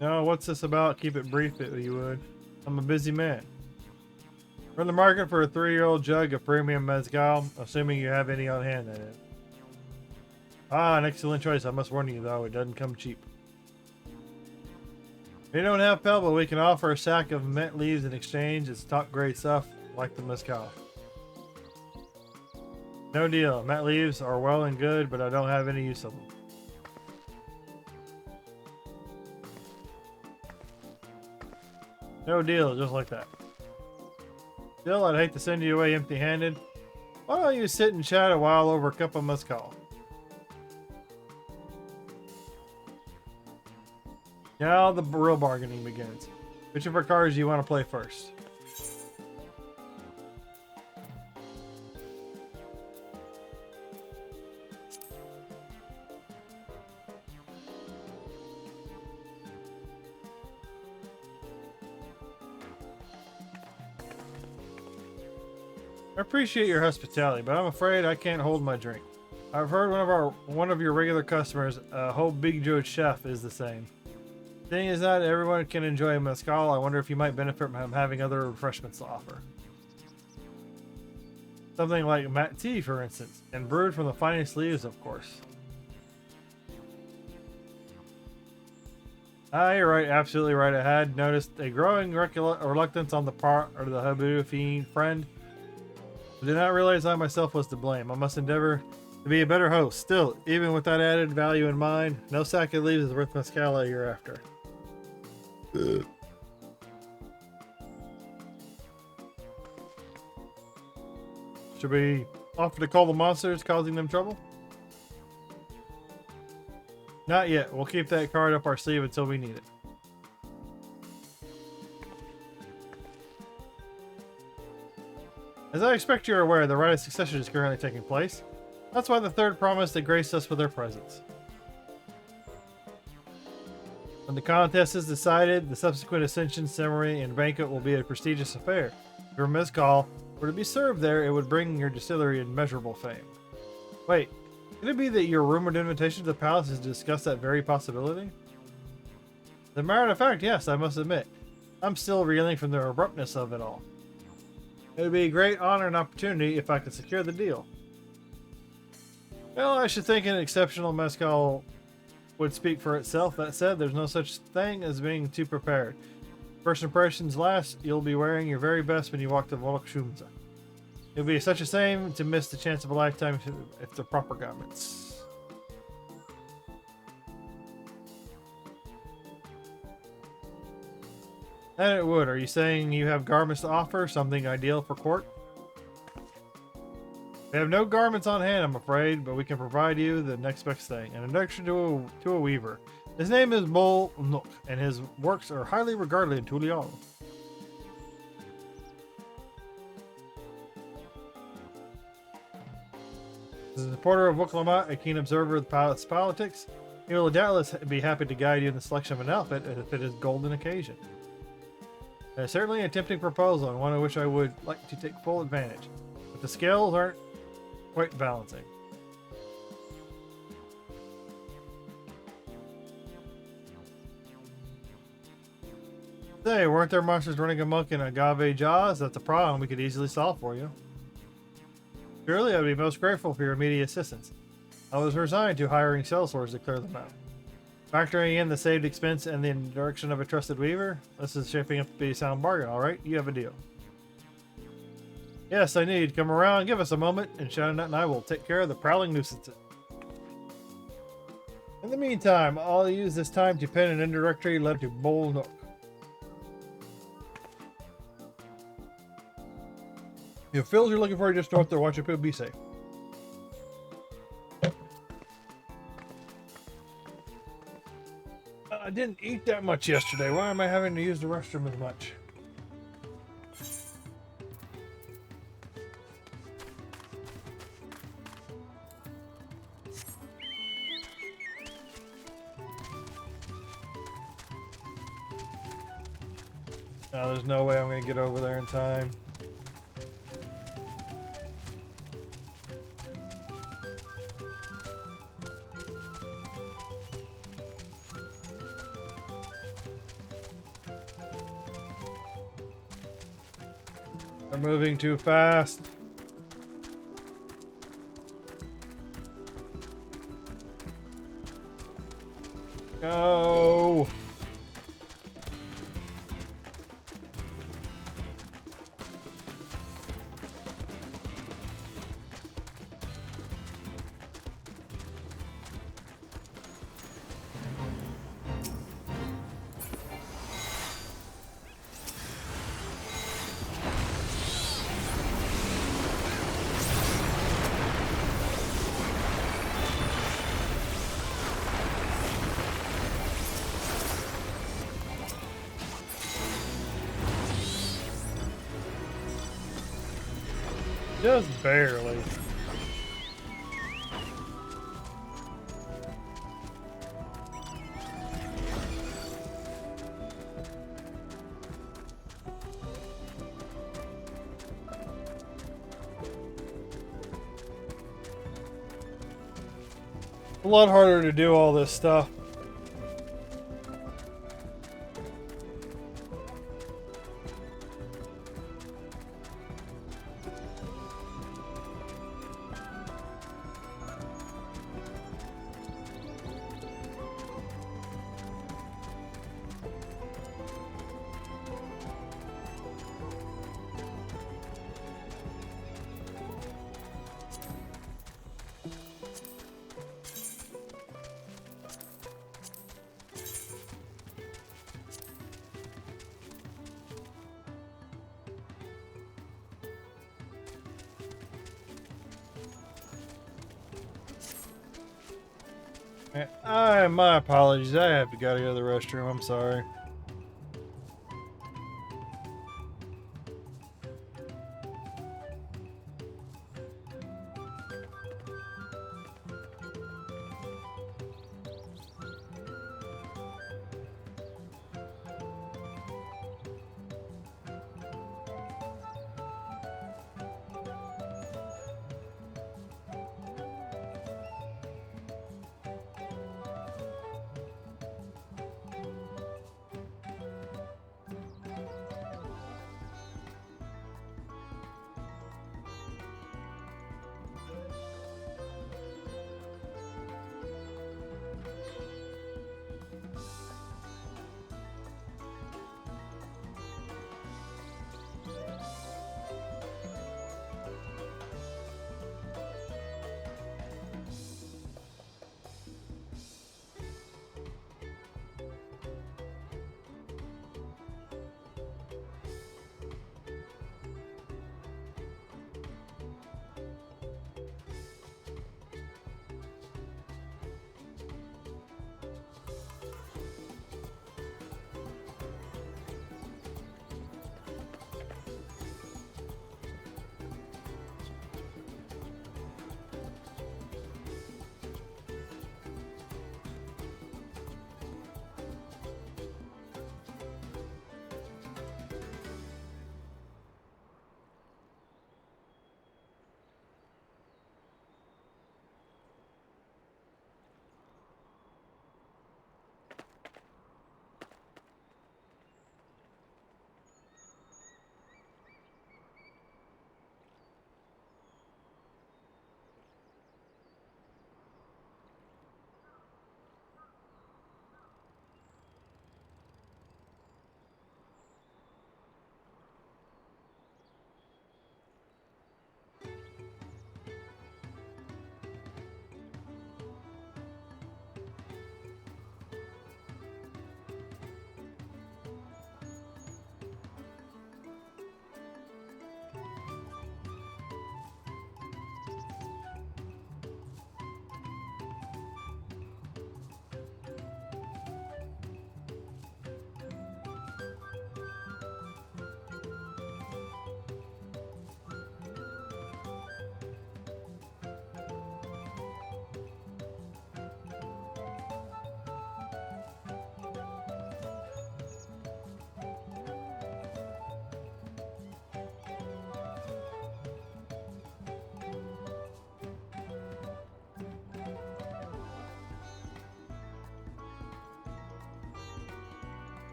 No, what's this about? Keep it brief if you would. I'm a busy man. We're in the market for a 3-year-old jug of premium mezcal, assuming you have any on hand, that is. Ah, an excellent choice. I must warn you, though, it doesn't come cheap. We don't have pelt, but we can offer a sack of mint leaves in exchange. It's top-grade stuff. like the mezcal. No deal. Mat leaves are well and good, but I don't have any use of them. No deal, just like that. Still, I'd hate to send you away empty-handed. Why don't you sit and chat a while over a cup of mezcal? Now the real bargaining begins. Which of our cards do you want to play first? I appreciate your hospitality, but I'm afraid I can't hold my drink. I've heard one of your regular customers, Hope Big Joe Chef, is the same. Thing is not everyone can enjoy a mezcal. I wonder if you might benefit from having other refreshments to offer. Something like mat tea, for instance, and brewed from the finest leaves, of course. Ah, you're right, absolutely right. I had noticed a growing reluctance on the part of the Habu friend. I did not realize I myself was to blame. I must endeavor to be a better host. Still, even with that added value in mind, no sack of leaves is worth mezcal a year after. Should we offer to call the monsters causing them trouble? Not yet. We'll keep that card up our sleeve until we need it. As I expect you're aware, the rite of succession is currently taking place. That's why the third promised to grace us with their presence. When the contest is decided, the subsequent ascension ceremony and banquet will be a prestigious affair. If your mezcal were to be served there, it would bring your distillery immeasurable fame. Wait, could it be that your rumored invitation to the palace is to discuss that very possibility? As a matter of fact, yes, I must admit. I'm still reeling from the abruptness of it all. It would be a great honor and opportunity if I could secure the deal. Well, I should think an exceptional mezcal would speak for itself. That said, there's no such thing as being too prepared. First impressions last, you'll be wearing your very best when you walk to Volkshumza. It'll be such a shame to miss the chance of a lifetime if the proper garments. And it would. Are you saying you have garments to offer? Something ideal for court? We have no garments on hand, I'm afraid, but we can provide you the next best thing. An introduction to a weaver. His name is Mol Nook, and his works are highly regarded in Tural. As a supporter of Wuklamat, a keen observer of the palace politics, he will doubtless be happy to guide you in the selection of an outfit if it is golden occasion. It is certainly a tempting proposal, and one of which I would like to take full advantage. But the scales aren't quite balancing. Say, weren't there monsters running amok in Agave Jaws? That's a problem we could easily solve for you. Surely I'd be most grateful for your immediate assistance. I was resigned to hiring sellswords to clear them out. Factoring in the saved expense and the direction of a trusted weaver, this is shaping up to be a sound bargain, alright? You have a deal. Yes, I need. Come around, give us a moment, and Shadownet and I will take care of the prowling nuisances. In the meantime, I'll use this time to pen an introductory letter to Mol Nook. If Phil's you're looking for, just north there. Watch your people. Be safe. I didn't eat that much yesterday. Why am I having to use the restroom as much? No, there's no way I'm going to get over there in time. They're moving too fast. Go. Just barely. A lot harder to do all this stuff. My apologies. I have to go to the restroom. I'm sorry.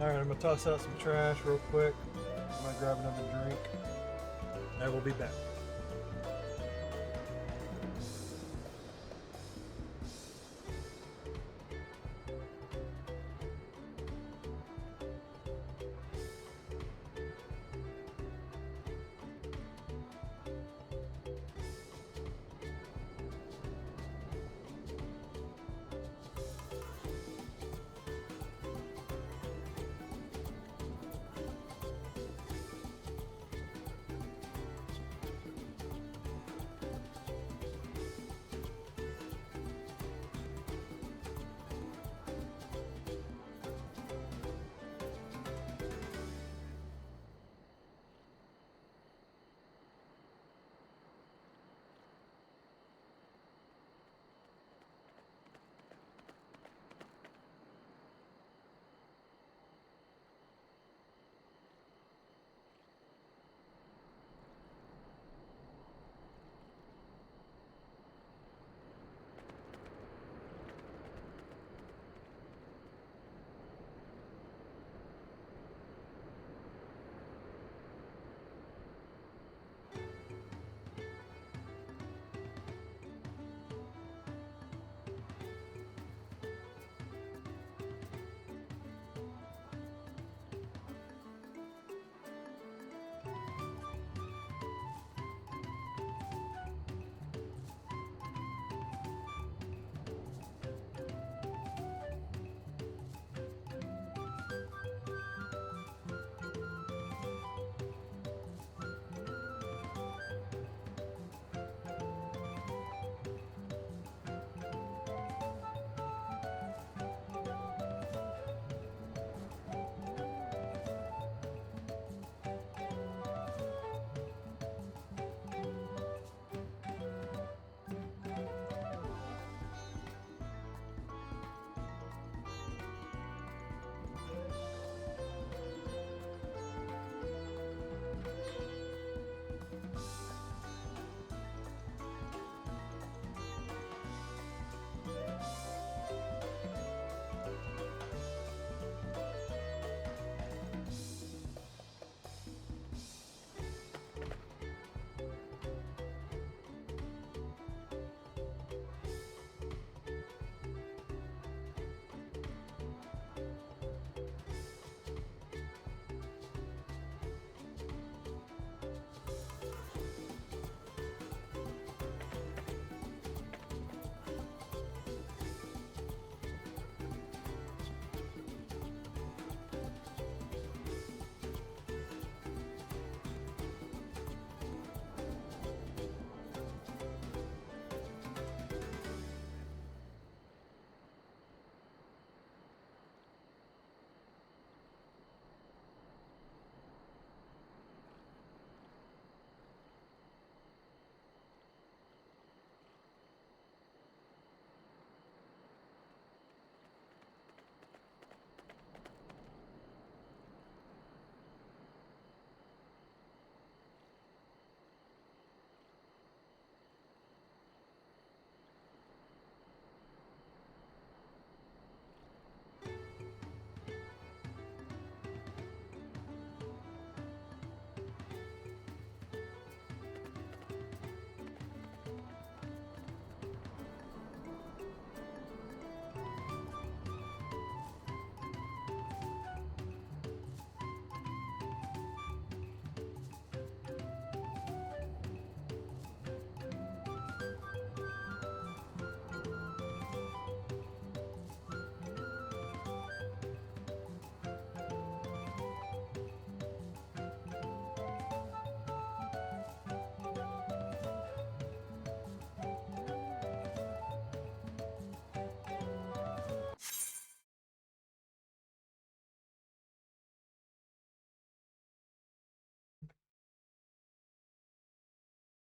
Alright, I'm gonna toss out some trash real quick. I'm gonna grab another drink. I will be back.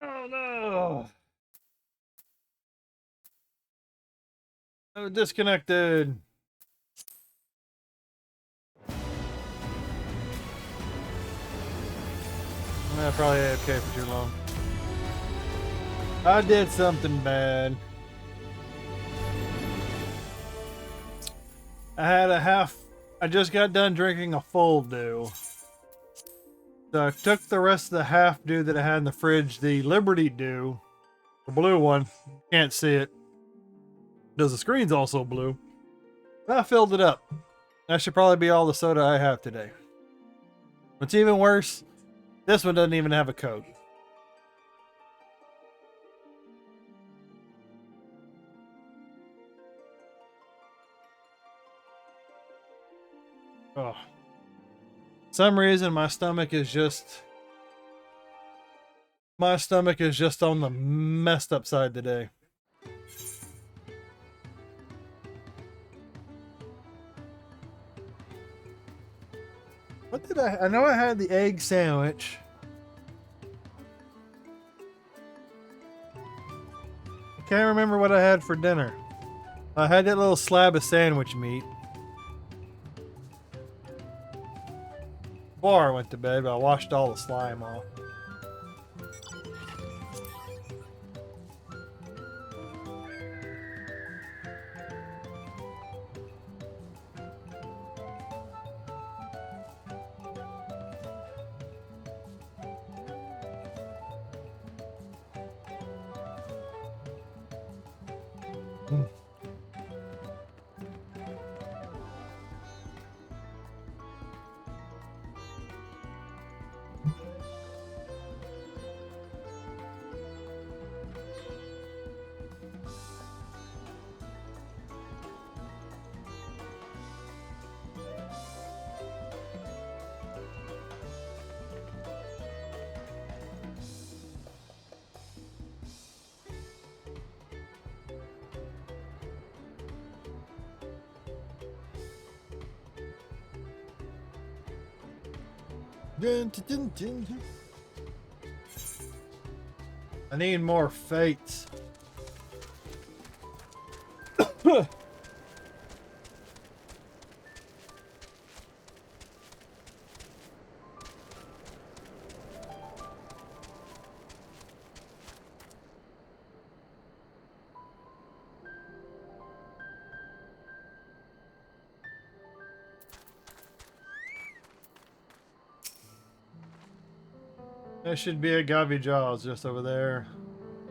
Oh no! I'm disconnected. I probably AFK for too long. I did something bad. I had a I just got done drinking a full dew. So I took the rest of the half dew that I had in the fridge, the Liberty Dew, the blue one. Can't see it because the screen's also blue. But I filled it up. That should probably be all the soda I have today. What's even worse, this one doesn't even have a Coke. Oh. For some reason my stomach is just on the messed up side today. What did I know I had the egg sandwich. I can't remember what I had for dinner. I had that little slab of sandwich meat. Before I went to bed, but I washed all the slime off. I need more fates. There should be a Gavi Jaws just over there.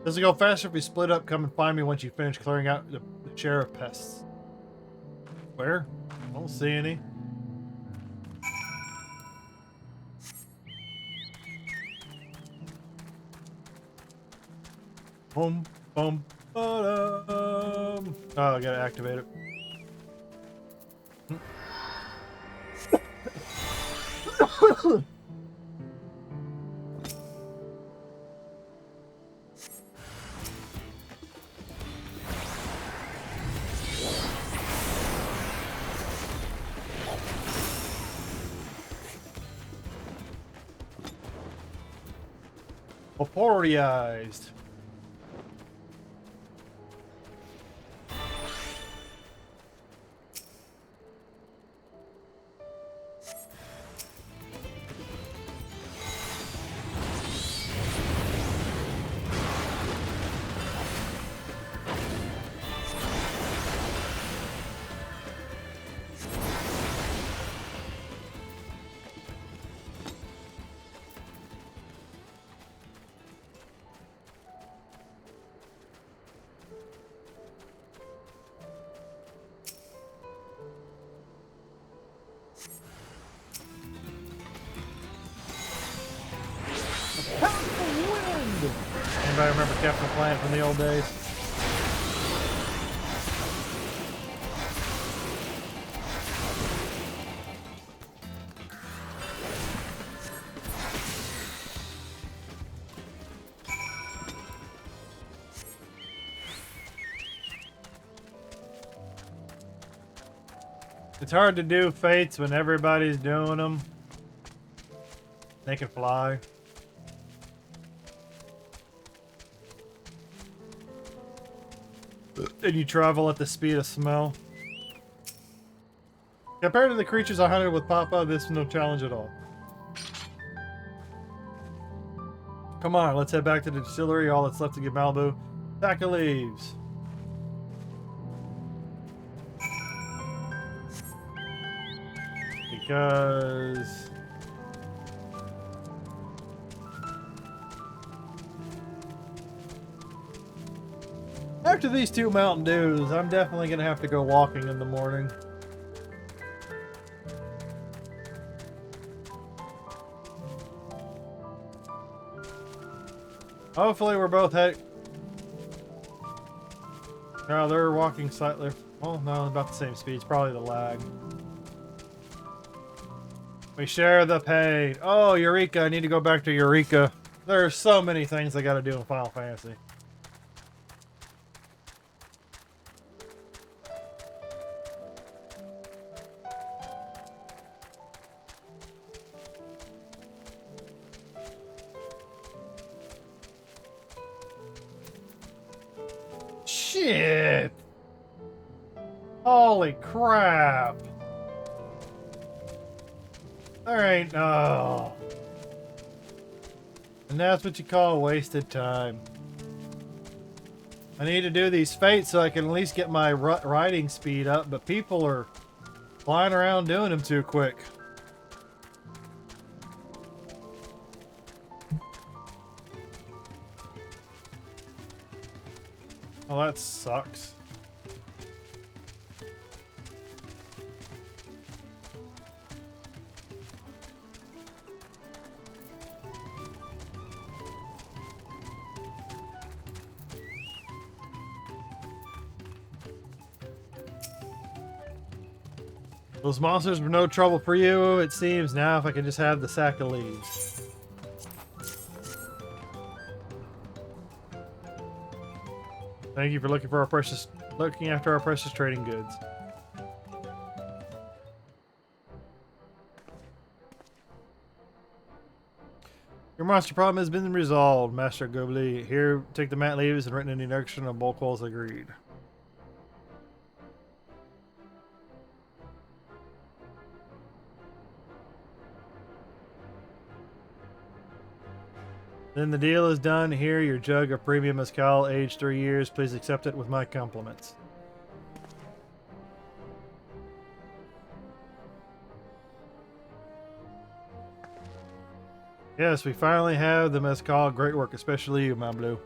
Does it go faster if we split up? Come and find me once you finish clearing out the sheriff pests. Where? I don't see any. Boom, boom, ba-dum. Oh, I gotta activate it. Vaporized. Anybody remember Captain Planet from the old days? It's hard to do fates when everybody's doing them. They can fly. And you travel at the speed of smell. Compared to the creatures I hunted with Papa, this is no challenge at all. Come on, let's head back to the distillery. All that's left to give Malibu. Pack of leaves. Because after these 2 Mountain Dews, I'm definitely gonna have to go walking in the morning. Hopefully we're both heading. No, they're walking slightly. Well, no, about the same speed. It's probably the lag. We share the pain. Oh, Eureka. I need to go back to Eureka. There are so many things I gotta do in Final Fantasy. Shit! Holy crap! Alright, no. And that's what you call wasted time. I need to do these fates so I can at least get my riding speed up, but people are flying around doing them too quick. Oh, that sucks. Those monsters were no trouble for you, it seems. Now if I can just have the sack of leaves. Thank you for looking after our precious trading goods. Your monster problem has been resolved, Master Gobli. Here, take the mat leaves and written in the direction of Bolquol's agreed. Then the deal is done. Here, your jug of premium mezcal, aged 3 years. Please accept it with my compliments. Yes, we finally have the mezcal. Great work, especially you, my blue.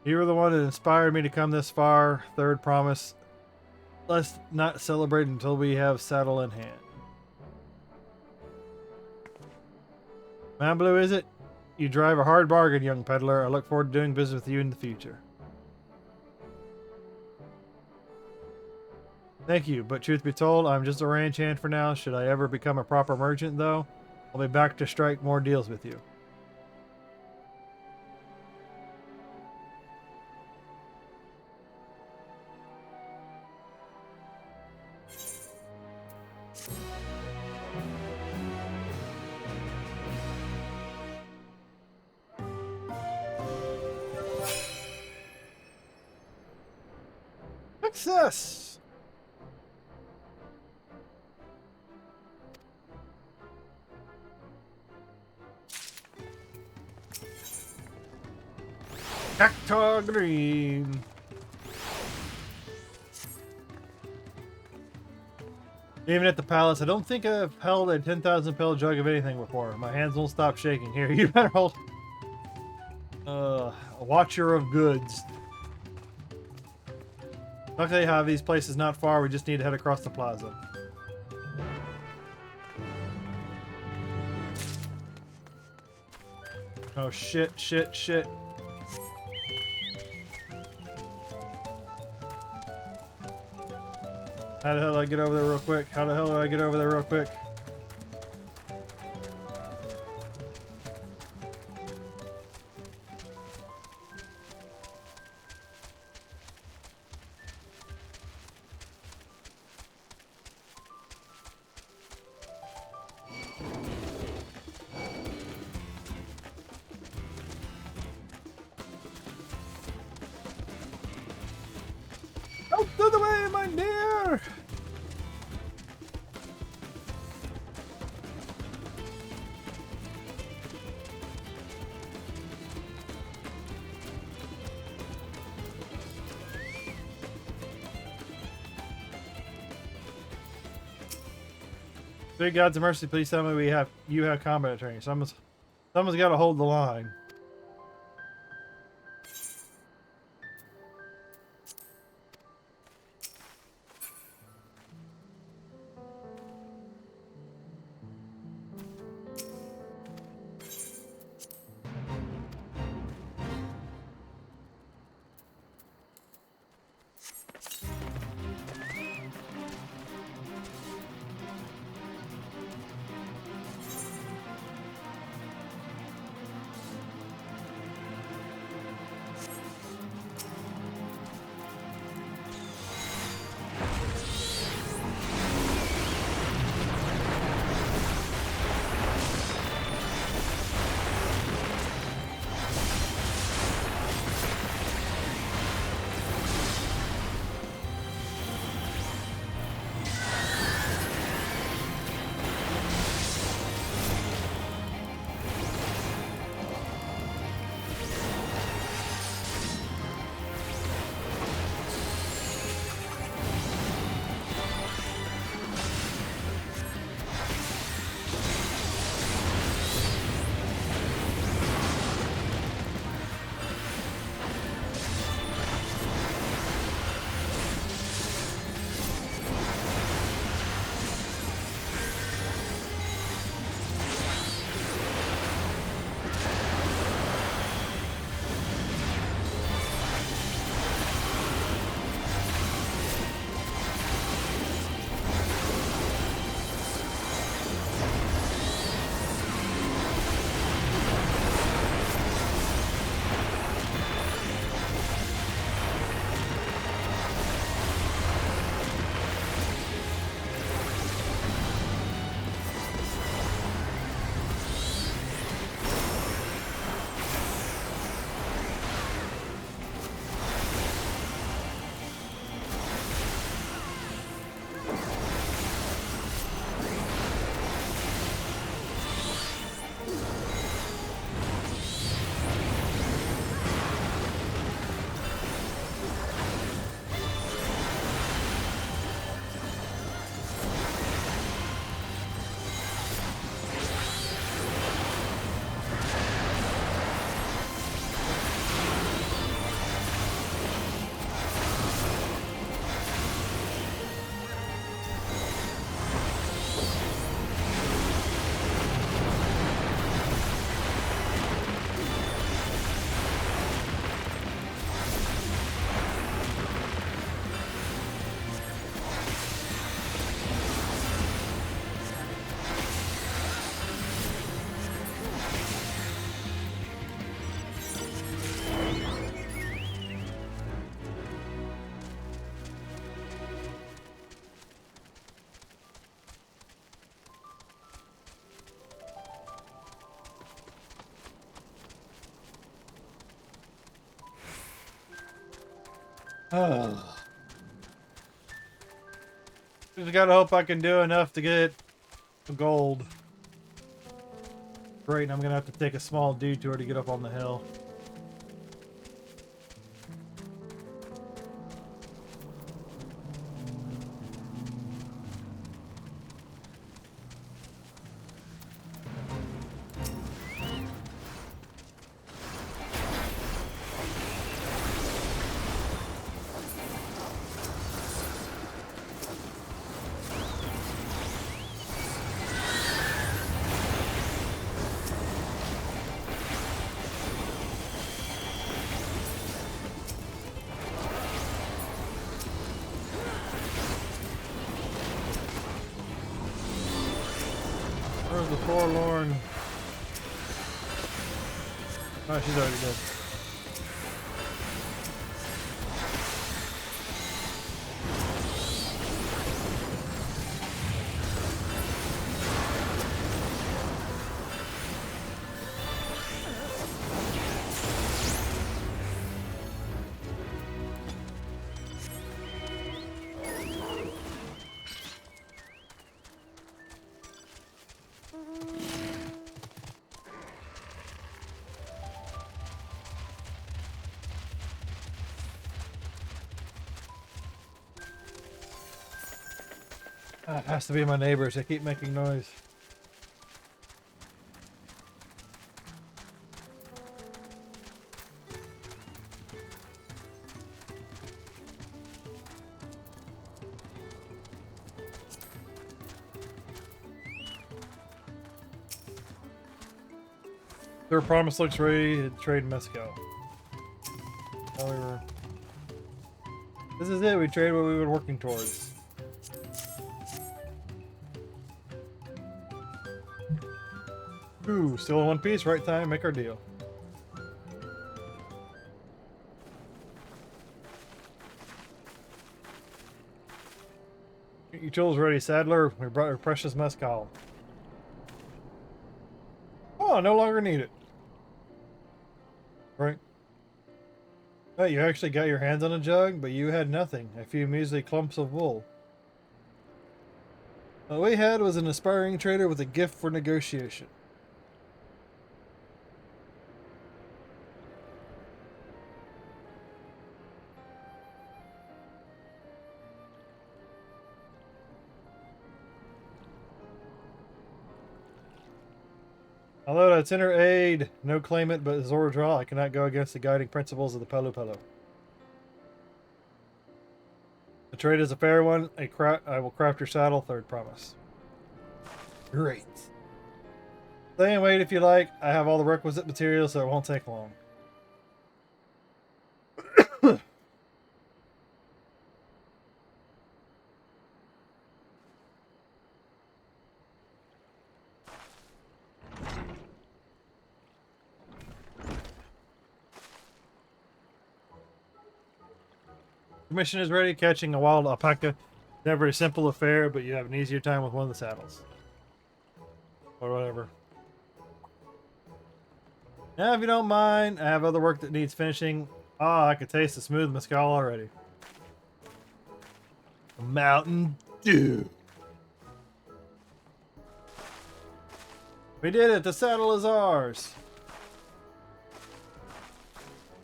You were the one that inspired me to come this far. Third promise. Let's not celebrate until we have saddle in hand. My blue, is it? You drive a hard bargain, young peddler. I look forward to doing business with you in the future. Thank you, but truth be told, I'm just a ranch hand for now. Should I ever become a proper merchant, though, I'll be back to strike more deals with you. Success! Cactus green. Even at the palace, I don't think I've held a 10,000 pill jug of anything before. My hands won't stop shaking. Here, you better hold. A watcher of goods. Luckily, I have these places not far. We just need to head across the plaza. Oh shit, shit, shit. How the hell do I get over there real quick? How the hell do I get over there real quick? Out of the way, my dear! Big gods of mercy, please tell me you have combat training. Someone's got to hold the line. Just gotta hope I can do enough to get gold. Great, and I'm gonna have to take a small detour to get up on the hill. Where's the forlorn? Oh, she's already dead. It has to be my neighbors. They keep making noise. Their promise looks ready to trade Mescal. Oh, this is it. We trade what we were working towards. Ooh, still in one piece. Right time. Make our deal. Get your tools ready, Saddler. We brought your precious Mescal. Oh, no longer need it. Right. Oh, you actually got your hands on a jug, but you had nothing. A few measly clumps of wool. What we had was an aspiring trader with a gift for negotiation. Although that's inner aid, no claimant but Zoradral, I cannot go against the guiding principles of the Pelu Pelu. The trade is a fair one. I will craft your saddle, third promise. Great. Stay and wait if you like. I have all the requisite materials, so it won't take long. The mission is ready. Catching a wild alpaca. Never a simple affair, but you have an easier time with one of the saddles. Or whatever. Now, if you don't mind, I have other work that needs finishing. Ah, I could taste the smooth mescal already. Mountain Dew. We did it. The saddle is ours.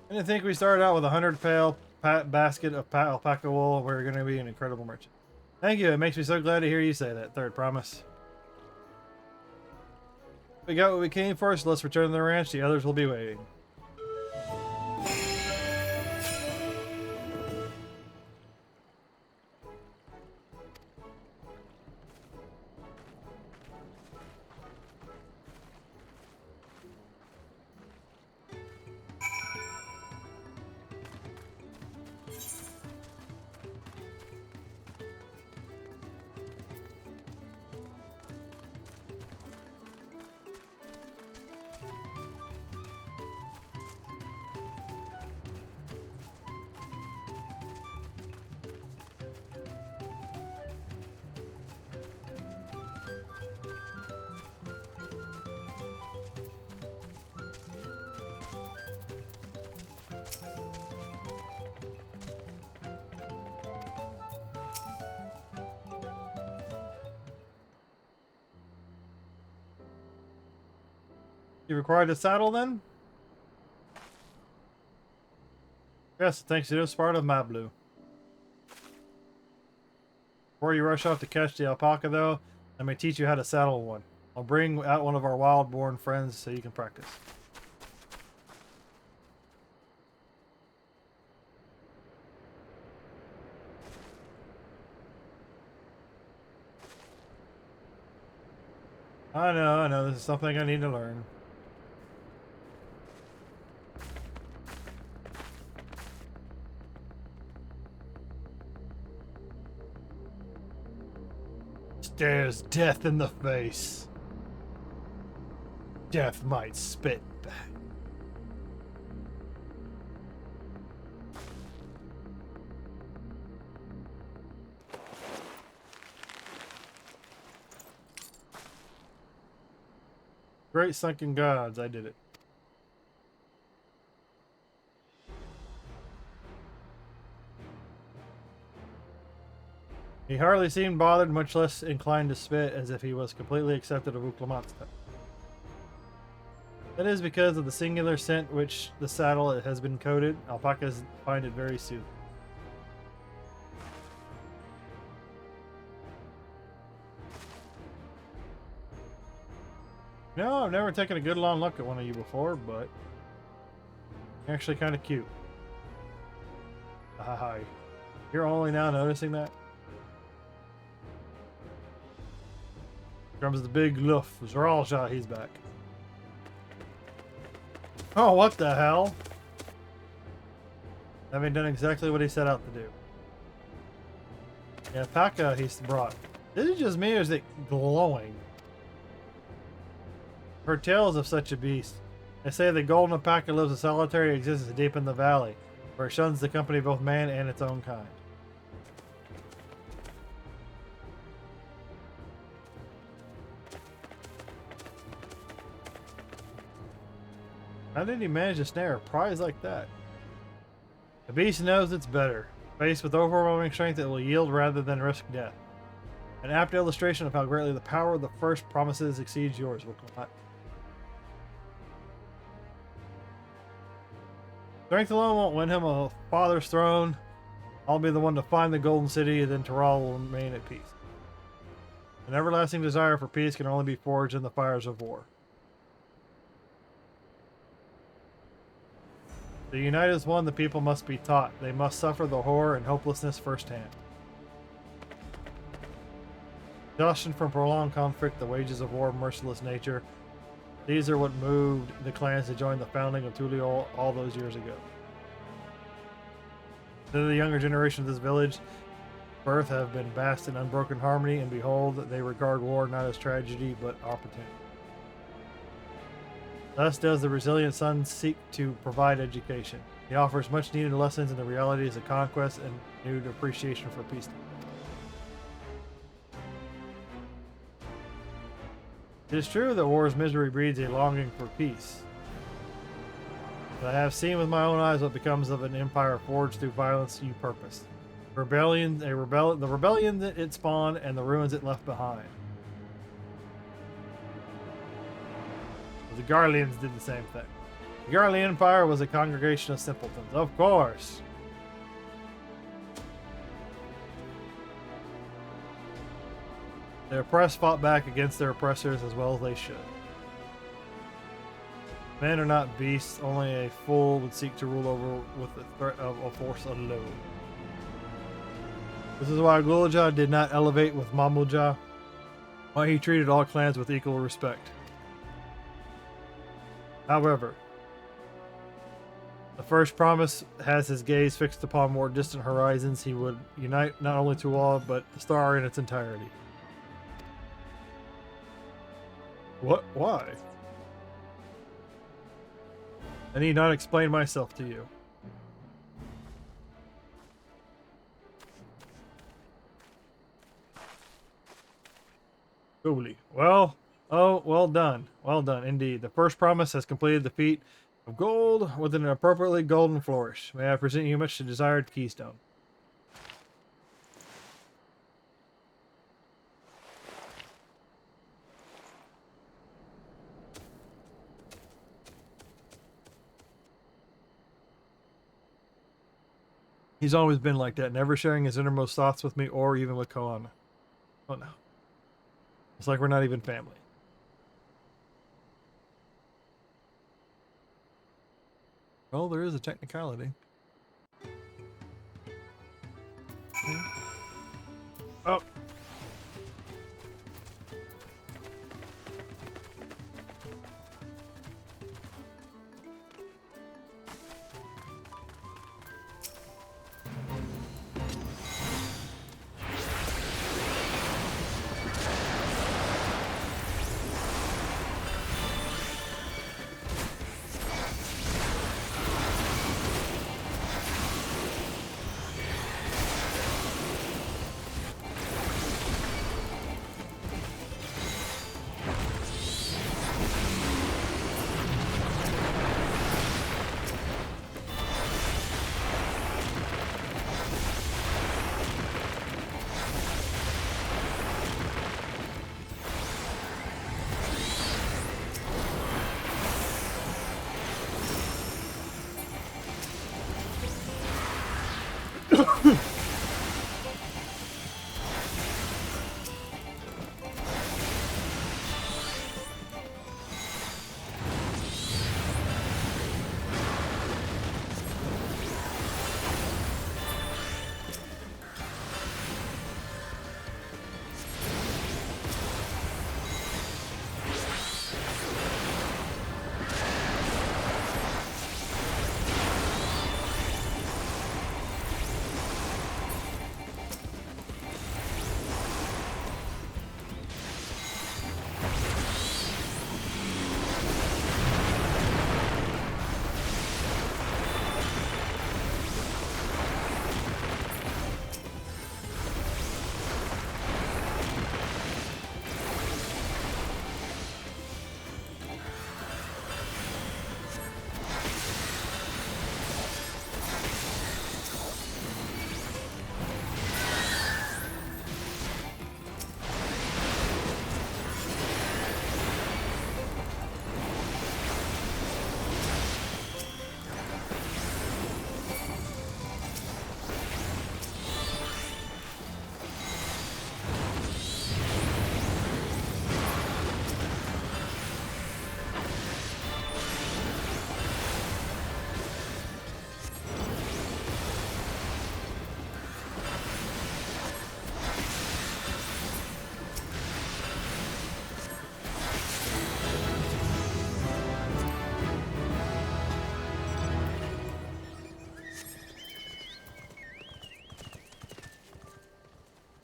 I didn't think we started out with a 100-pail basket of alpaca wool. We're going to be an incredible merchant. Thank you. It makes me so glad to hear you say that. Third promise. We got what we came for, so let's return to the ranch. The others will be waiting. You required a saddle then? Yes, thanks to this part of my blue. Before you rush off to catch the alpaca though, let me teach you how to saddle one. I'll bring out one of our wild-born friends so you can practice. I know, this is something I need to learn. Stares death in the face. Death might spit back. Great sunken gods, I did it. He hardly seemed bothered, much less inclined to spit, as if he was completely accepted of Uklamatsta. That is because of the singular scent which the saddle has been coated. Alpacas find it very soothing. No, I've never taken a good long look at one of you before, but you're actually kind of cute. Hi. You're only now noticing that? Comes the big loof. Tural, he's back. Oh, what the hell? Having done exactly what he set out to do. Yeah, Paka he's brought. Is it just me or is it glowing? Her tales of such a beast. They say the golden alpaca lives a solitary existence deep in the valley, where it shuns the company of both man and its own kind. How did he manage to snare a prize like that? The beast knows it's better. Faced with overwhelming strength, it will yield rather than risk death. An apt illustration of how greatly the power of the first promises exceeds yours. Strength alone won't win him a father's throne. I'll be the one to find the golden city, and then Tural will remain at peace. An everlasting desire for peace can only be forged in the fires of war. To unite as one, the people must be taught. They must suffer the horror and hopelessness firsthand. Exhaustion from prolonged conflict, the wages of war, merciless nature. These are what moved the clans to join the founding of Tural all those years ago. To the younger generation of this village, birth have been vast in unbroken harmony, and behold, they regard war not as tragedy, but opportunity. Thus does the resilient son seek to provide education. He offers much needed lessons in the realities of conquest and renewed appreciation for peace. It is true that war's misery breeds a longing for peace. But I have seen with my own eyes what becomes of an empire forged through violence you purposed. The rebellion that it spawned and the ruins it left behind. The Garleans did the same thing. The Garlean Empire was a congregation of simpletons, of course. The oppressed fought back against their oppressors as well as they should. Men are not beasts, only a fool would seek to rule over with the threat of a force alone. This is why Gulaja did not elevate with Mamuja, why he treated all clans with equal respect. However, the first promise has his gaze fixed upon more distant horizons. He would unite not only Tural, but the star in its entirety. What? Why? I need not explain myself to you. Coolly. Well, oh, well done. Well done, indeed. The first promise has completed the feat of gold with an appropriately golden flourish. May I present you much desired keystone. He's always been like that, never sharing his innermost thoughts with me or even with Koana. Oh no. It's like we're not even family. Well, there is a technicality. Oh.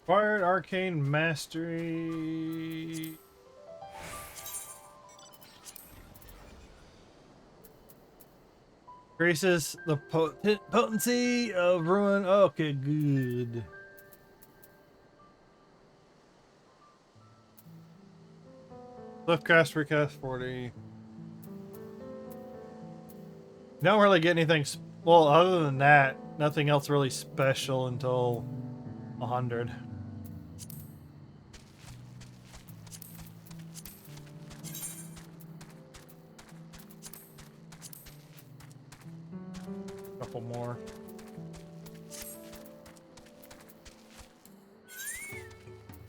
Acquired arcane mastery. Increases the potency of ruin. Okay, good. Left cast, recast 40. Don't really get anything. Well, other than that, nothing else really special until 100. Couple more.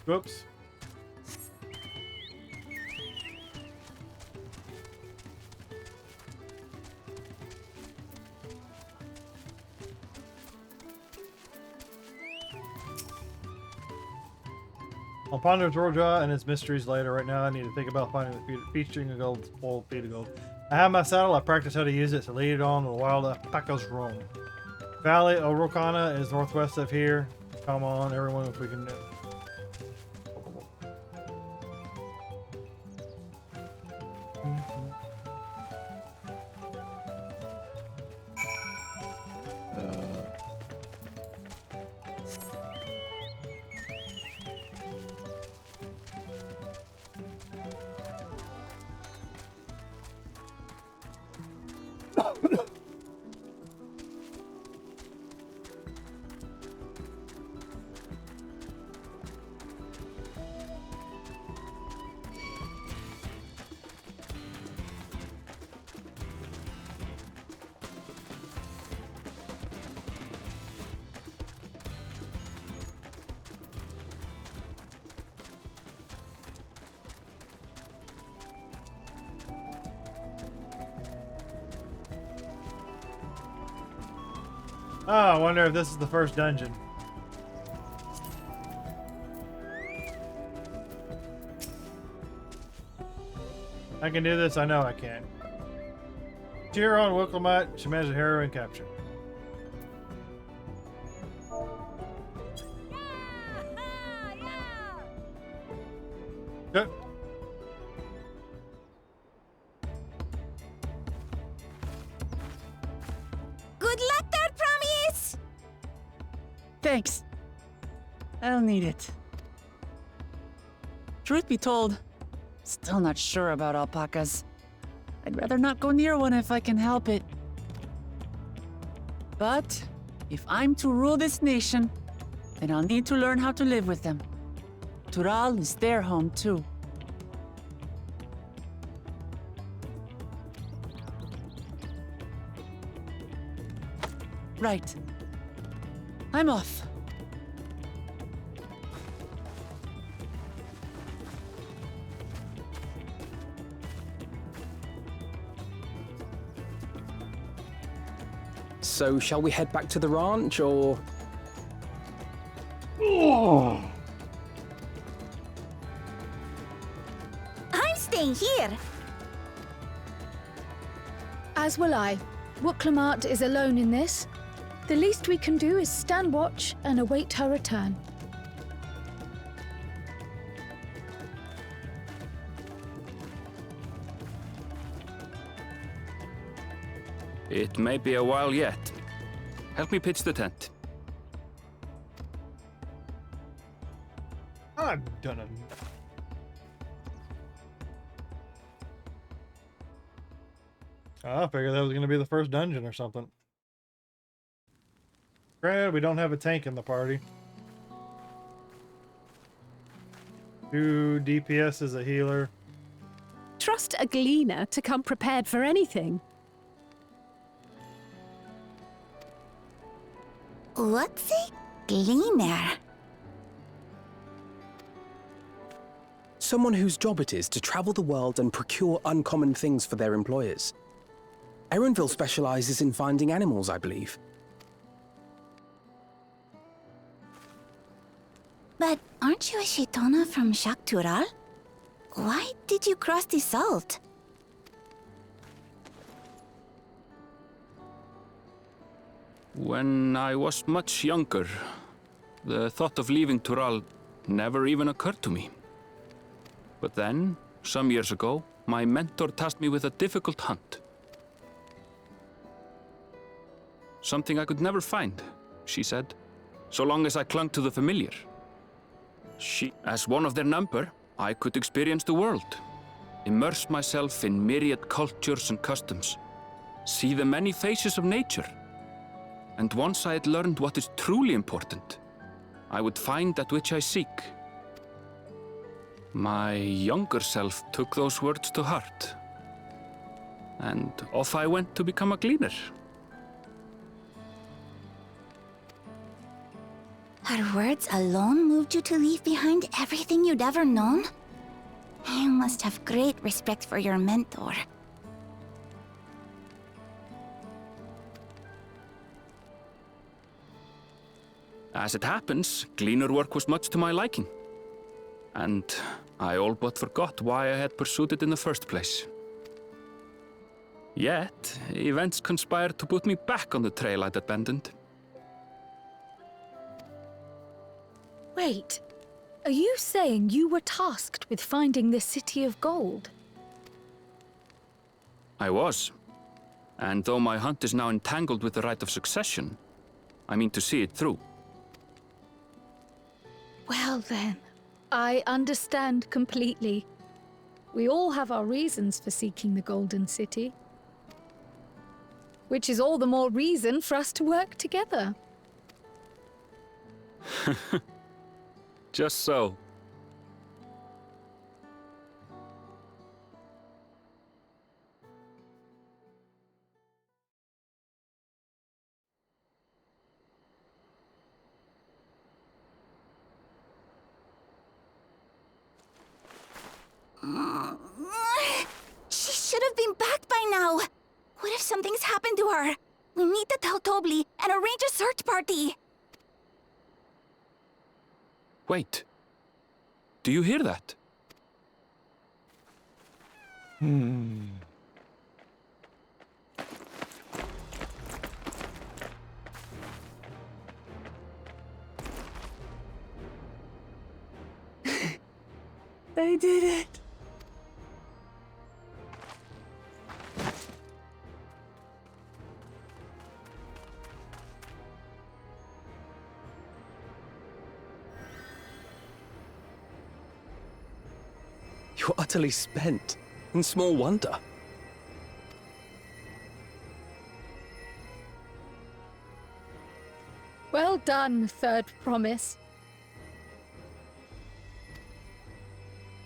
Whoops. I'll ponder Georgia and its mysteries later. Right now, I need to think about finding the featuring a gold spoiled feet of gold. I have my saddle. I practice how to use it to lead it on the wild alpacas roam. Valley Orokana is northwest of here. Come on, everyone, if we can do. Oh, I wonder if this is the first dungeon. I can do this, I know I can. Cheer on Wilclamite, she managed a heroin capture. Good. Good luck there, Promise! Thanks. I'll need it. Truth be told, still not sure about alpacas. I'd rather not go near one if I can help it. But if I'm to rule this nation, then I'll need to learn how to live with them. Tural is their home too. Right. I'm off. So, shall we head back to the ranch, or...? I'm staying here. As will I. Wooklamart is alone in this. The least we can do is stand watch and await her return. It may be a while yet. Help me pitch the tent. I've done it. I figured that was going to be the first dungeon or something. Granted, we don't have a tank in the party. 2 DPS as a healer. Trust a gleaner to come prepared for anything. What's a gleaner? Someone whose job it is to travel the world and procure uncommon things for their employers. Erenville specializes in finding animals, I believe. But aren't you a Shaitana from Shak Tural? Why did you cross the salt? When I was much younger, the thought of leaving Tural never even occurred to me. But then, some years ago, my mentor tasked me with a difficult hunt. Something I could never find, she said, so long as I clung to the familiar. As one of their number, I could experience the world, immerse myself in myriad cultures and customs, see the many faces of nature. And once I had learned what is truly important, I would find that which I seek. My younger self took those words to heart, and off I went to become a gleaner. Her words alone moved you to leave behind everything you'd ever known? You must have great respect for your mentor. As it happens, gleaner work was much to my liking, and I all but forgot why I had pursued it in the first place. Yet, events conspired to put me back on the trail I'd abandoned. Wait, are you saying you were tasked with finding the City of Gold? I was. And though my hunt is now entangled with the right of succession, I mean to see it through. Well then, I understand completely. We all have our reasons for seeking the Golden City. Which is all the more reason for us to work together. Just so. She should have been back by now. What if something's happened to her? We need to tell Tobli and arrange a search party. Wait. Do you hear that? They did it! You're utterly spent, and small wonder. Well done, Third Promise.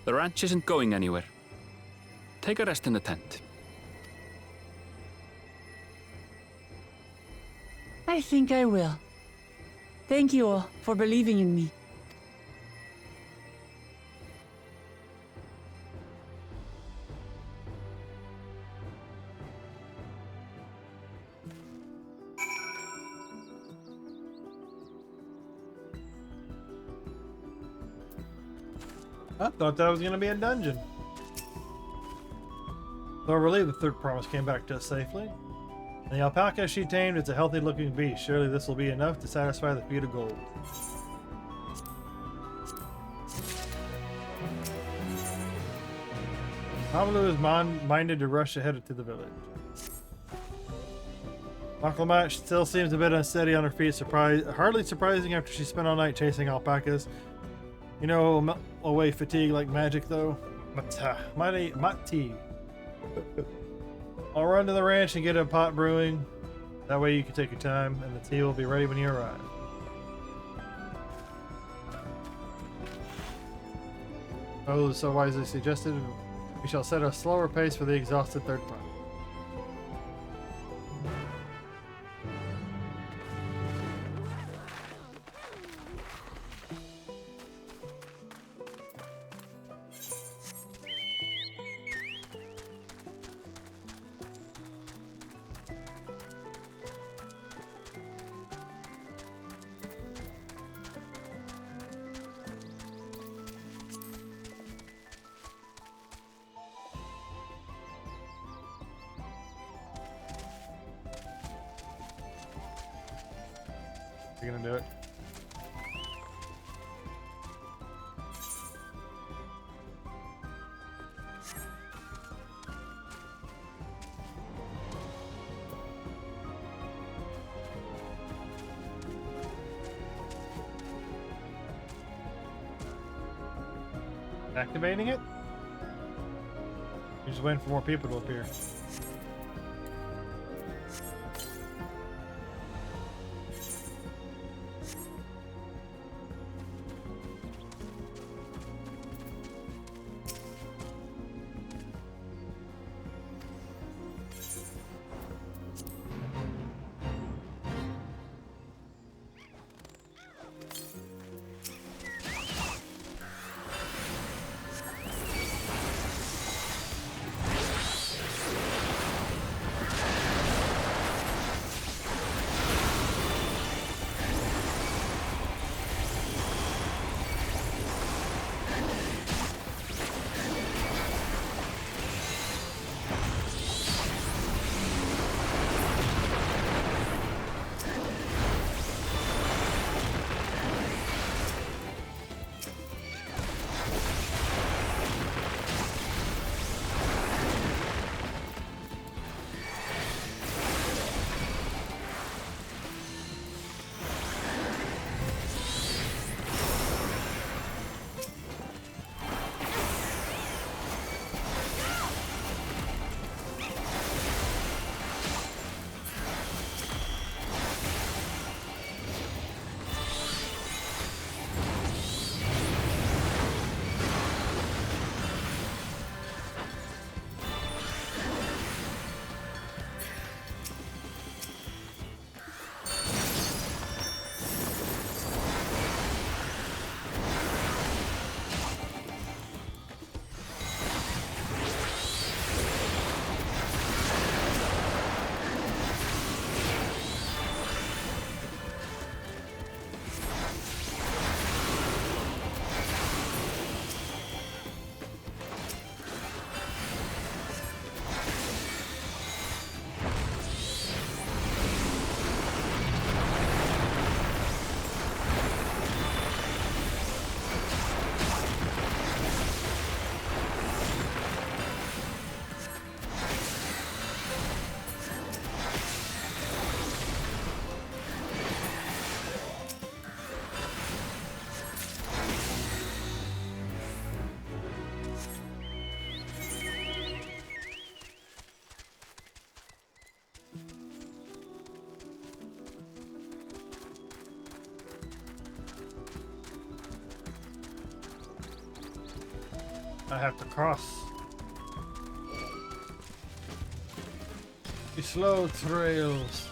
The ranch isn't going anywhere. Take a rest in the tent. I think I will. Thank you all for believing in me. I thought that was going to be a dungeon. So I relieved the Third Promise came back to us safely. And the alpaca she tamed is a healthy looking beast. Surely this will be enough to satisfy the feud of gold. Hamalu is minded to rush ahead to the village. Maklamach still seems a bit unsteady on her feet, hardly surprising after she spent all night chasing alpacas. You know, melt away fatigue like magic, though. Mati. I'll run to the ranch and get a pot brewing. That way you can take your time, and the tea will be ready when you arrive. Oh, so wisely suggested. We shall set a slower pace for the exhausted Third Promise. You're gonna do it. Activating it? You're just waiting for more people to appear. I have to cross. The slow trails.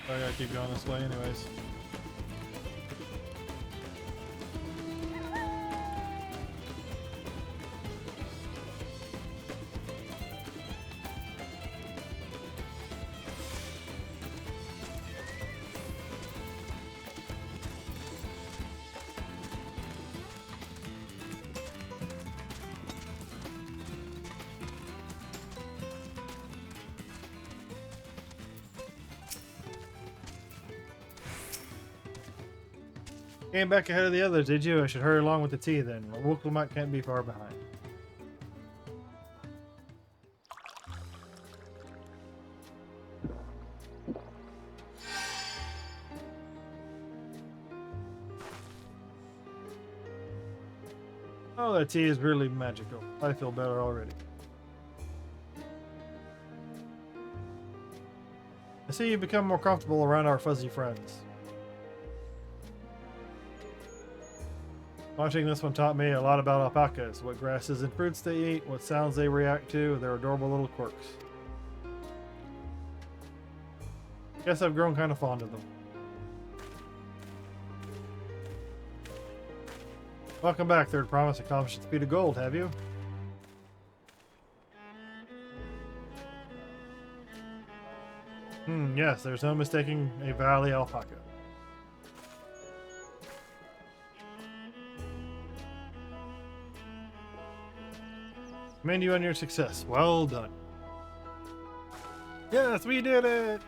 I gotta keep going this way anyways. Came back ahead of the others, did you? I should hurry along with the tea then. Wooklamut can't be far behind. Oh, that tea is really magical. I feel better already. I see you've become more comfortable around our fuzzy friends. Watching this one taught me a lot about alpacas, what grasses and fruits they eat, what sounds they react to, their adorable little quirks. Guess I've grown kind of fond of them. Welcome back, Third Promise. Accomplished the speed of gold, have you? Yes, there's no mistaking a valley alpaca. Commend you on your success. Well done. Yes, we did it!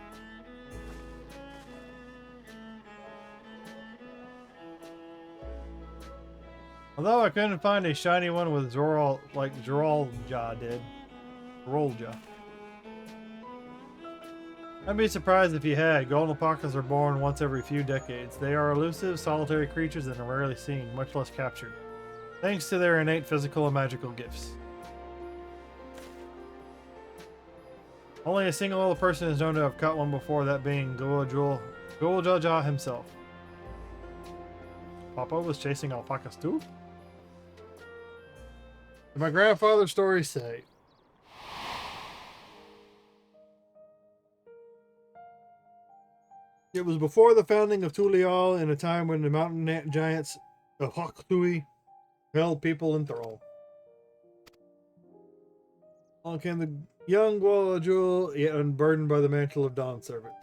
Although I couldn't find a shiny one with Zoral like Joralja did. Joralja. I'd be surprised if you had. Golden alpacas are born once every few decades. They are elusive, solitary creatures and are rarely seen, much less captured, thanks to their innate physical and magical gifts. Only a single other person is known to have caught one before, that being Guljaja himself. Papa was chasing alpacas too? Did my grandfather's story say? It was before the founding of Tural, in a time when the mountain giants of Hoktui held people in thrall. Along came the young Gwalajul, yet unburdened by the mantle of Dawn Servant.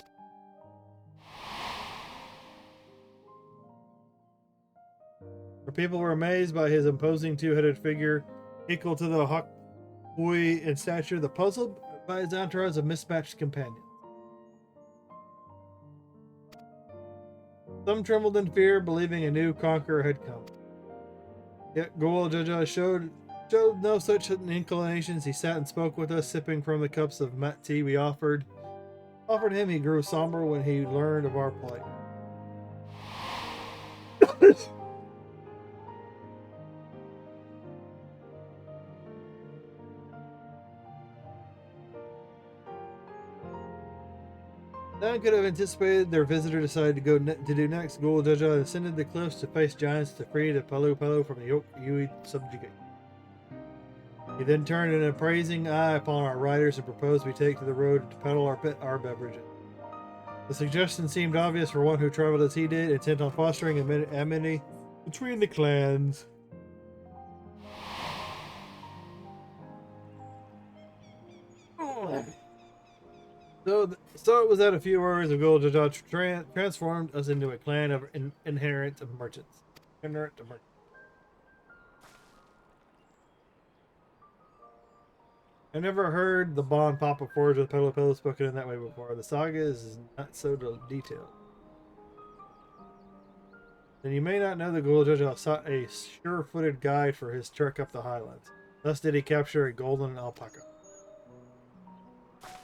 For people were amazed by his imposing two-headed figure, equal to the Hoktui in stature, the puzzled by his entourage of mismatched companions. Some trembled in fear, believing a new conqueror had come. Yet Gwalajul showed no such inclinations. He sat and spoke with us, sipping from the cups of mat tea we offered him. He grew somber when he learned of our plight. None could have anticipated their visitor decided to do next. Gwalajul ascended the cliffs to face giants to free the Pelu from the yoke Yui subjugate. He then turned an appraising eye upon our riders and proposed we take to the road to peddle our beverages. The suggestion seemed obvious for one who traveled as he did, intent on fostering amity between the clans. So it was that a few words of Gwalajul transformed us into a clan of inherent merchants. I never heard the bond Papa forged with Pelu spoken in that way before. The saga is not so detailed. Then you may not know that Gwalajul sought a sure-footed guide for his trek up the highlands. Thus did he capture a golden alpaca.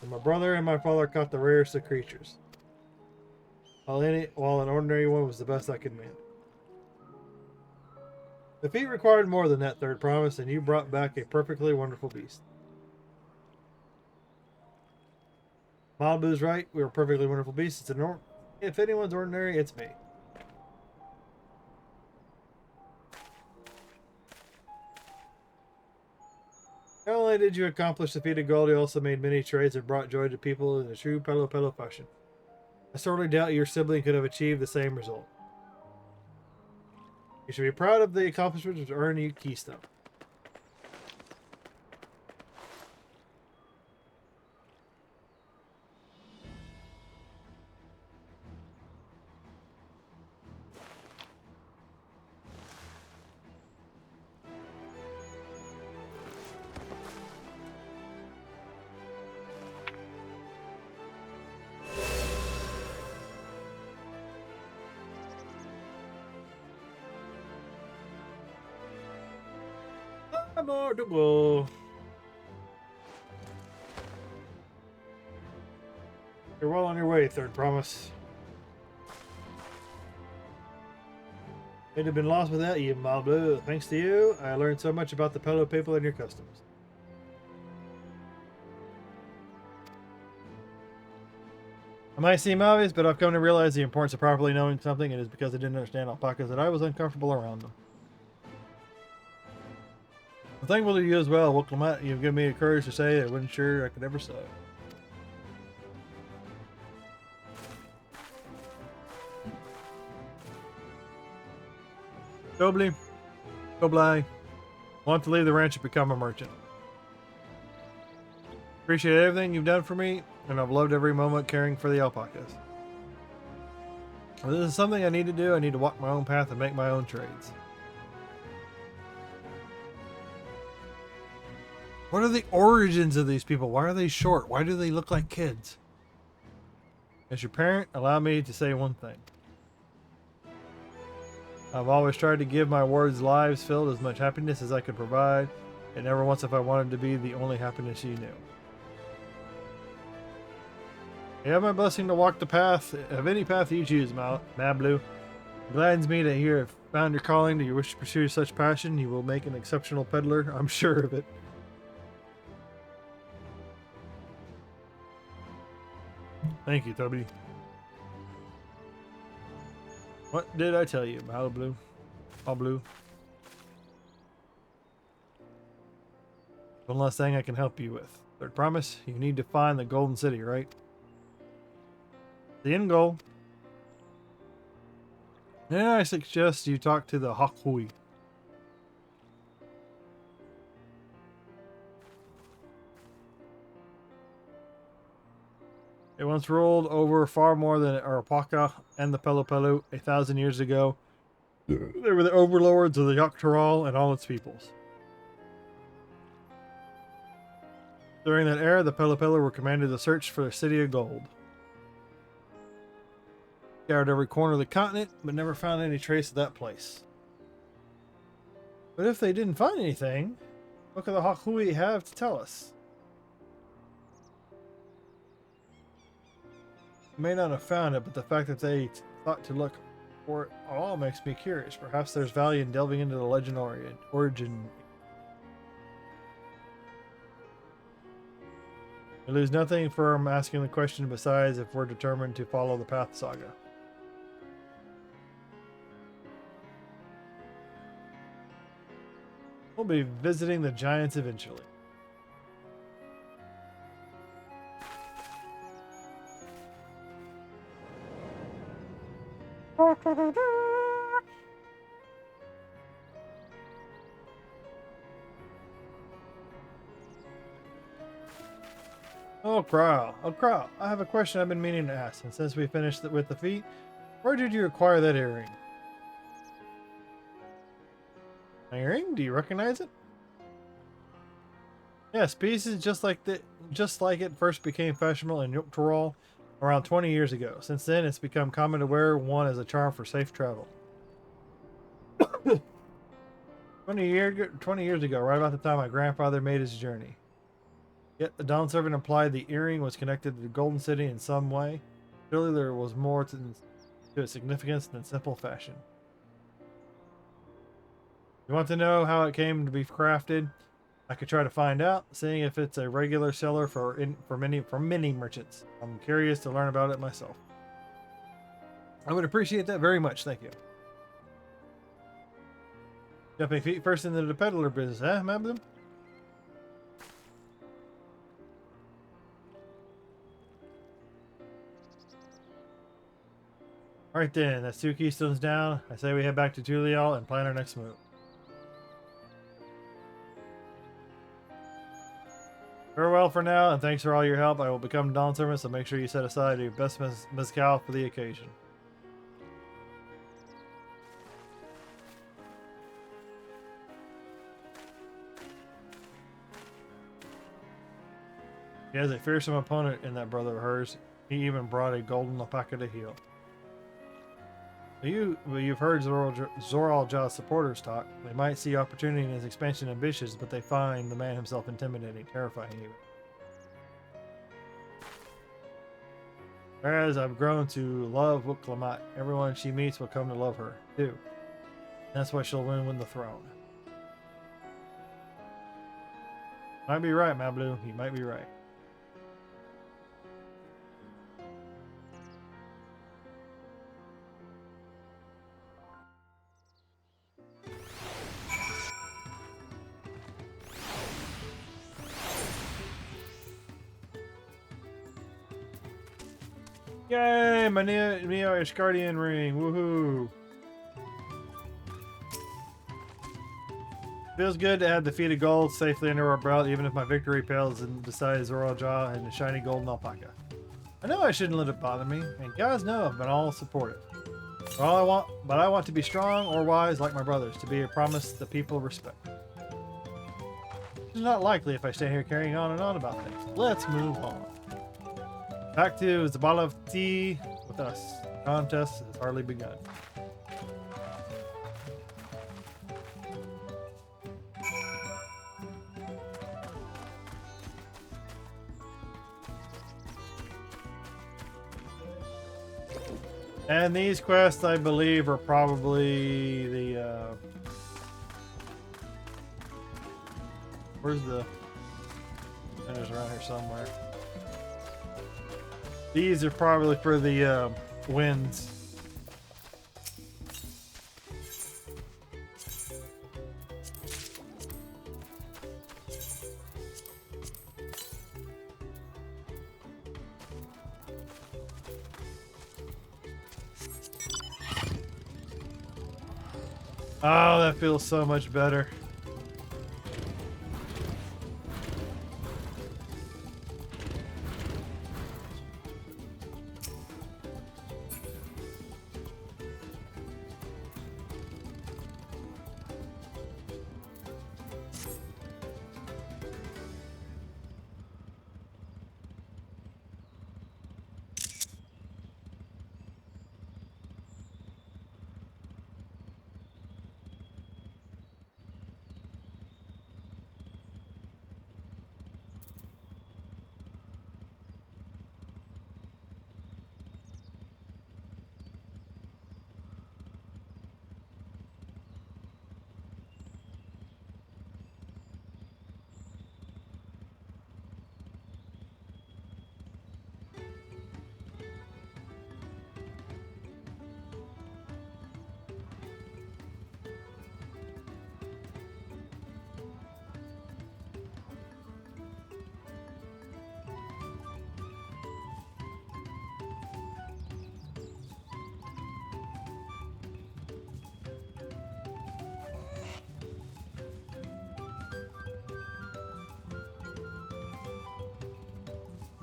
And my brother and my father caught the rarest of creatures, while an ordinary one was the best I could manage. The feat required more than that, Third Promise, and you brought back a perfectly wonderful beast. Malibu's right, we were perfectly wonderful beasts. If anyone's ordinary, it's me. Not only did you accomplish the feat of gold, you also made many trades that brought joy to people in a true Pelu fashion. I sorely doubt your sibling could have achieved the same result. You should be proud of the accomplishments which earn you keystone. More to go. You're well on your way, Third Promise. It'd have been lost without you, Malblue. Thanks to you, I learned so much about the Pelo people and your customs. It might seem obvious, but I've come to realize the importance of properly knowing something, and it is because I didn't understand alpacas that I was uncomfortable around them. I'm thankful to you as well, Wilclamette. You've given me the courage to say I wasn't sure I could ever say. Dobly, want to leave the ranch and become a merchant. Appreciate everything you've done for me, and I've loved every moment caring for the alpacas. If this is something I need to do. I need to walk my own path and make my own trades. What are the origins of these people? Why are they short? Why do they look like kids? As your parent, allow me to say one thing. I've always tried to give my words lives filled as much happiness as I could provide, and never once if I wanted to be the only happiness you knew. You have my blessing to walk the path of any path you choose, Mablu. It gladdens me to hear if found your calling, do you wish to pursue such passion, you will make an exceptional peddler, I'm sure of it. Thank you, Toby. What did I tell you, Malblue? Malblue. One last thing I can help you with. Third promise, you need to find the Golden City, right? The end goal. Then I suggest you talk to the Hakhui. It once ruled over far more than Arapaka and the Pelo 1,000 years ago. They were the overlords of the Tural and all its peoples. During that era, the Pelo were commanded to search for the City of Gold. Scoured every corner of the continent, but never found any trace of that place. But if they didn't find anything, what could the Hakhui have to tell us? May not have found it, but the fact that they thought to look for it all makes me curious. Perhaps there's value in delving into the legend origin. We lose nothing from asking the question besides if we're determined to follow the path saga. We'll be visiting the giants eventually. Oh, Crow. I have a question I've been meaning to ask, and since we finished with the feet, where did you acquire that earring? An earring? Do you recognize it? Yes, pieces just like it first became fashionable in Tural around 20 years ago. Since then, it's become common to wear one as a charm for safe travel. 20 years ago, right about the time my grandfather made his journey. Yet the Dawn Servant implied the earring was connected to the Golden City in some way. Surely there was more to its significance than simple fashion. You want to know how it came to be crafted? I could try to find out, seeing if it's a regular seller for many merchants. I'm curious to learn about it myself. I would appreciate that very much, thank you. Jumping feet first into the peddler business, huh, Mabdom? Alright then, that's 2 keystones down. I say we head back to Tural and plan our next move. Farewell for now, and thanks for all your help. I will become Dawn Servant, so make sure you set aside your best mezcal for the occasion. He has a fearsome opponent in that brother of hers. He even brought a golden alpaca to heal. You've heard Zoral Jaw's supporters talk. They might see opportunity in his expansion ambitious, but they find the man himself intimidating, terrifying even. Whereas I've grown to love Wilclamette. Everyone she meets will come to love her, too. That's why she'll win the throne. Might be right, Mablu. You might be right. Yay! My Neo Ishgardian ring. Woohoo! Feels good to have defeated gold safely under our belt, even if my victory pales in the size of Royal Jaw and a shiny golden alpaca. I know I shouldn't let it bother me, and guys know I've been all supportive. But I want to be strong or wise like my brothers, to be a promise the people respect. It's not likely if I stay here carrying on and on about things. Let's move on. Back to the bottle of tea with us. The contest has hardly begun. And these quests, I believe, are probably the, where's the, there's around here somewhere. These are probably for the, winds. Oh, that feels so much better.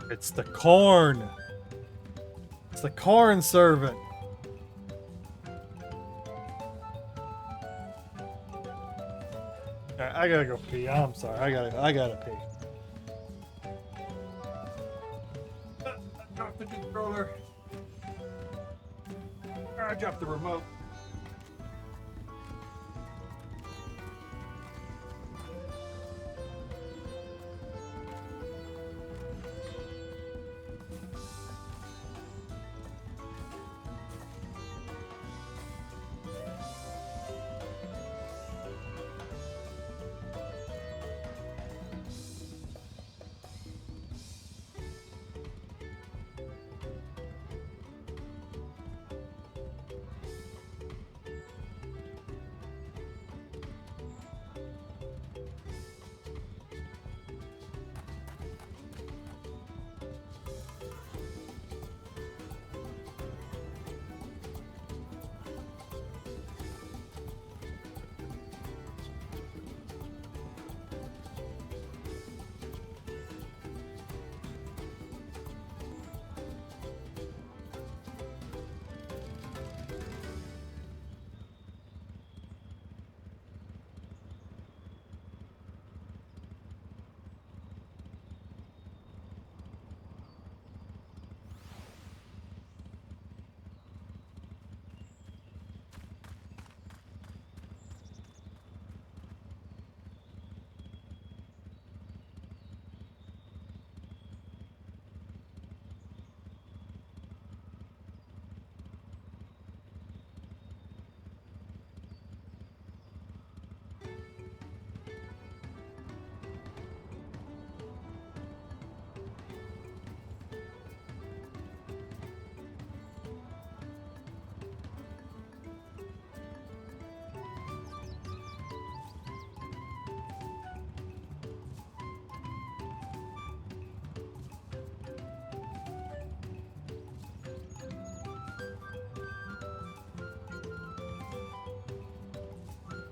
It's the corn. It's the corn servant. I gotta go pee. I'm sorry. I gotta pee. I dropped the controller. I dropped the remote.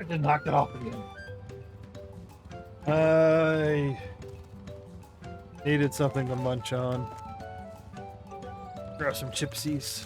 I just knocked it off again. I needed something to munch on. Grab some chipsies.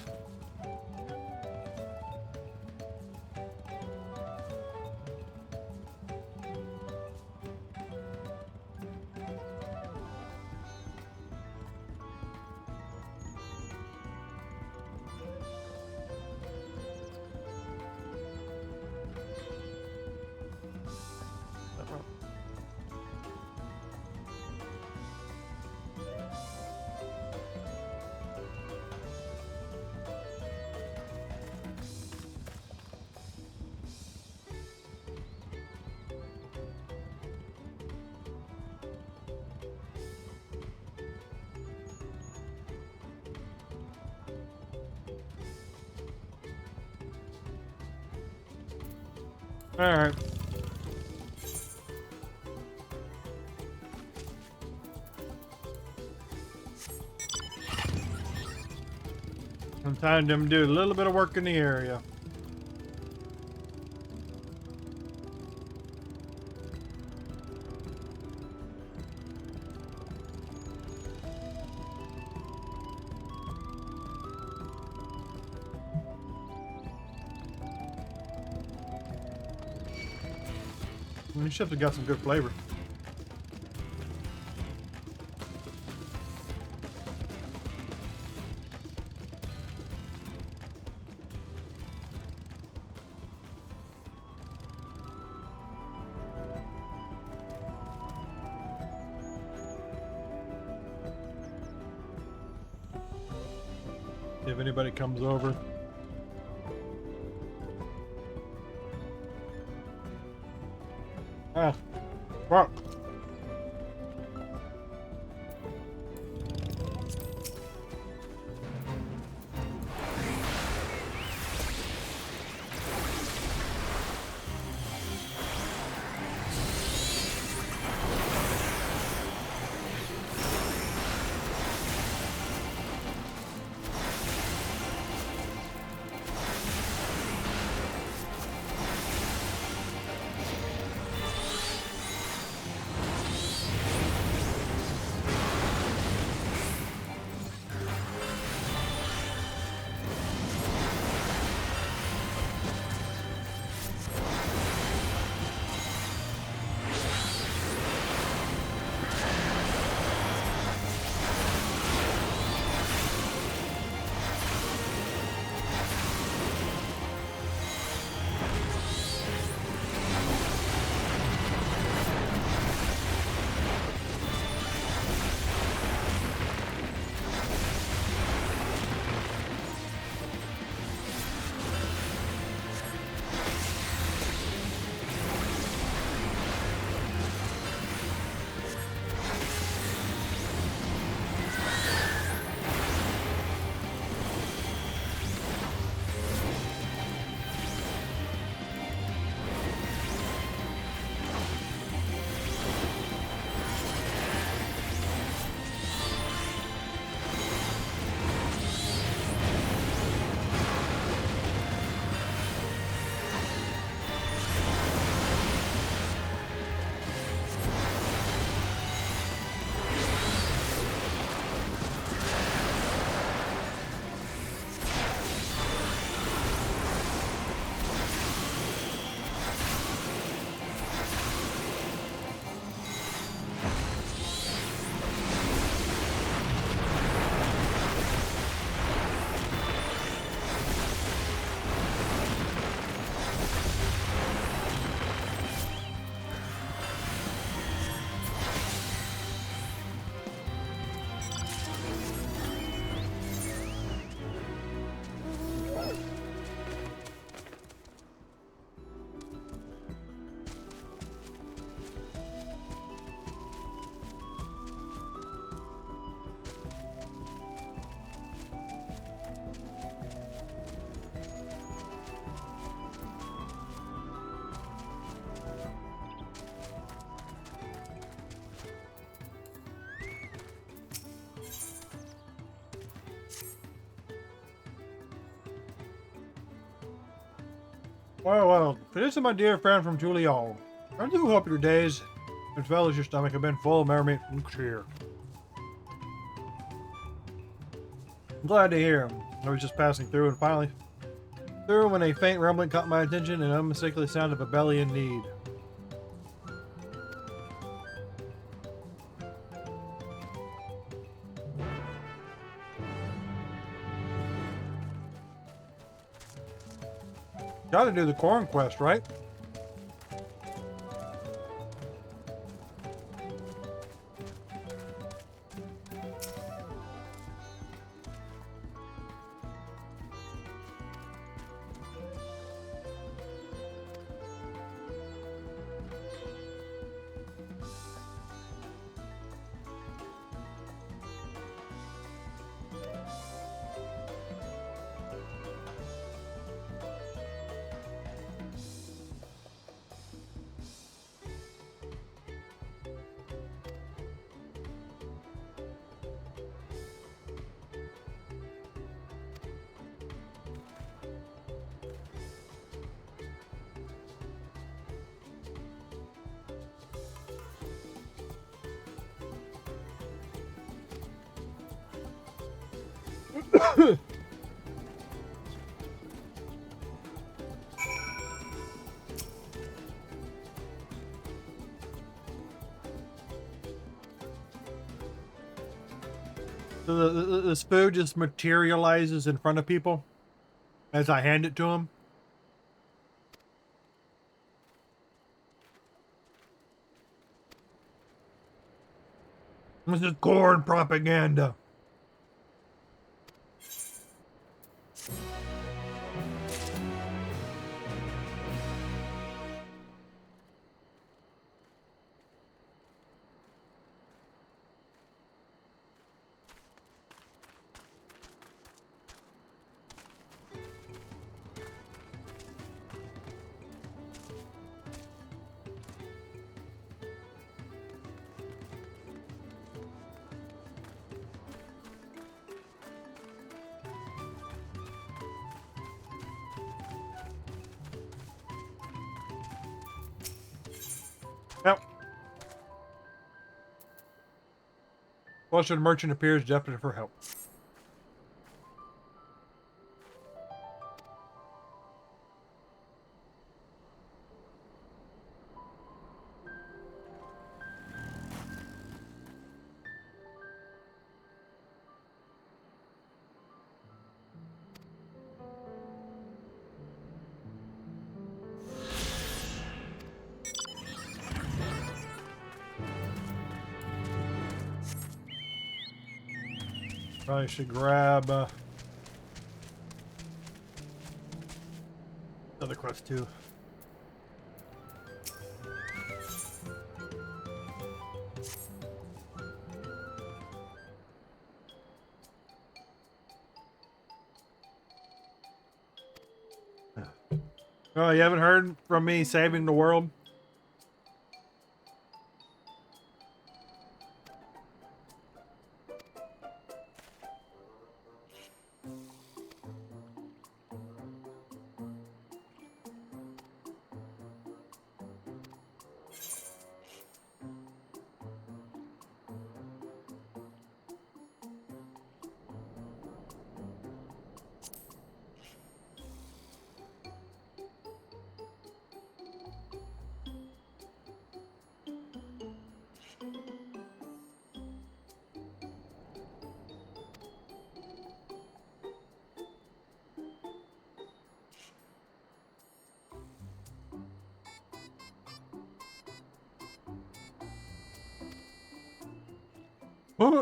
All right. I'm time to do a little bit of work in the area. These chips have got some good flavor. See if anybody comes over. Ah, fuck. Well, this is my dear friend from Tural. I do hope your days, as well as your stomach, have been full of merriment and cheer. I'm glad to hear. I was just passing through and finally through when a faint rumbling caught my attention and unmistakably sound of a belly in need. Gotta do the corn quest, right? So this food just materializes in front of people as I hand it to them. This is corn propaganda. Yep. Flustered merchant appears desperate for help. Probably should grab another quest too. Oh, you haven't heard from me saving the world?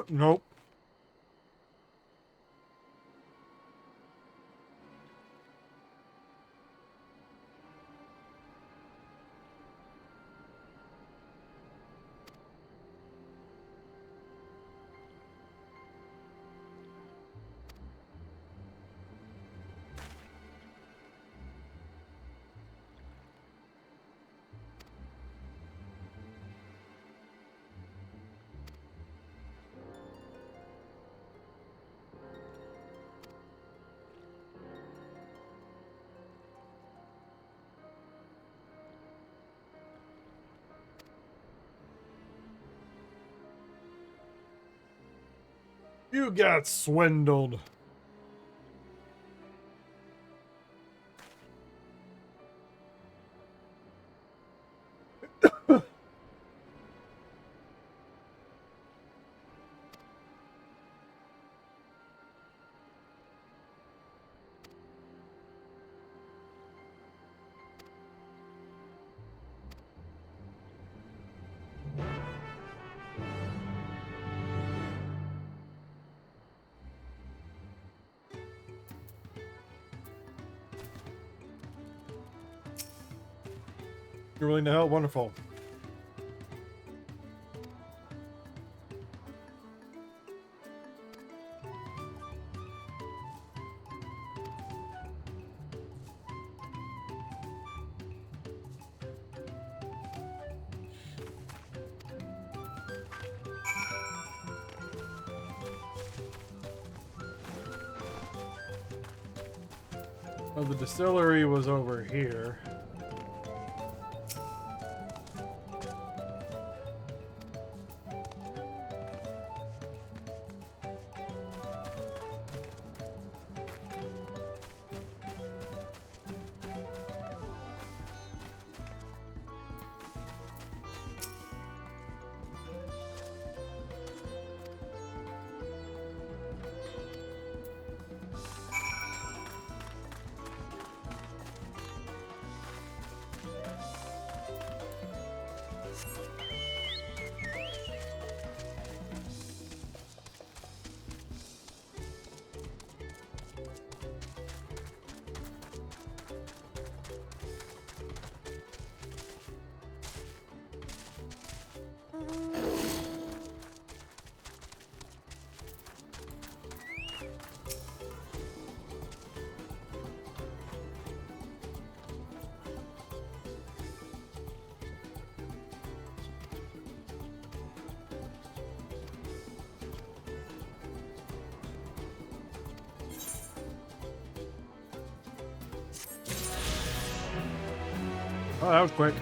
Nope. You got swindled. You're willing to help? Wonderful. Well, the distillery was over here. Oh, that was quick.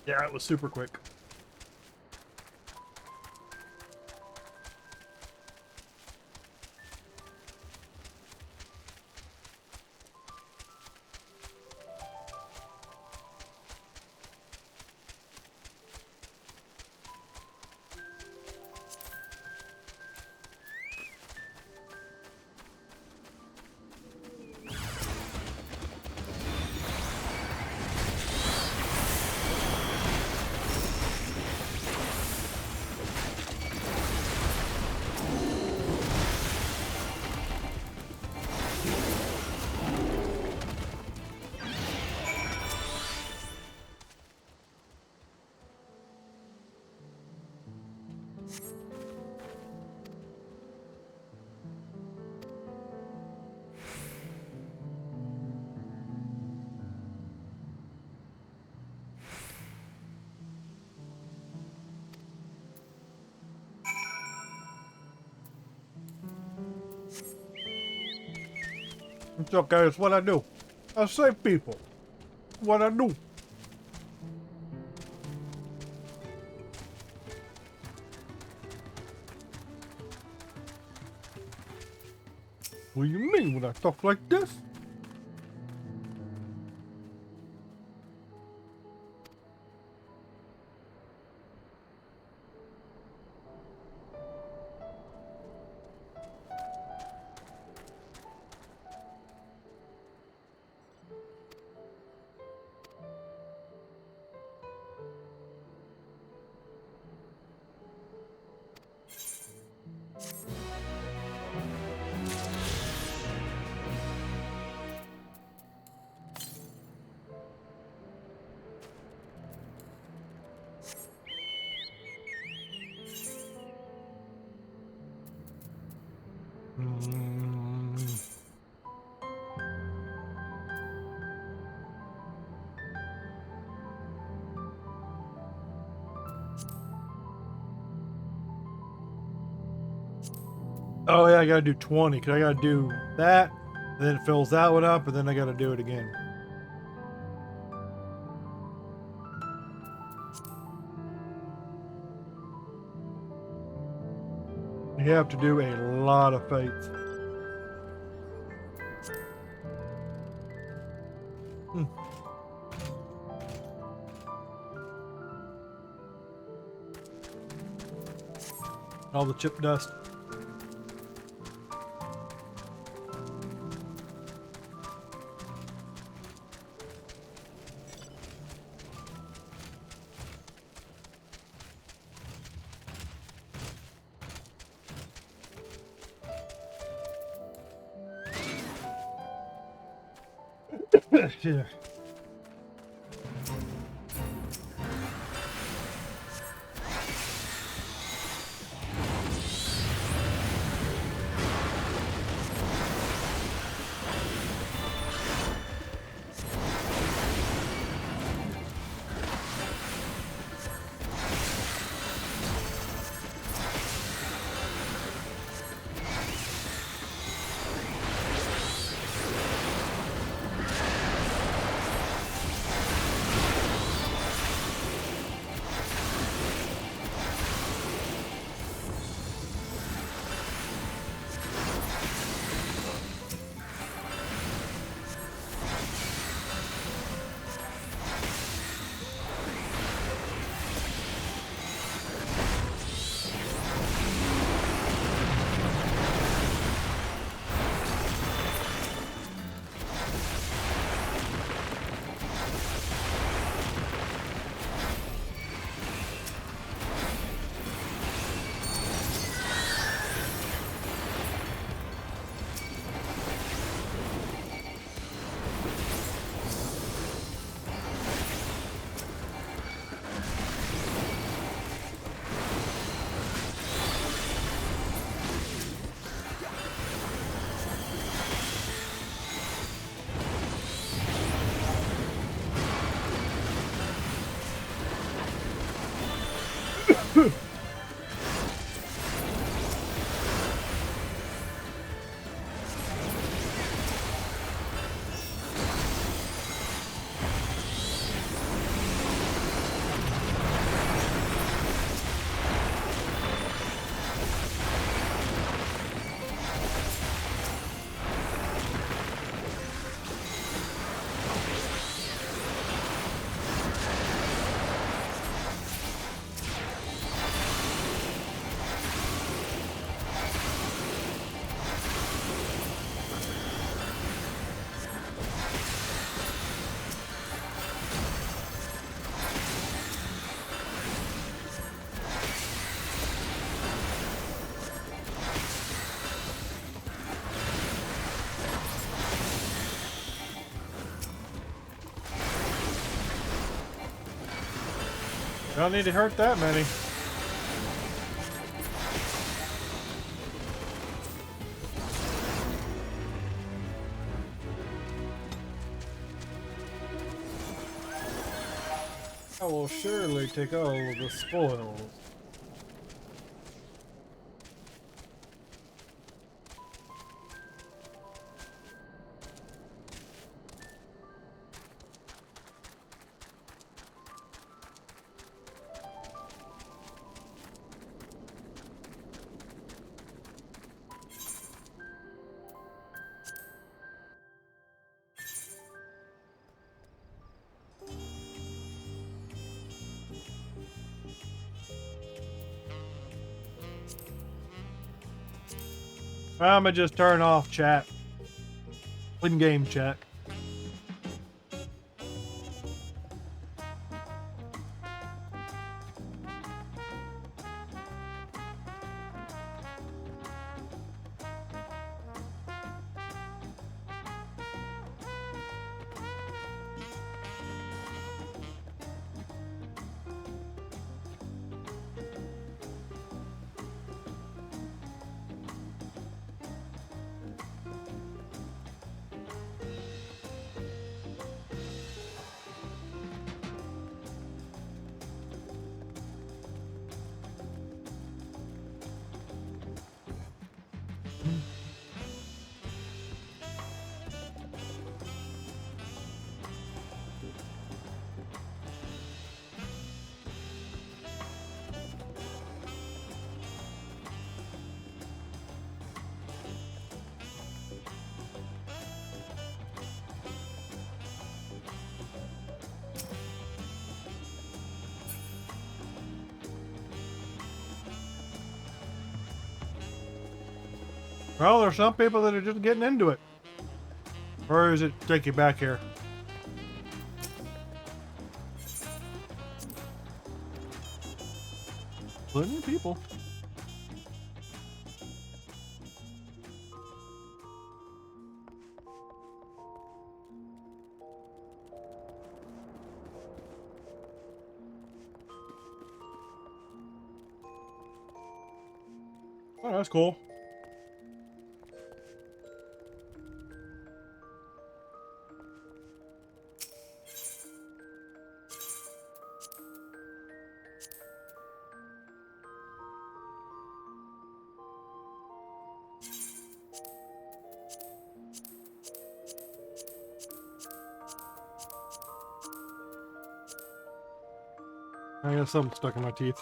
Yeah, it was super quick. It's okay, it's what I do. I save people. What I do. What do you mean when I talk like this? Oh yeah, I gotta do 20, because I gotta do that, and then it fills that one up, and then I gotta do it again. You have to do a lot of fates. All the chip dust. Yeah. Don't need to hurt that many. I will surely take all of the spoils. I'ma just turn off chat. In-game chat. Well, there's some people that are just getting into it. Or is it take you back here? Plenty of people. Oh, that's cool. I got something stuck in my teeth.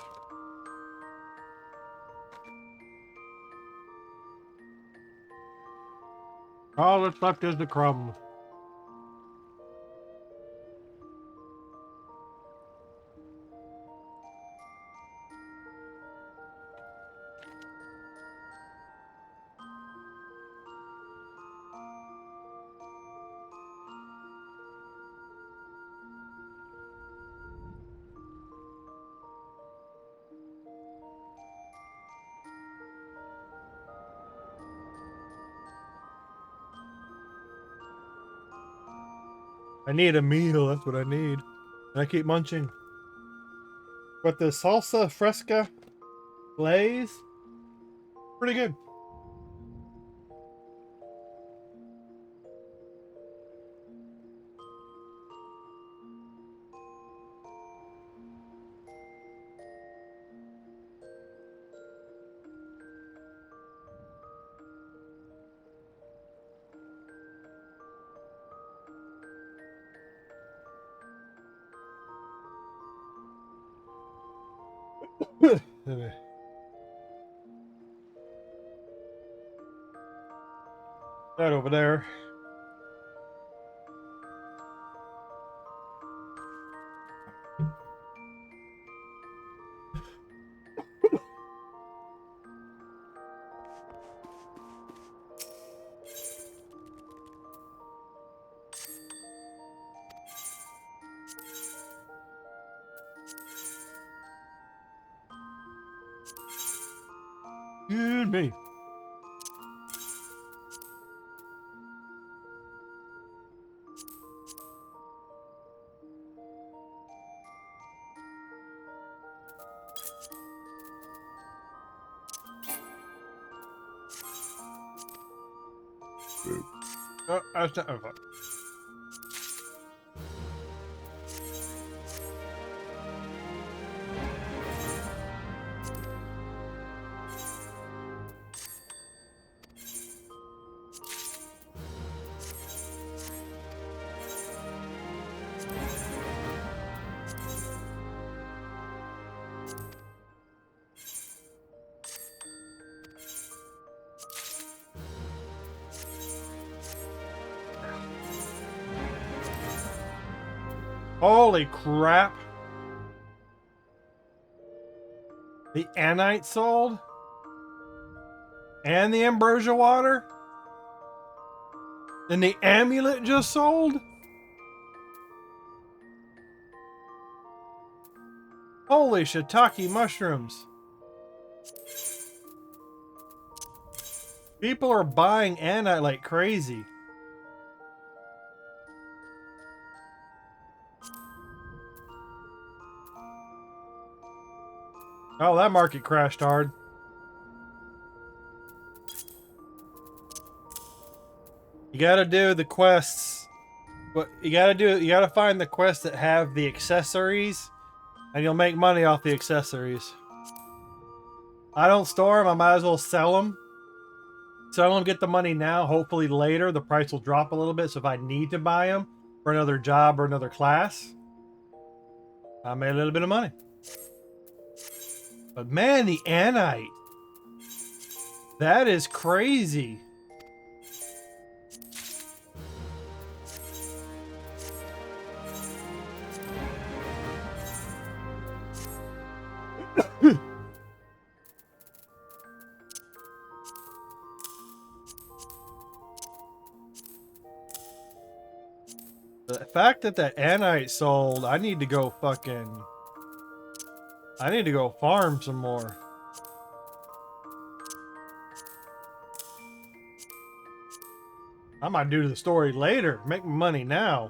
All that's left is the crumb. I need a meal, that's what I need. And I keep munching. But the salsa fresca glaze, pretty good. That over there. Excuse me. Oh, that's not. Oh, fuck. Holy crap. The anite sold? And the ambrosia water? And the amulet just sold? Holy shiitake mushrooms. People are buying anite like crazy. Oh, that market crashed hard. You gotta do the quests. What you gotta do, you gotta find the quests that have the accessories, and you'll make money off the accessories. I don't store them, I might as well sell them. Sell them, get the money now, hopefully later the price will drop a little bit, so if I need to buy them for another job or another class, I made a little bit of money. But man, the anite. That is crazy. fact that that anite sold, I need to go fucking... I need to go farm some more. I might do the story later. Make money now.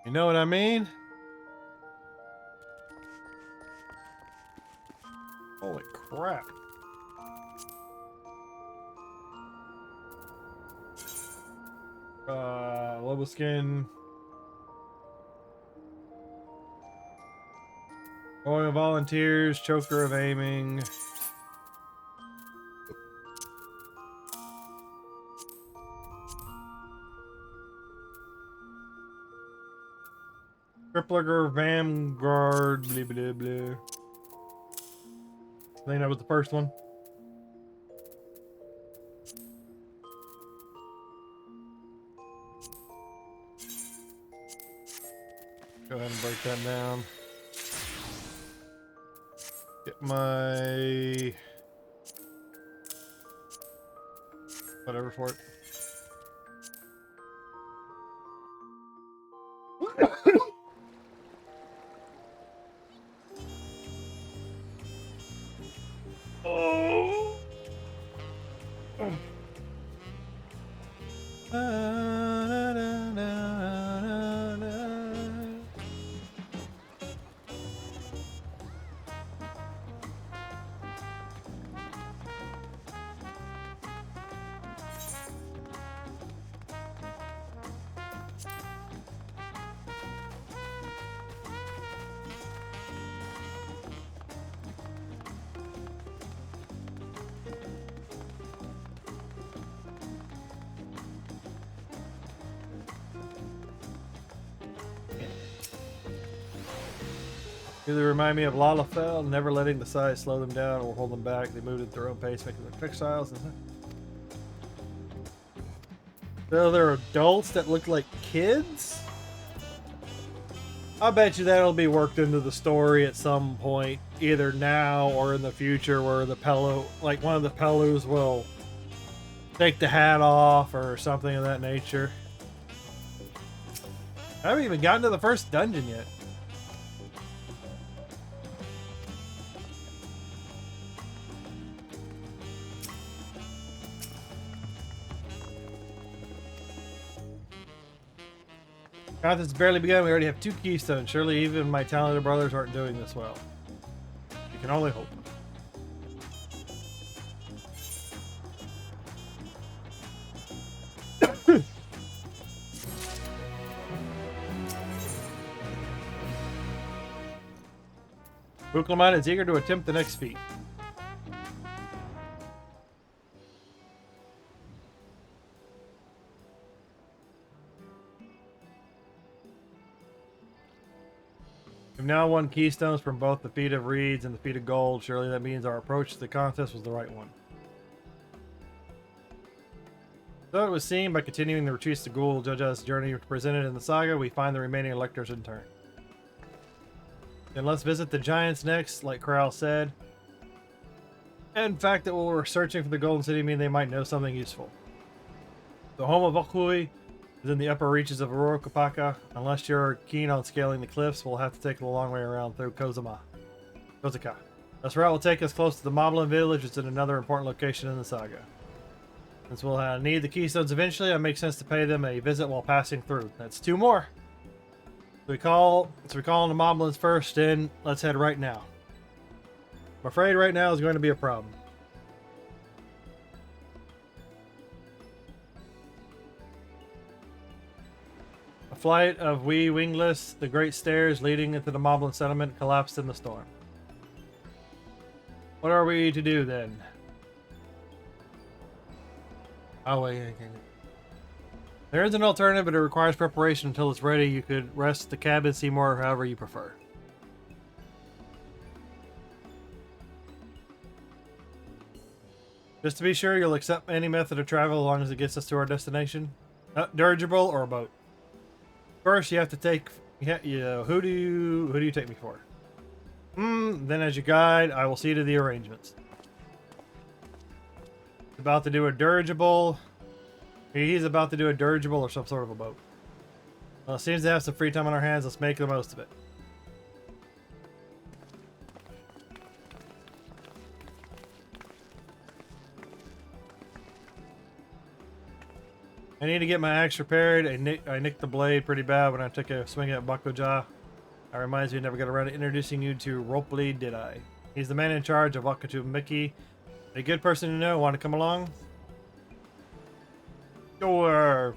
You know what I mean? Holy crap. Level skin. Royal Volunteers, Choker of Aiming. Crippler Vanguard, blah blah blah. I think that was the first one. Go ahead and break that down. Get my... whatever for it. Oh. Either remind me of Lalafell, never letting the size slow them down or hold them back. They moved at their own pace, making their textiles. So they're adults that look like kids? I bet you that'll be worked into the story at some point, either now or in the future, where the Pelu, like one of the Pelus will take the hat off or something of that nature. I haven't even gotten to the first dungeon yet. Content's barely begun. We already have 2 keystones. Surely even my talented brothers aren't doing this well. You can only hope. Buklaman is eager to attempt the next feat. We've now won keystones from both the Feat of Reeds and the Feat of Gold. Surely that means our approach to the contest was the right one. So it was seen by continuing the retreats to Ghoul, Jaja's journey presented in the saga, we find the remaining electors in turn. Then let's visit the giants next, like Corral said. And the fact that while we're searching for the Golden City mean they might know something useful. The home of Okui is in the upper reaches of Aurora Kopaka. Unless you're keen on scaling the cliffs, we'll have to take the long way around through Kozaka. This route will take us close to the Moblin village, which is in another important location in the saga. Since we'll need the keystones eventually, it makes sense to pay them a visit while passing through. That's 2 more. So we call on the Moblins first, and let's head right now. I'm afraid right now is going to be a problem. A flight of wee wingless, the great stairs leading into the Moblin settlement collapsed in the storm. What are we to do then? Oh wait, there is an alternative, but it requires preparation until it's ready. You could rest at the cabin, see more, however you prefer. Just to be sure, you'll accept any method of travel as long as it gets us to our destination. Dirigible or a boat. First, you have to take. Who do you take me for? Then, as your guide, I will see to the arrangements. About to do a dirigible. He's about to do a dirigible or some sort of a boat. Well, it seems to have some free time on our hands. Let's make the most of it. I need to get my axe repaired. I nicked the blade pretty bad when I took a swing at Bakuja. That reminds me, I never got around to introducing you to Ropley, did I? He's the man in charge of Wakatu Mickey. A good person to know. Want to come along? Sure.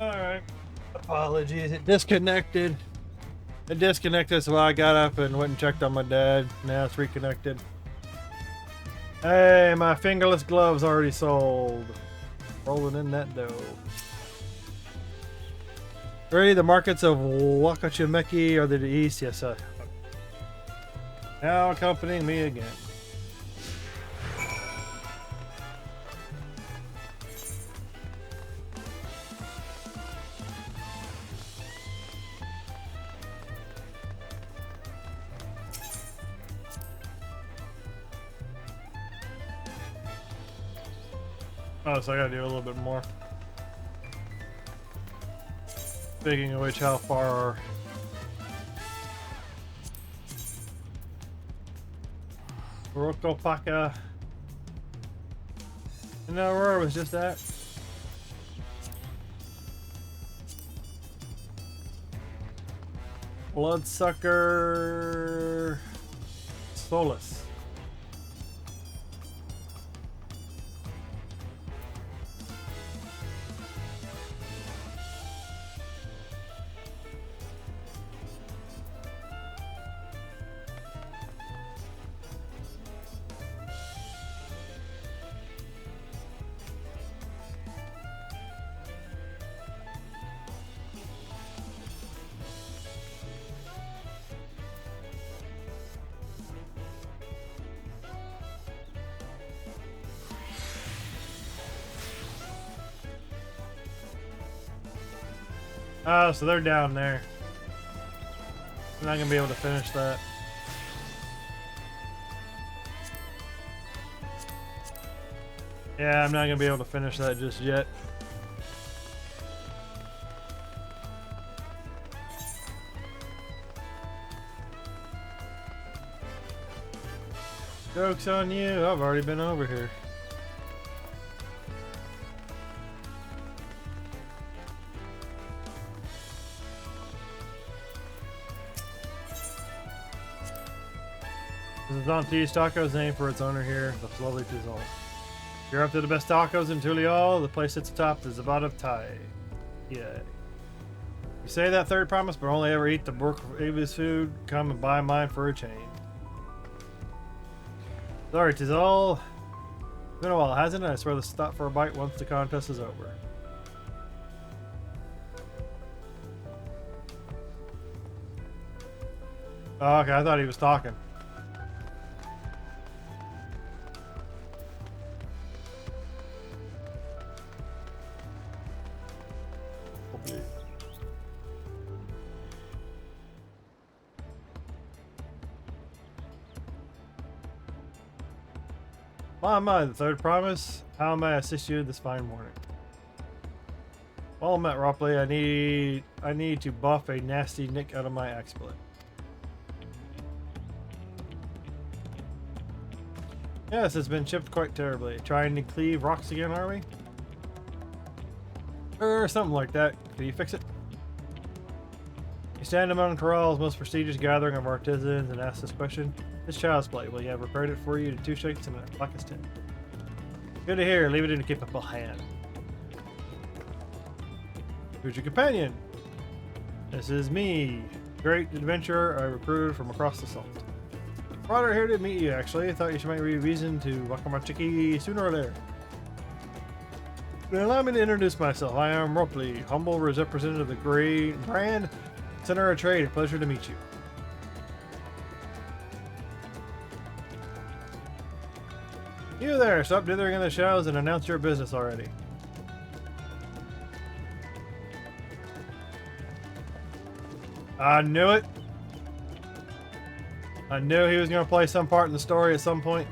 Alright. Apologies, it disconnected. It disconnected, so I got up and went and checked on my dad. Now it's reconnected. Hey, my fingerless gloves already sold. Rolling in that dough. Ready? The markets of Wakachimeki are to the east. Yes, sir. Now accompanying me again. Oh, so I gotta do a little bit more. Speaking of which, how far Rokopaka? No, where was just that? Bloodsucker Solus. Oh, so they're down there. I'm not gonna be able to finish that. Yeah, I'm not gonna be able to finish that just yet. Joke's on you, I've already been over here. This is Dante's Tacos, named for its owner here, the lovely Tural. You're up to the best tacos in Tural. The place sits atop the Zavada Thai. Yeah. You say that third promise, but only ever eat the Brook Avis food. Come and buy mine for a change. Sorry, Tural. It's been a while, hasn't it? I swear to stop for a bite once the contest is over. Oh, okay, I thought he was talking. My, the third promise. How may I assist you this fine morning? Well met, Ropley. I need to buff a nasty nick out of my exploit. Yes, it's been chipped quite terribly. Trying to cleave rocks again, are we? Or something like that. Can you fix it? You stand among Tural's most prestigious gathering of artisans and ask this question. This child's play. Will you have repaired it for you to 2 shakes and a blackest 10? Good to hear. Leave it in a capable hand. Who's your companion? This is me, great adventurer I recruited from across the salt. Brought her here to meet you, actually. I thought you might be a reason to welcome our chickie sooner or later. Then allow me to introduce myself. I am Ropley, humble representative of the great brand Center of Trade. A pleasure to meet you. You there, stop dithering in the shadows and announce your business already. I knew it. I knew he was going to play some part in the story at some point.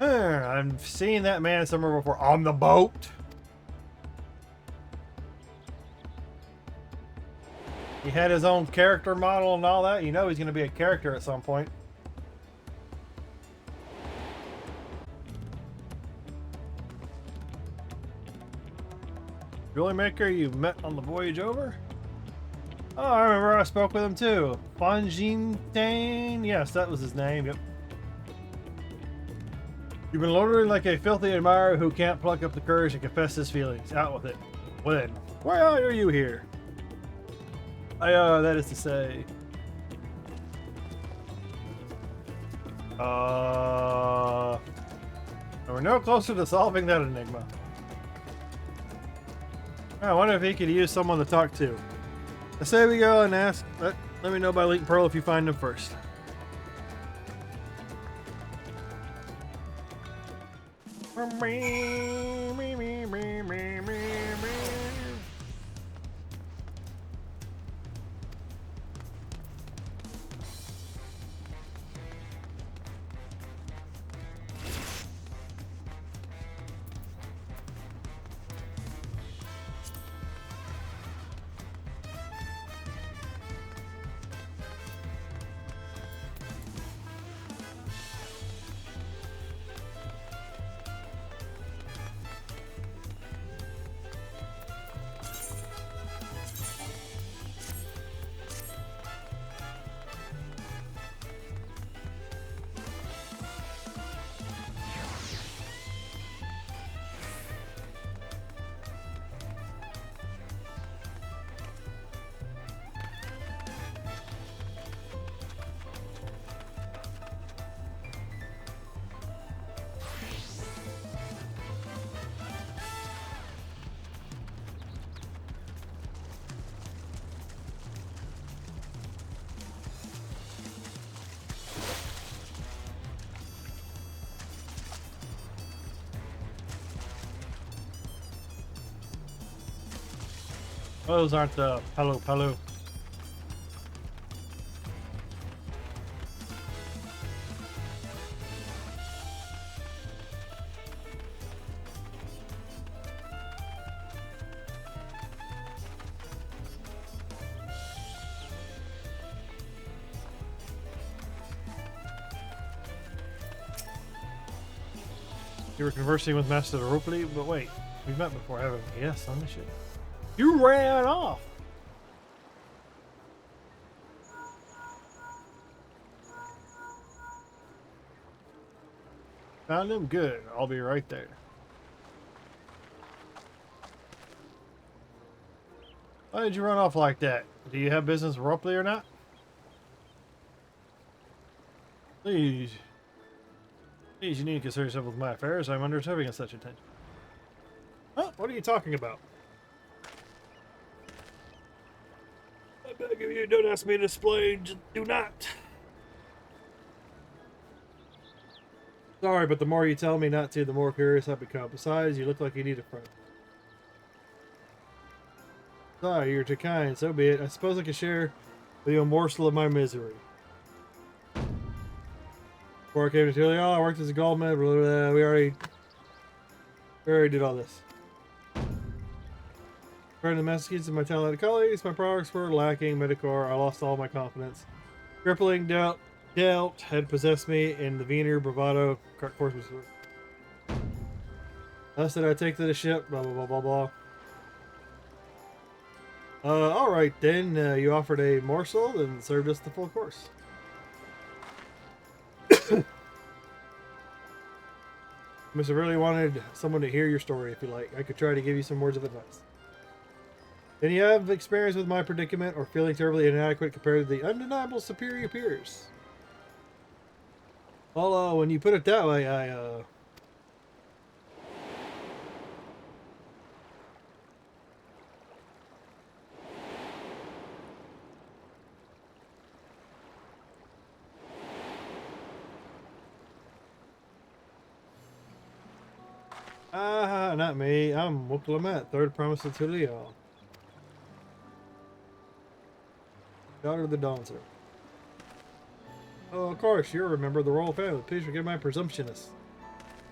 I've seen that man somewhere before. On the boat. He had his own character model and all that. You know he's going to be a character at some point. Jewelry maker you met on the voyage over? Oh, I remember I spoke with him too. Fanjintain? Yes, that was his name, yep. You've been loitering like a filthy admirer who can't pluck up the courage to confess his feelings. Out with it. When? Why are you here? That is to say... we're no closer to solving that enigma. I wonder if he could use someone to talk to. I say we go and ask. Let me know by Link Pearl if you find him first. Those aren't the Palu. You were conversing with Master Ropely, but wait, we've met before, haven't we? Yes, on the ship. You ran off! Found him? Good. I'll be right there. Why did you run off like that? Do you have business with Ropely or not? Please. Please, you need to concern yourself with my affairs. I'm underserving such attention. Huh? What are you talking about? I beg of you, don't ask me to explain. Just do not. Sorry, but the more you tell me not to, the more curious I become. Besides, you look like you need a friend. Sorry, you're too kind. So be it. I suppose I can share with you a morsel of my misery. Before I came to Tural, I worked as a goldman. We already did all this. According to the messages of my talented colleagues, my products were lacking Medicor. I lost all my confidence. Crippling doubt had possessed me, and the Wiener bravado course was. Thus did I take to the ship. Blah blah blah blah blah. All right then. You offered a morsel and served us the full course. Must have really wanted someone to hear your story. If you like, I could try to give you some words of advice. Then you have experience with my predicament or feeling terribly inadequate compared to the undeniable superior peers. Well, when you put it that way, not me. I'm Wukalamet, third promise of Tural. Daughter of the Dawntrail. Oh, of course, you're a member of the royal family. Please forgive my presumptuous.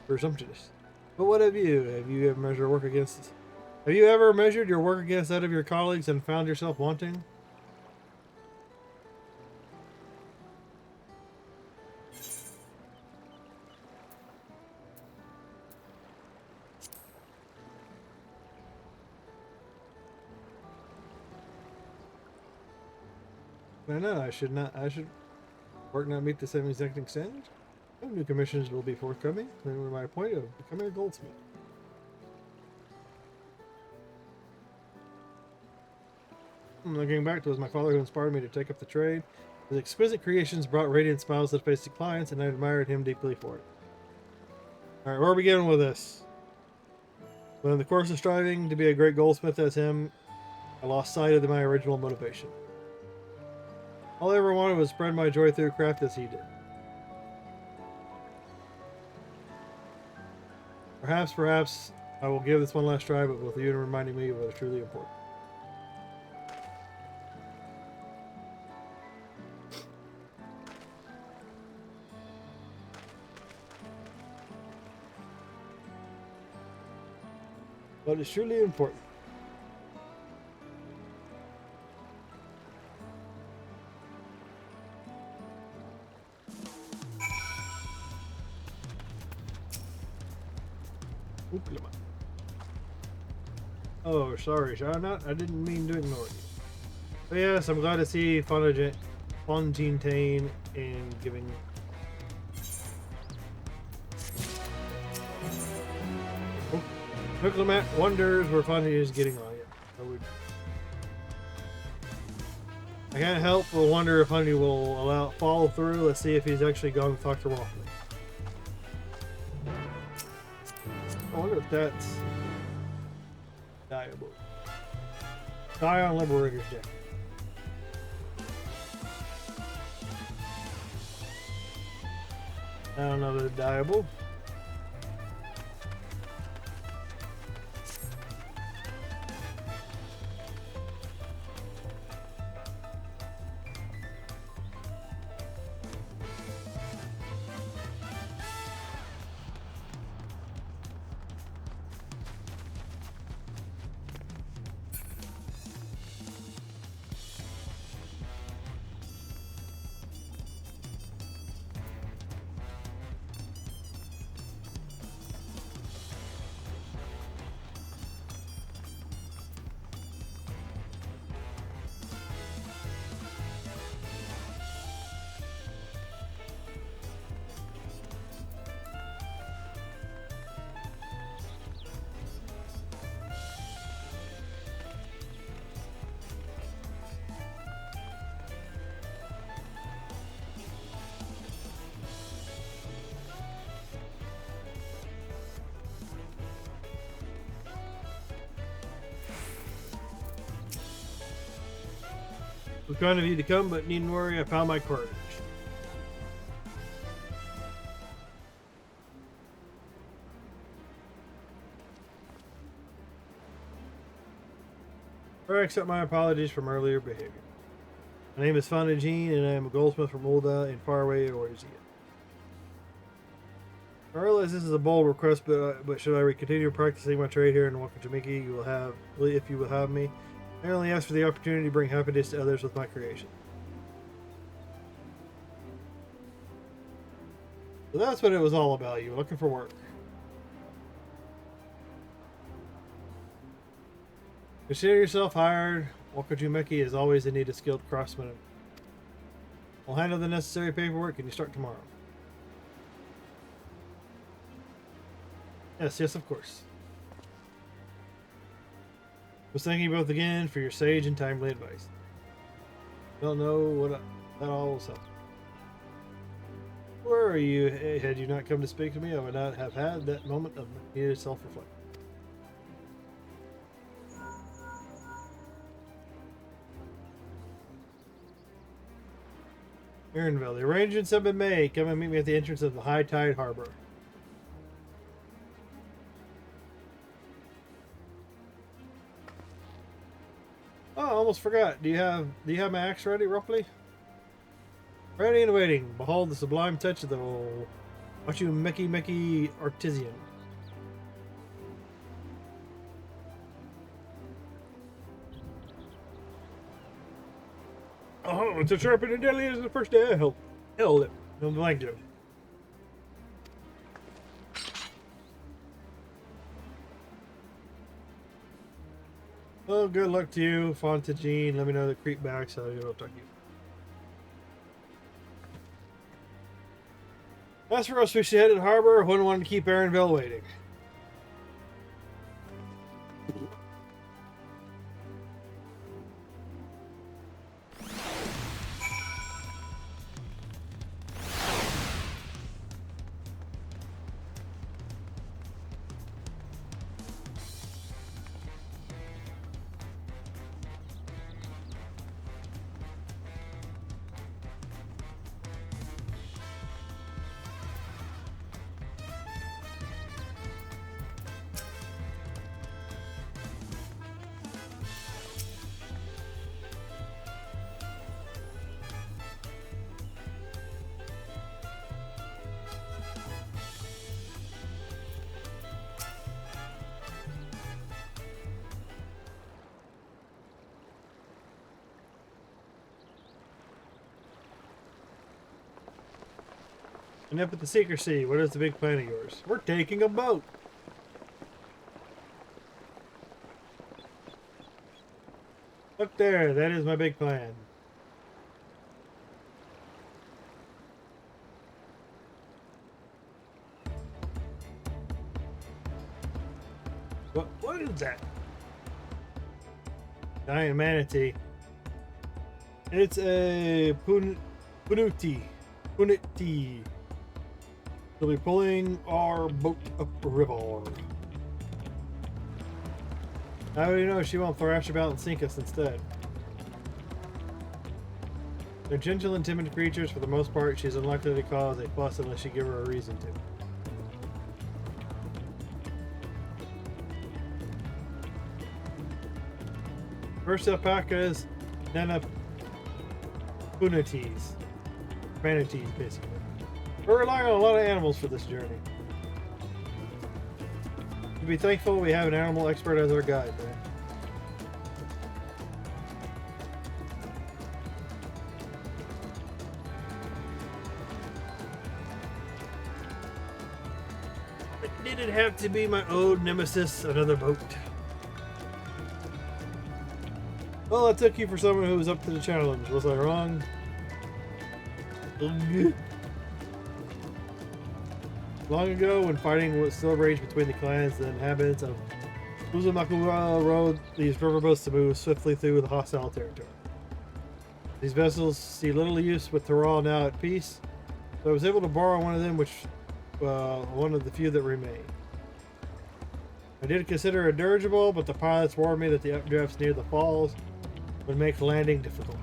But what have you? Have you ever measured work against? Have you ever measured your work against that of your colleagues and found yourself wanting? No, I should not. I should work not meet the same exacting standard. No new commissions will be forthcoming. Then my point of becoming a goldsmith. Looking back, it was my father who inspired me to take up the trade. His exquisite creations brought radiant smiles to the face of clients, and I admired him deeply for it. Alright, where are we going with this? But in the course of striving to be a great goldsmith as him, I lost sight of my original motivation. All I ever wanted was spread my joy through craft as he did. Perhaps, I will give this one last try, but with you reminding me of what is truly important. What is truly important. Oh, sorry, Charlotte. I didn't mean to ignore you. But yes, I'm glad to see Fontaine and giving. Oh, Nuclemat wonders where Fontaine is getting on it. I can't help but wonder if Honey will follow through. Let's see if he's actually gone to talk to Rothman. I wonder if that's Diable. Die on Liberator's deck. Now another Diable. It was kind of you to come, but needn't worry, I found my courage. I accept my apologies from earlier behavior. My name is Fontaine, and I am a goldsmith from Ulda in faraway Orzia. I realize this is a bold request, but should I continue practicing my trade here in Wakajimiki, if you will have me, I only ask for the opportunity to bring happiness to others with my creation. So that's what it was all about. You were looking for work. Consider yourself hired. Wakajimeki is always in need of skilled craftsmen. We'll handle the necessary paperwork and you start tomorrow. Yes, of course. Was thanking both again for your sage and timely advice. Don't know what that all was help. Where are you? Had you not come to speak to me, I would not have had that moment of needed self-reflection. Aaronville, the arrangements have been made. Come and meet me at the entrance of the High Tide Harbor. Oh, I almost forgot. Do you have my axe ready, roughly? Ready and waiting. Behold the sublime touch of the what you Mickey artisan. Oh, it's as sharp and deadly as the first day I held it. No blank joke. Well, good luck to you, Fontaine. Let me know the creep back so I'll talk to you. As for us, we should head to the harbor. Wouldn't want to keep Aaronville waiting. Enough with the secrecy. What is the big plan of yours? We're taking a boat. Look there. That is my big plan. What is that? Giant manatee. It's a punuti. They'll be pulling our boat up the river. How do you know she won't thrash about and sink us instead? They're gentle and timid creatures. For the most part, she's unlikely to cause a fuss unless you give her a reason to. First alpacas, then punatees. Manatees, basically. We're relying on a lot of animals for this journey. To be thankful we have an animal expert as our guide, though. Did it have to be my old nemesis, another boat? Well, I took you for someone who was up to the challenge. Was I wrong? Long ago, when fighting was still raged between the clans, the inhabitants of Uzumakura rode these riverboats to move swiftly through the hostile territory. These vessels see little use with Tural now at peace, so I was able to borrow one of them, which one of the few that remain. I did consider it dirigible, but the pilots warned me that the updrafts near the falls would make landing difficult.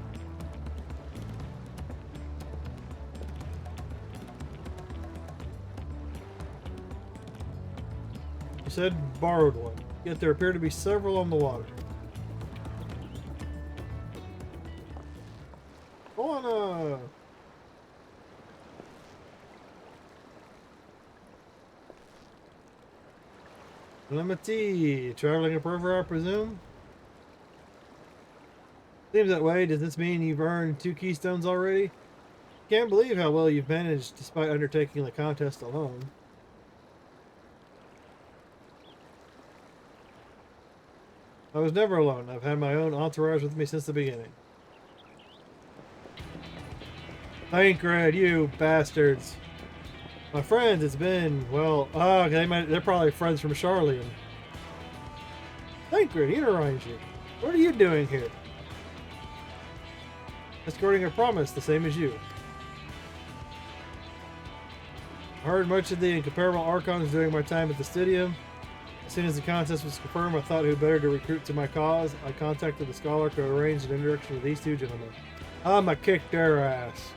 You said borrowed one, yet there appear to be several on the water. Moana! Limity, traveling upriver, I presume? Seems that way. Does this mean you've earned 2 keystones already? Can't believe how well you've managed despite undertaking the contest alone. I was never alone. I've had my own entourage with me since the beginning. Tancred, you bastards. My friends, it's been, well, they're probably friends from Charlian. Tancred, Ranger, what are you doing here? Escorting a promise, the same as you. I heard much of the incomparable Archons during my time at the Stadium. As soon as the contest was confirmed, I thought who better to recruit to my cause. I contacted the scholar to arrange an introduction with these 2 gentlemen. I'ma kick their ass.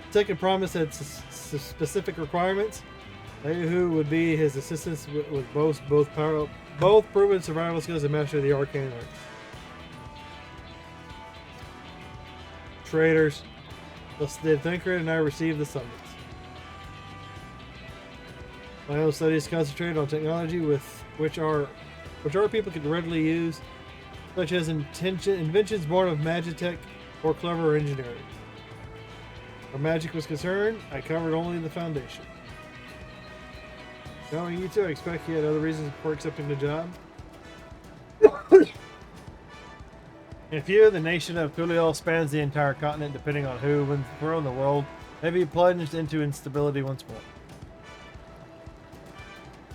The second promise had specific requirements. They who would be his assistants with both proven survival skills and mastery of the arcane arts. Traitors. Thus did Tancred and I receive the summons. My own studies concentrated on technology with which our people could readily use, such as inventions born of magitech or clever engineering. Where magic was concerned, I covered only the foundation. Knowing you 2, I expect you had other reasons for accepting the job. If you, the nation of Tural, spans the entire continent, depending on who wins the throne, the world may be plunged into instability once more.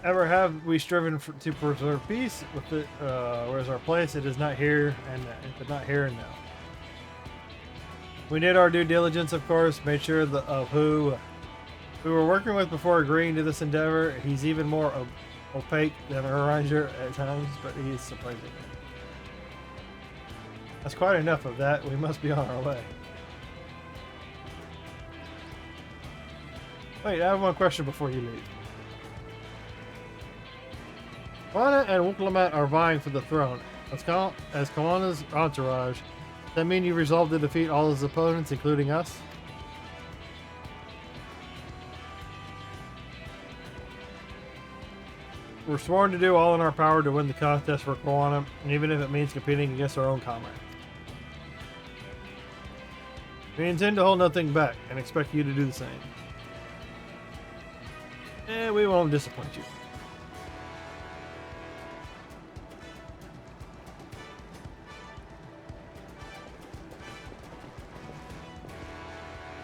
Ever have we striven to preserve peace with it? Whereas our place, it is not here and now. We did our due diligence, of course, made sure of who we were working with before agreeing to this endeavor. He's even more opaque than a ranger at times, but he is surprising. That's quite enough of that. We must be on our way. Wait, I have one question before you leave. Kawana and Wuklamat are vying for the throne. As Kawana's entourage, does that mean you resolved to defeat all his opponents, including us? We're sworn to do all in our power to win the contest for Kawana, even if it means competing against our own comrades. We intend to hold nothing back and expect you to do the same. And we won't disappoint you.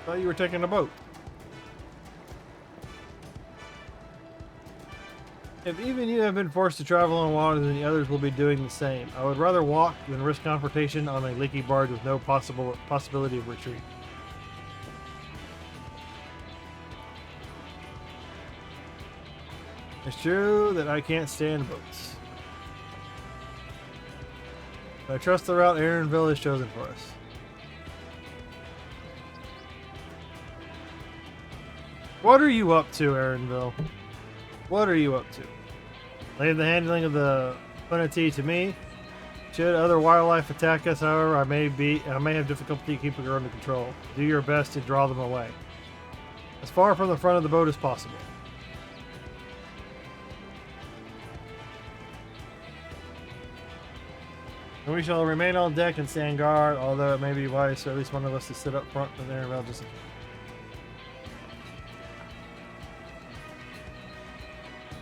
Thought you were taking a boat. If even you have been forced to travel on water, then the others will be doing the same. I would rather walk than risk confrontation on a leaky barge with no possibility of retreat. It's true that I can't stand boats. But I trust the route Aaronville has chosen for us. What are you up to, Aaronville? What are you up to? Leave the handling of the Punity to me. Should other wildlife attack us, however, I may have difficulty keeping her under control. Do your best to draw them away. As far from the front of the boat as possible. And we shall remain on deck and stand guard, although it may be wise for at least one of us to sit up front with Aaronville just.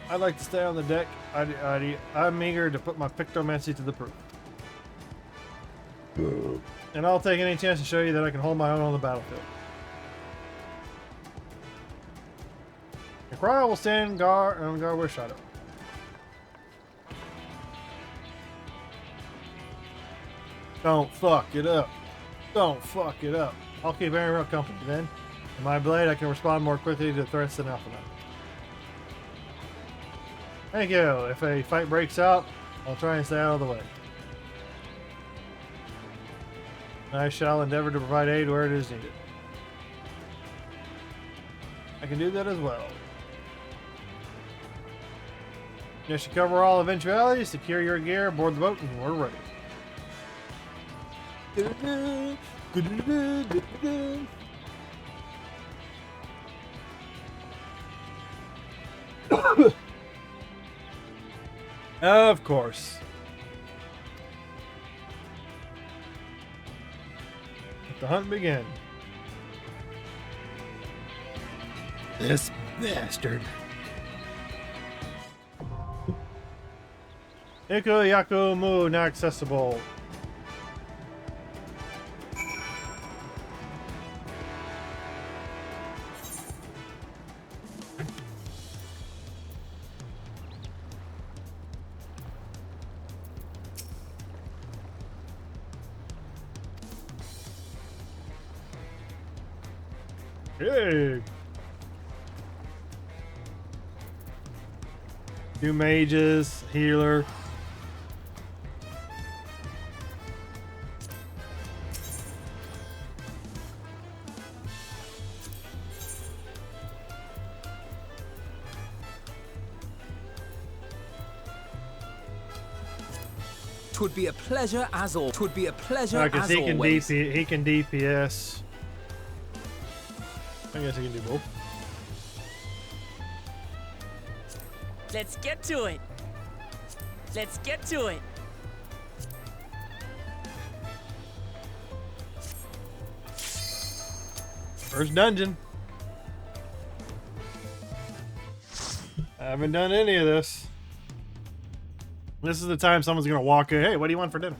I'd like to stay on the deck. I'm eager to put my pictomancy to the proof. And I'll take any chance to show you that I can hold my own on the battlefield. And Cryo will stand guard on guard with Shadow. Don't fuck it up. Don't fuck it up. I'll keep Aaron company then. In my blade, I can respond more quickly to threats than Alpha Knight. Thank you. If a fight breaks out, I'll try and stay out of the way. I shall endeavor to provide aid where it is needed. I can do that as well. Just to cover all eventualities, secure your gear, board the boat, and we're ready. Of course. Let the hunt begin. This bastard. Iku Yaku Mu not accessible. Hey. Two mages, healer. Twould be a pleasure as all. Twould be a pleasure as he always. He can DPS. I guess he can do both. Let's get to it. Let's get to it. First dungeon. I haven't done any of this. This is the time someone's gonna walk in. Hey, what do you want for dinner?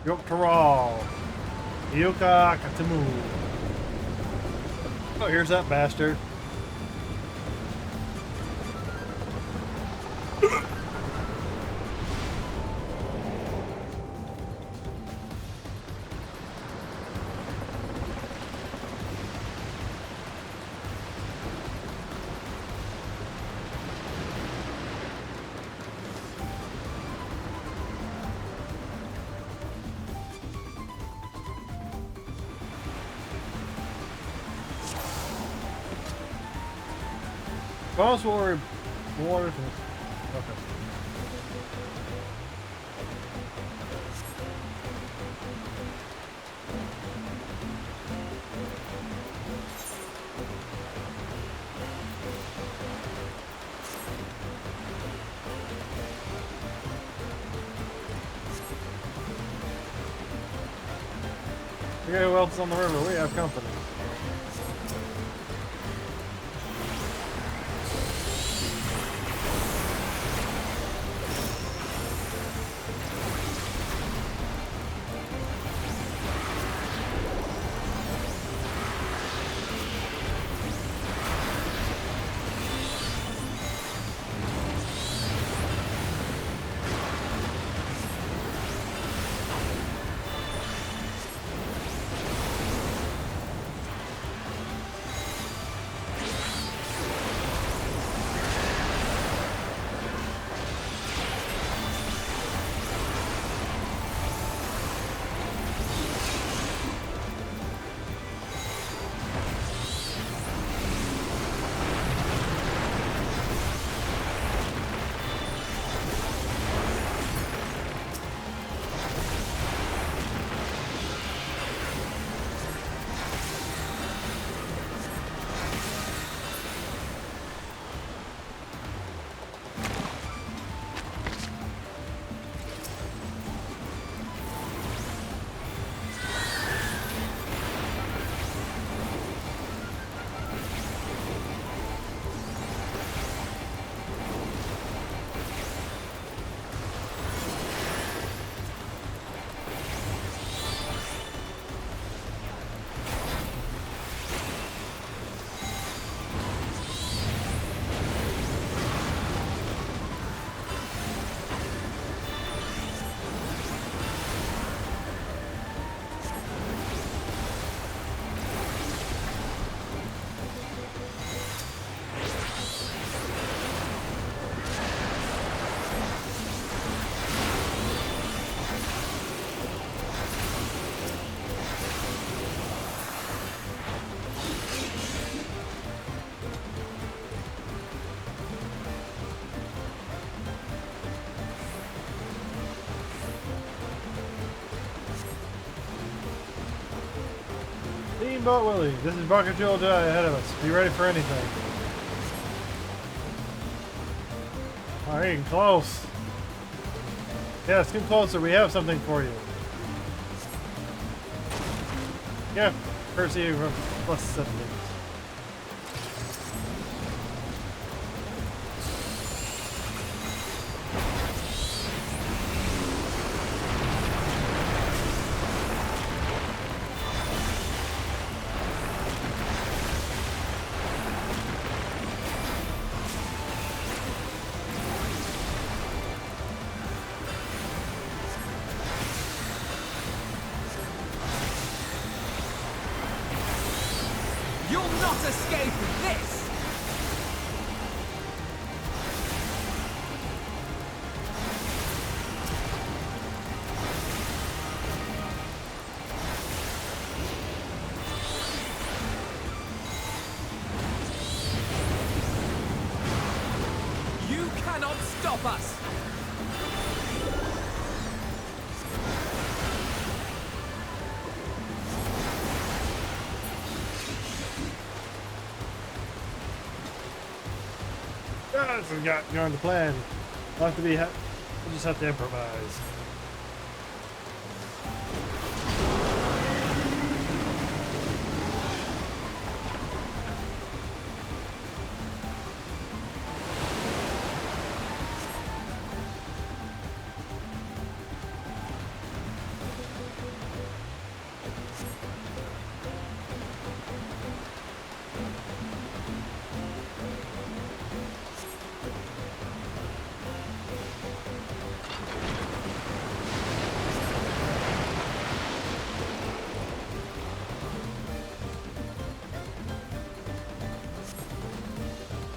Tural. Yuka Katamu. Oh, here's that bastard. Boss will reward. Okay. Okay, who else is on the river? We have company. Steamboat Willie, this is Bucket Joel Jedi ahead of us. Be ready for anything. Alright, getting close. Yeah, let's get closer. We have something for you. Yeah, courtesy of plus 7 minutes. You'll not escape this! You cannot stop us! This has got going to plan. We'll have to be. We'll just have to improvise.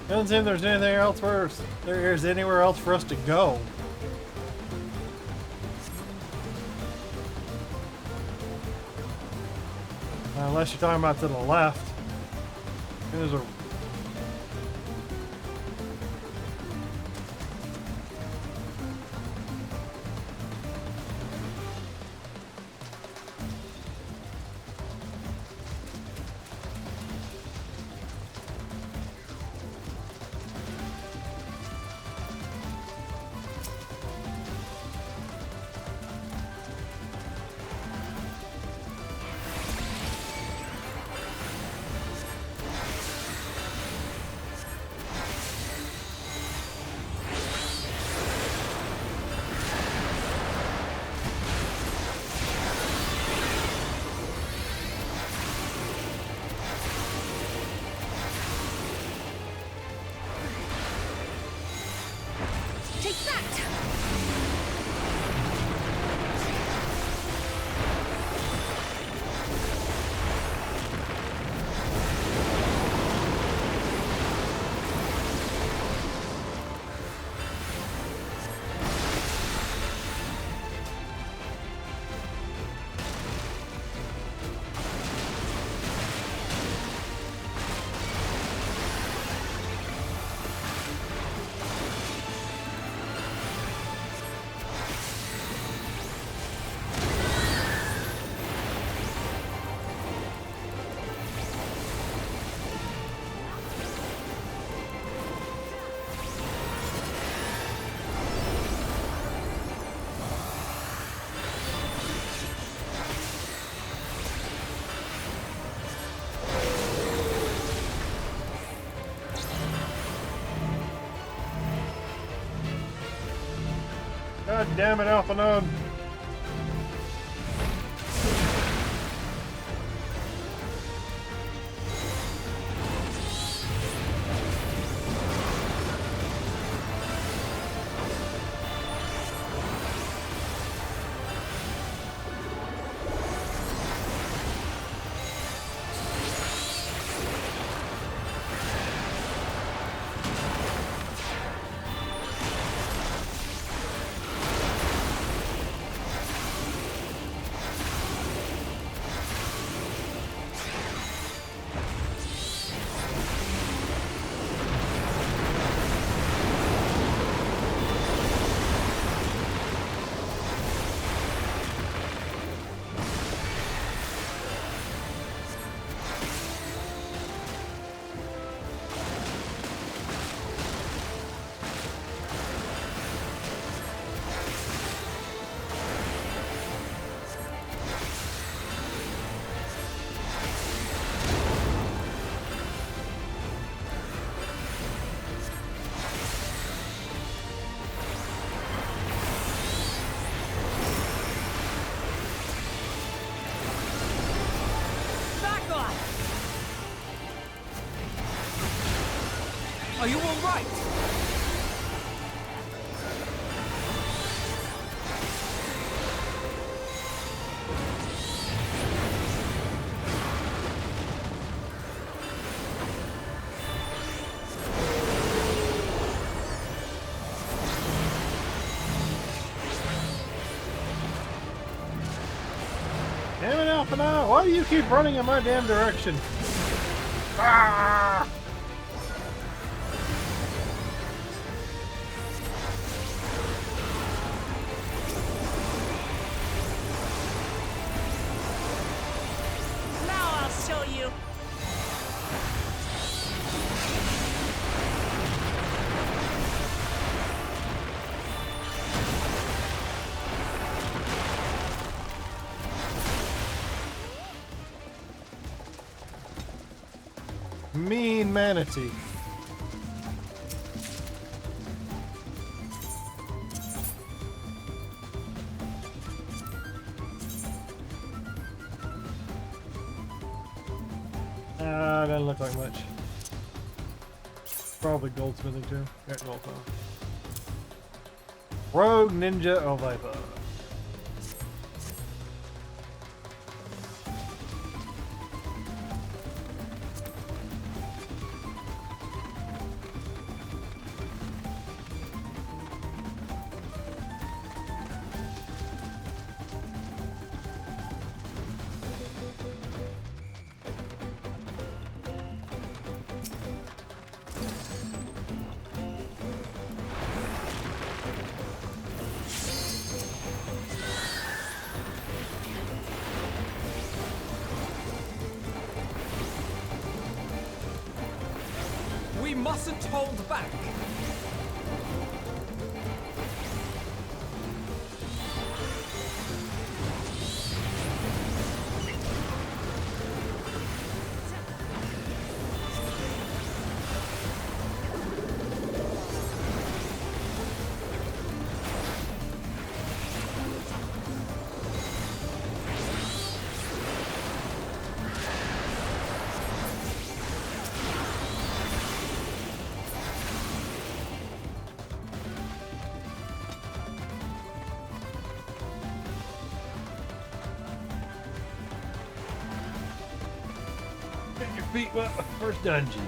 Doesn't seem there's anything else for us. There's anywhere else for us to go. Unless you're talking about to the left. There's a Take that! God damn it, Alpha Node. Are you all right? Damn it, Alpina! Why do you keep running in my damn direction? Ah! Now I'll show you. Mean manatee. Doesn't look like much. Probably goldsmithing too. Yeah, gold phone. Rogue Ninja Ovipa. We mustn't hold back. Get your feet wet. First dungeon.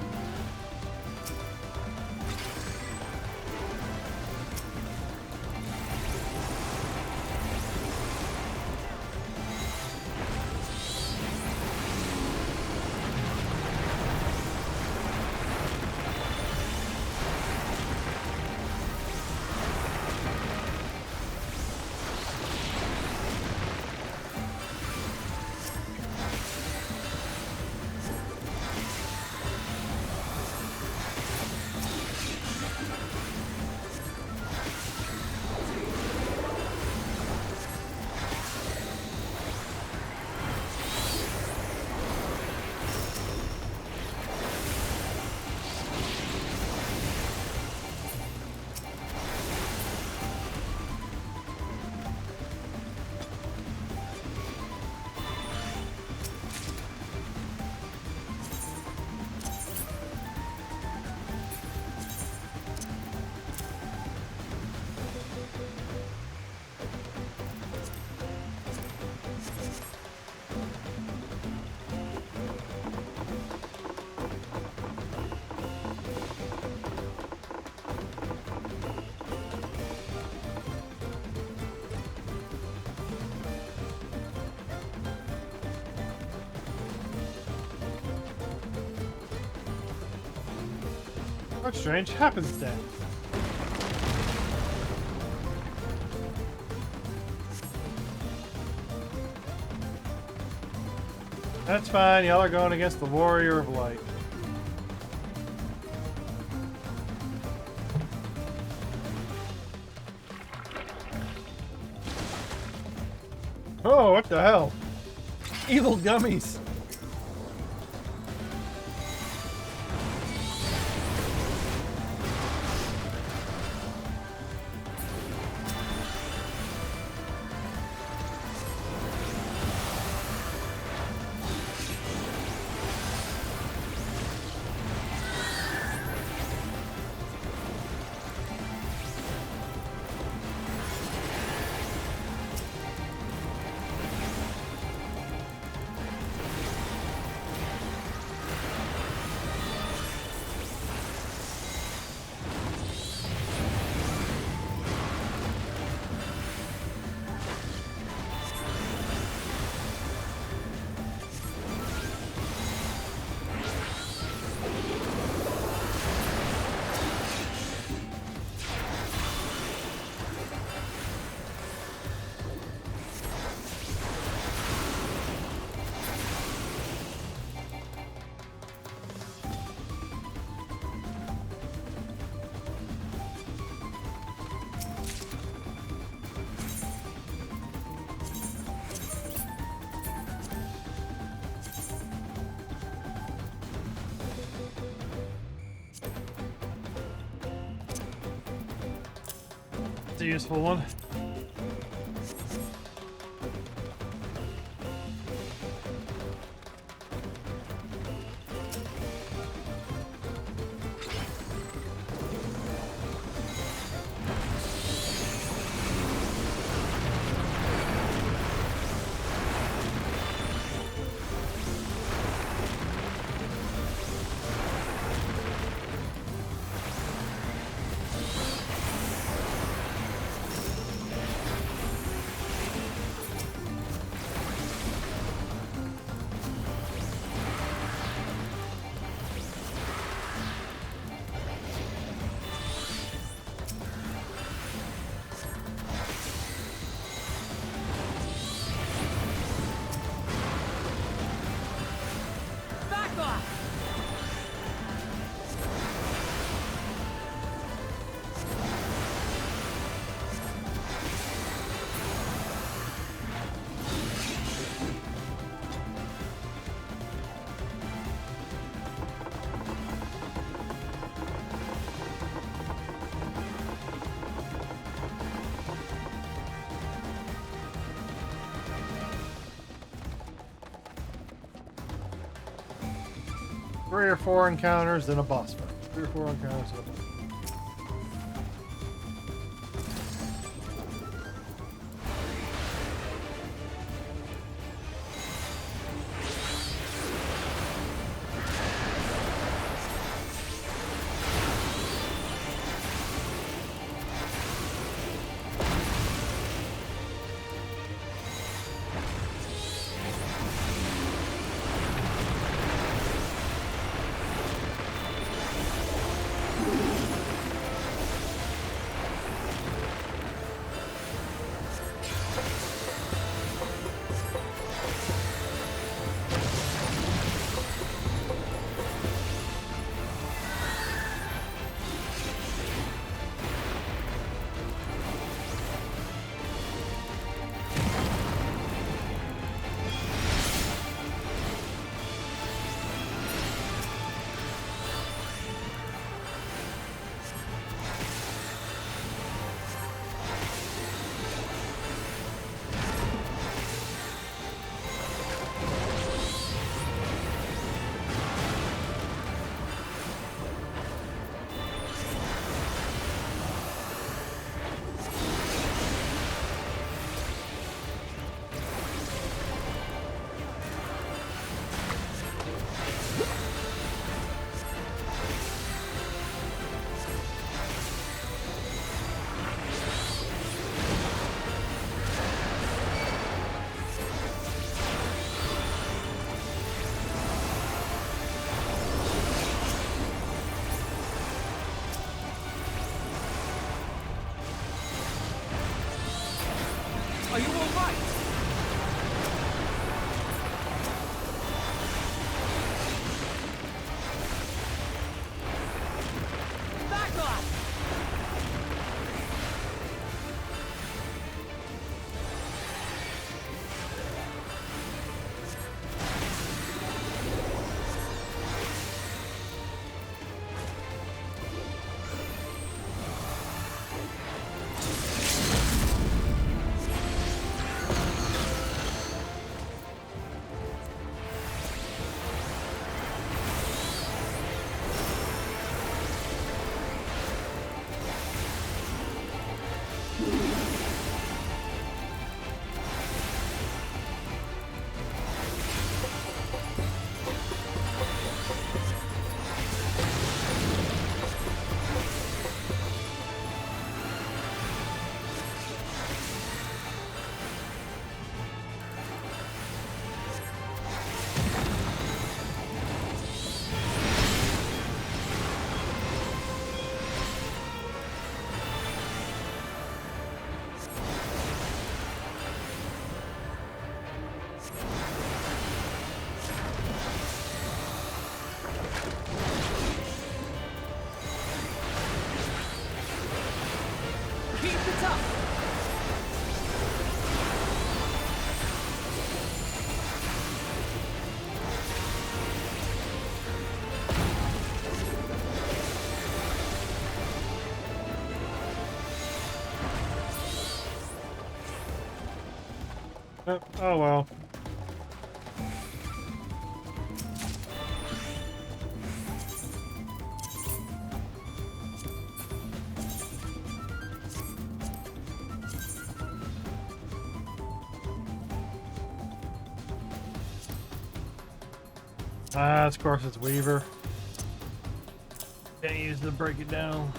What strange happenstance? That's fine, y'all are going against the Warrior of Light. Oh, what the hell? Evil gummies! It's a useful one. Back off! Three or four encounters, then a boss fight. 3 or 4 encounters, then a boss fight. Oh well. Ah, of course it's Weaver. Can't use to break it down.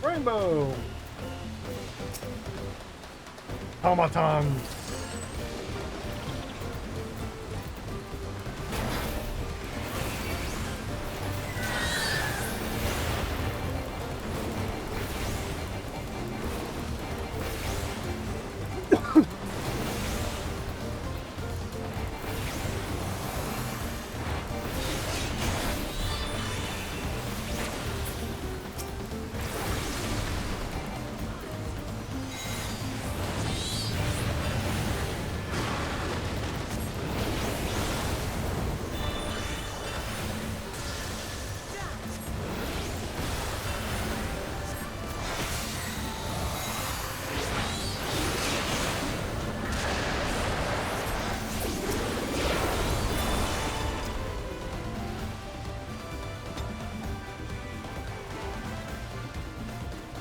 Rainbow! Automaton!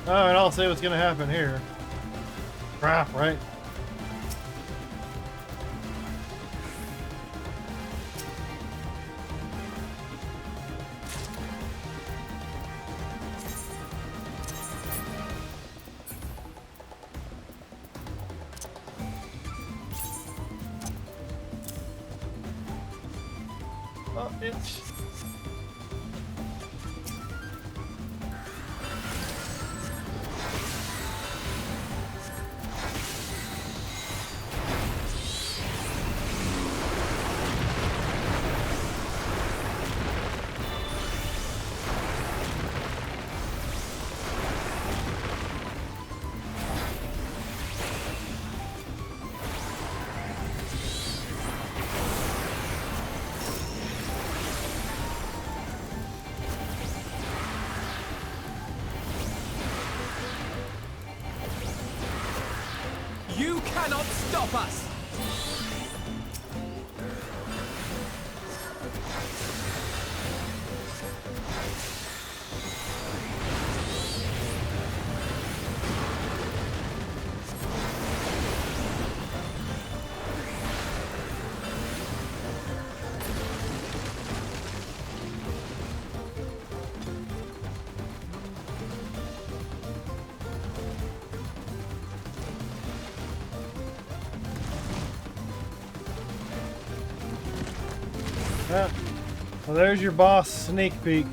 Alright, I'll see what's gonna happen here. Crap, right? Oh, it's... You cannot stop us! Yeah. Well, there's your boss sneak peek.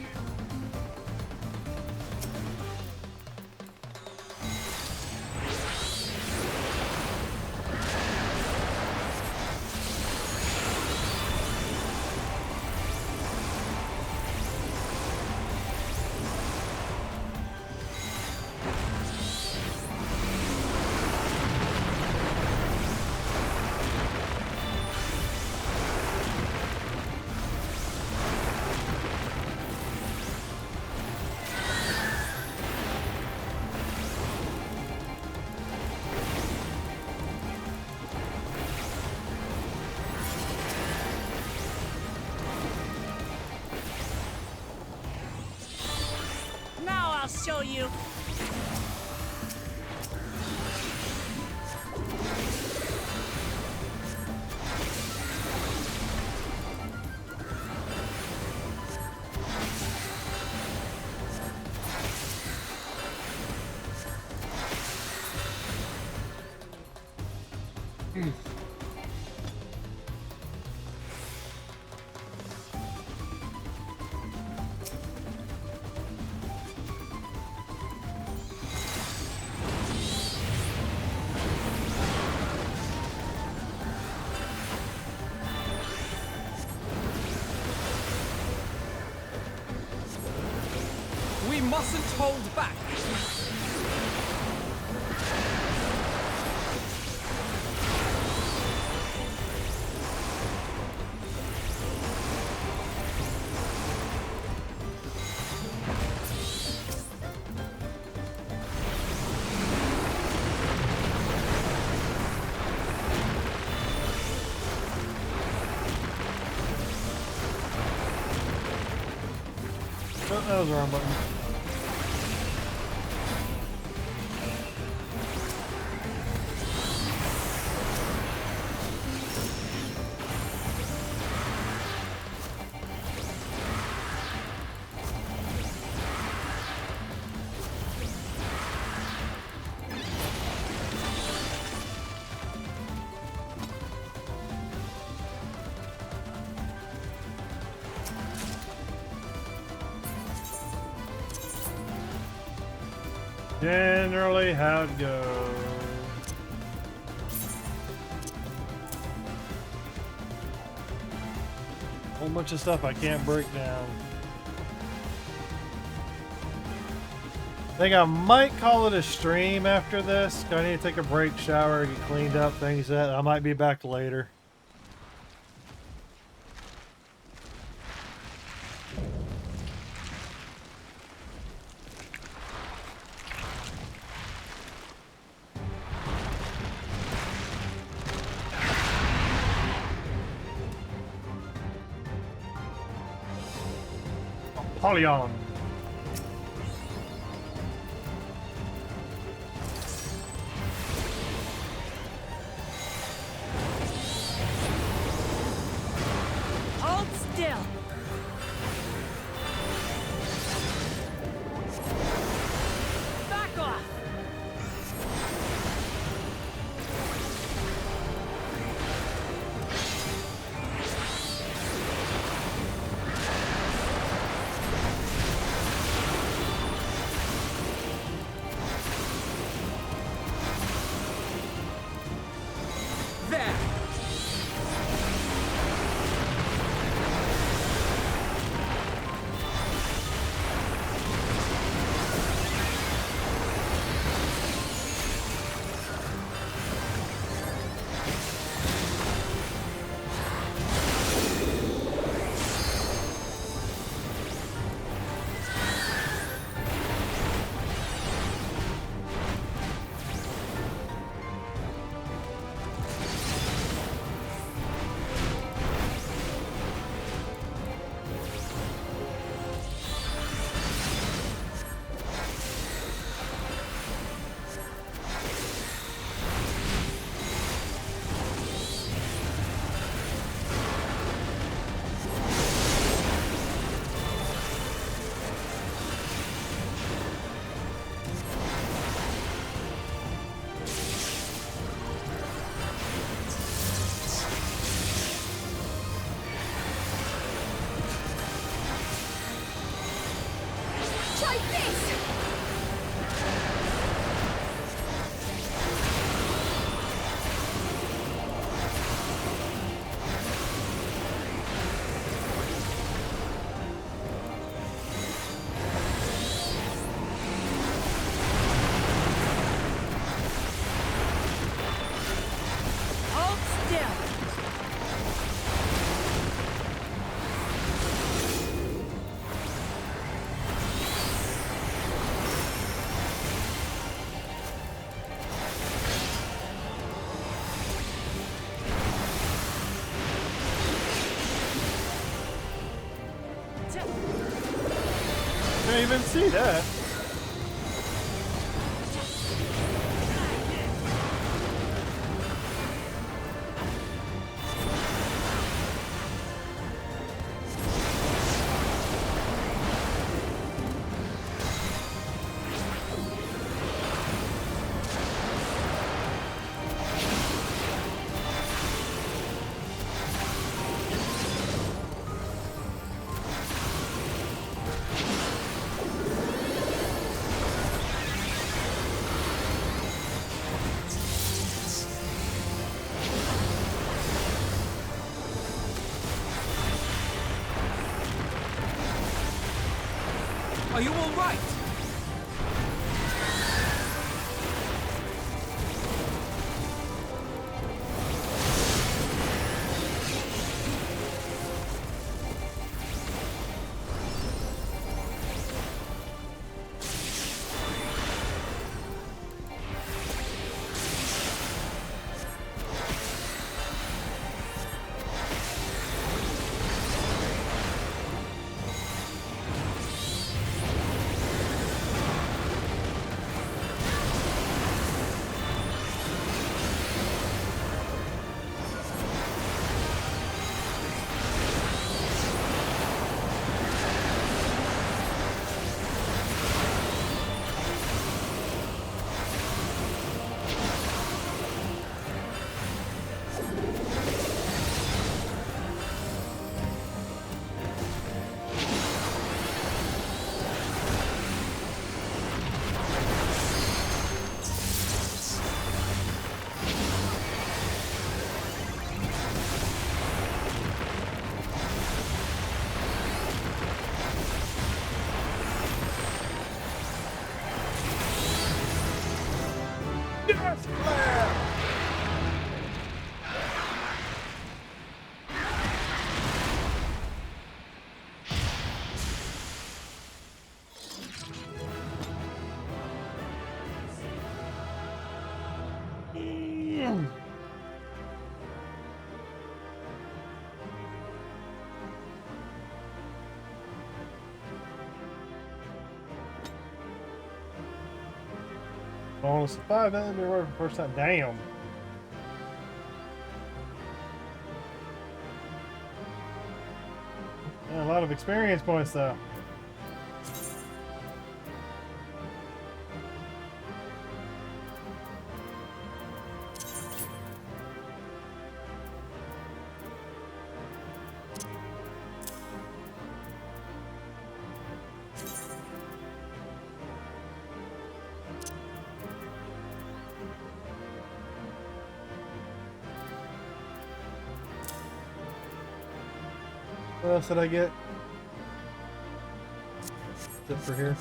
Now I'll show you. mustn't hold back. Oh, that was the wrong button. Generally how it goes. Whole bunch of stuff I can't break down. I think I might call it a stream after this. I need to take a break, shower, get cleaned up, things like that. I might be back later. Polyon. Hold still. Back off. There. Try this! Hold still. Can't even see that. Bonus 5, that'd be worth the first time. Damn. Yeah, a lot of experience points though. What else did I get? Except for here.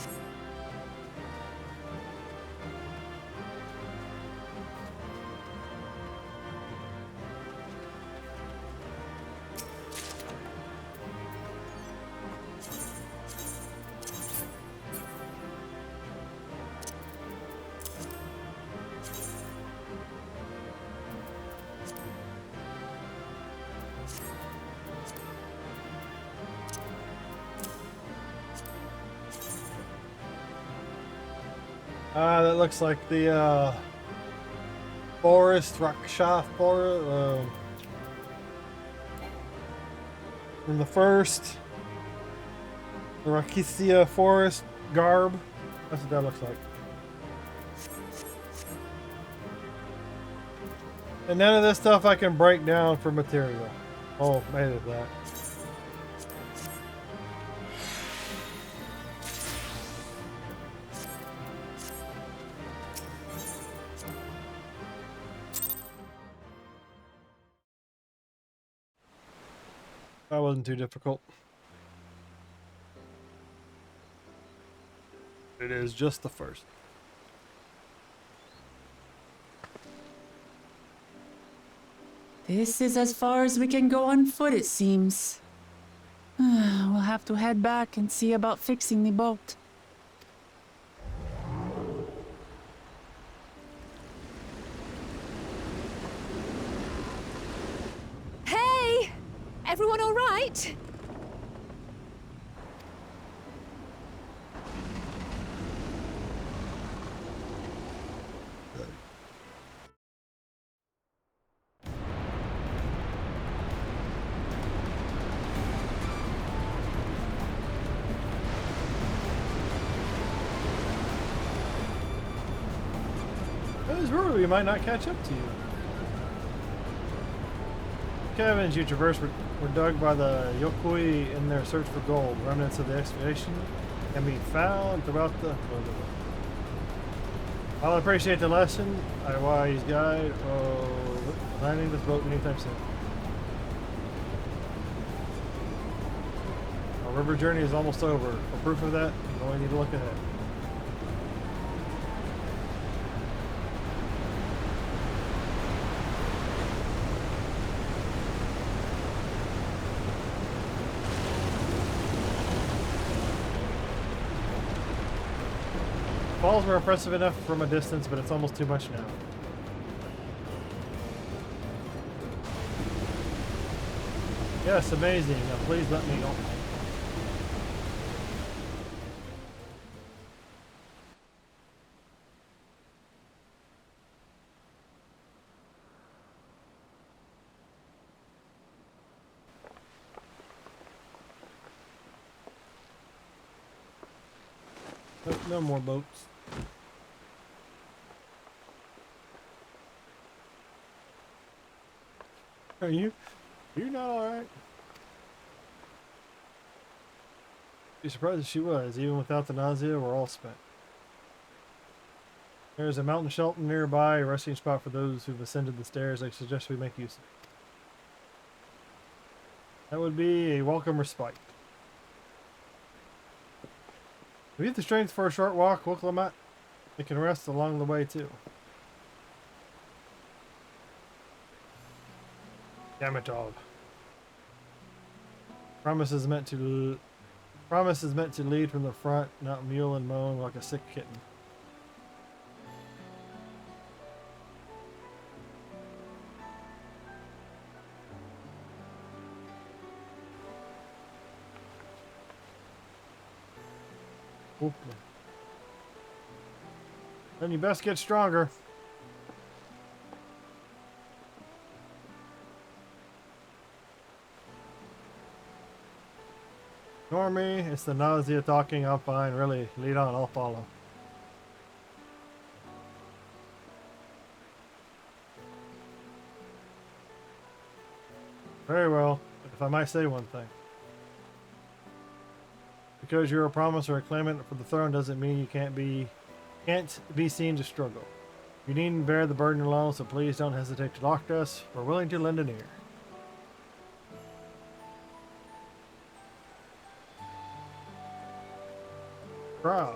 That looks like the forest, Rakshaf forest, in the first, the Rakisia forest garb. That's what that looks like. And none of this stuff I can break down for material. Oh, made it that. That wasn't too difficult. It is just the first. This is as far as we can go on foot, it seems. We'll have to head back and see about fixing the boat. Hey! Everyone all right? It's rude, we might not catch up to you. Caverns you traversed were dug by the Yokoi in their search for gold. Remnants of the excavation can be found throughout the... I'll appreciate the lesson. I wise guide. Landing this boat anytime soon. Our river journey is almost over. For proof of that, you only need to look ahead. Falls were impressive enough from a distance, but it's almost too much now. Yes, amazing. Now please let me know. No more boats. Are you not alright? Be surprised if she was. Even without the nausea, we're all spent. There's a mountain shelter nearby, a resting spot for those who've ascended the stairs. I suggest we make use of it. That would be a welcome respite. If you have the strength for a short walk, Wilclamette, you can rest along the way too. Damn it all. Promise is meant to lead from the front, not mule and moan like a sick kitten. Oop. Then you best get stronger. Ignore me, it's the nausea talking, I'm fine, really, lead on, I'll follow. Very well, if I might say one thing. Because you're a promise or a claimant for the throne doesn't mean you can't be seen to struggle. You needn't bear the burden alone, so please don't hesitate to talk to us. We're willing to lend an ear. Try.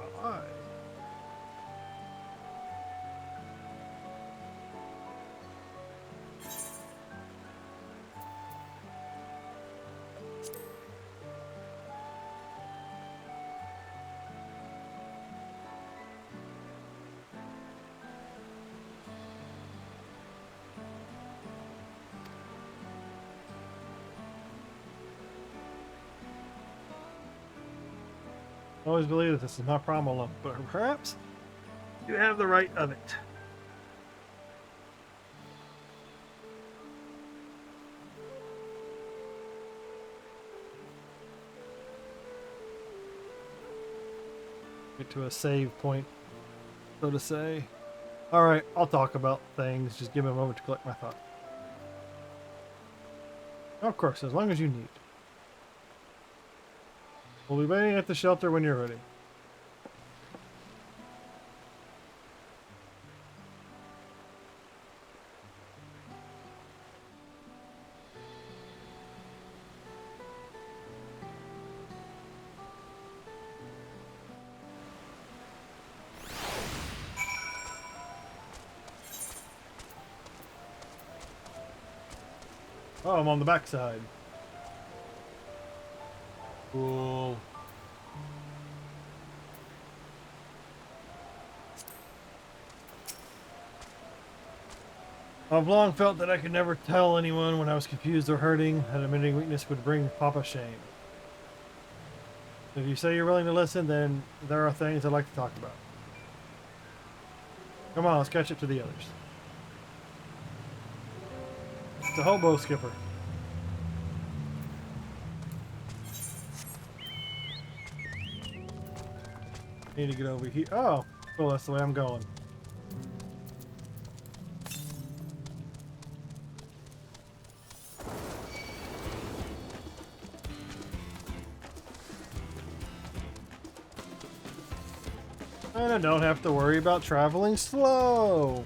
I always believe that this is my problem alone, but perhaps you have the right of it. Get to a save point, so to say. Alright, I'll talk about things. Just give me a moment to collect my thought. Of course, as long as you need. We'll be waiting at the shelter when you're ready. Oh, I'm on the backside. Cool. I've long felt that I could never tell anyone when I was confused or hurting, that admitting weakness would bring Papa shame. If you say you're willing to listen, then there are things I'd like to talk about. Come on, let's catch up to the others. It's a hobo skipper. Need to get over here. Oh, cool, that's the way I'm going. And I don't have to worry about traveling slow.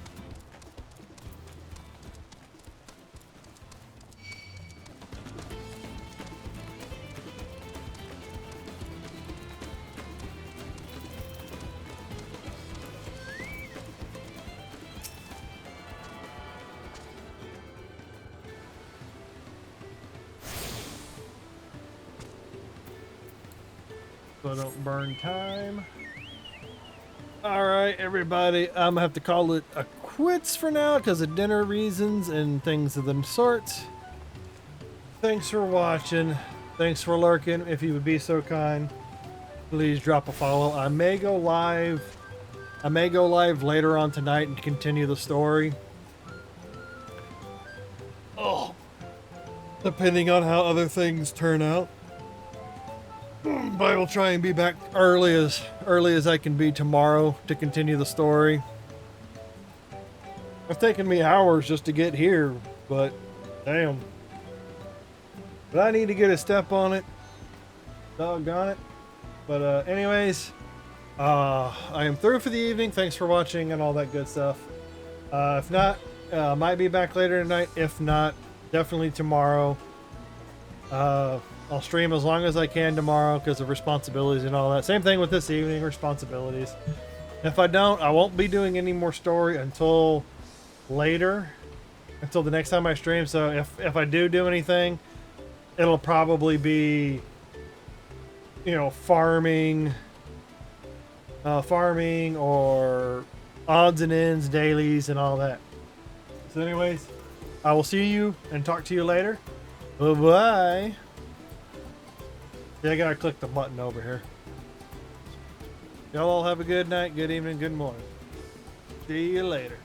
So I don't burn time. Alright, everybody, I'm gonna have to call it a quits for now because of dinner reasons and things of the sort. Thanks for watching. Thanks for lurking. If you would be so kind, please drop a follow. I may go live later on tonight and continue the story. Oh, depending on how other things turn out. But I will try and be back early as I can be tomorrow to continue the story. It's taken me hours just to get here, but damn. But I need to get a step on it. Doggone it. But anyways, I am through for the evening. Thanks for watching and all that good stuff. If not, might be back later tonight. If not, definitely tomorrow. I'll stream as long as I can tomorrow because of responsibilities and all that. Same thing with this evening, responsibilities. If I don't, I won't be doing any more story until later. until the next time I stream. So if I do anything, it'll probably be, you know, farming or odds and ends, dailies, and all that. So anyways, I will see you and talk to you later. Bye-bye. Yeah, I gotta click the button over here. Y'all all have a good night, good evening, good morning. See you later.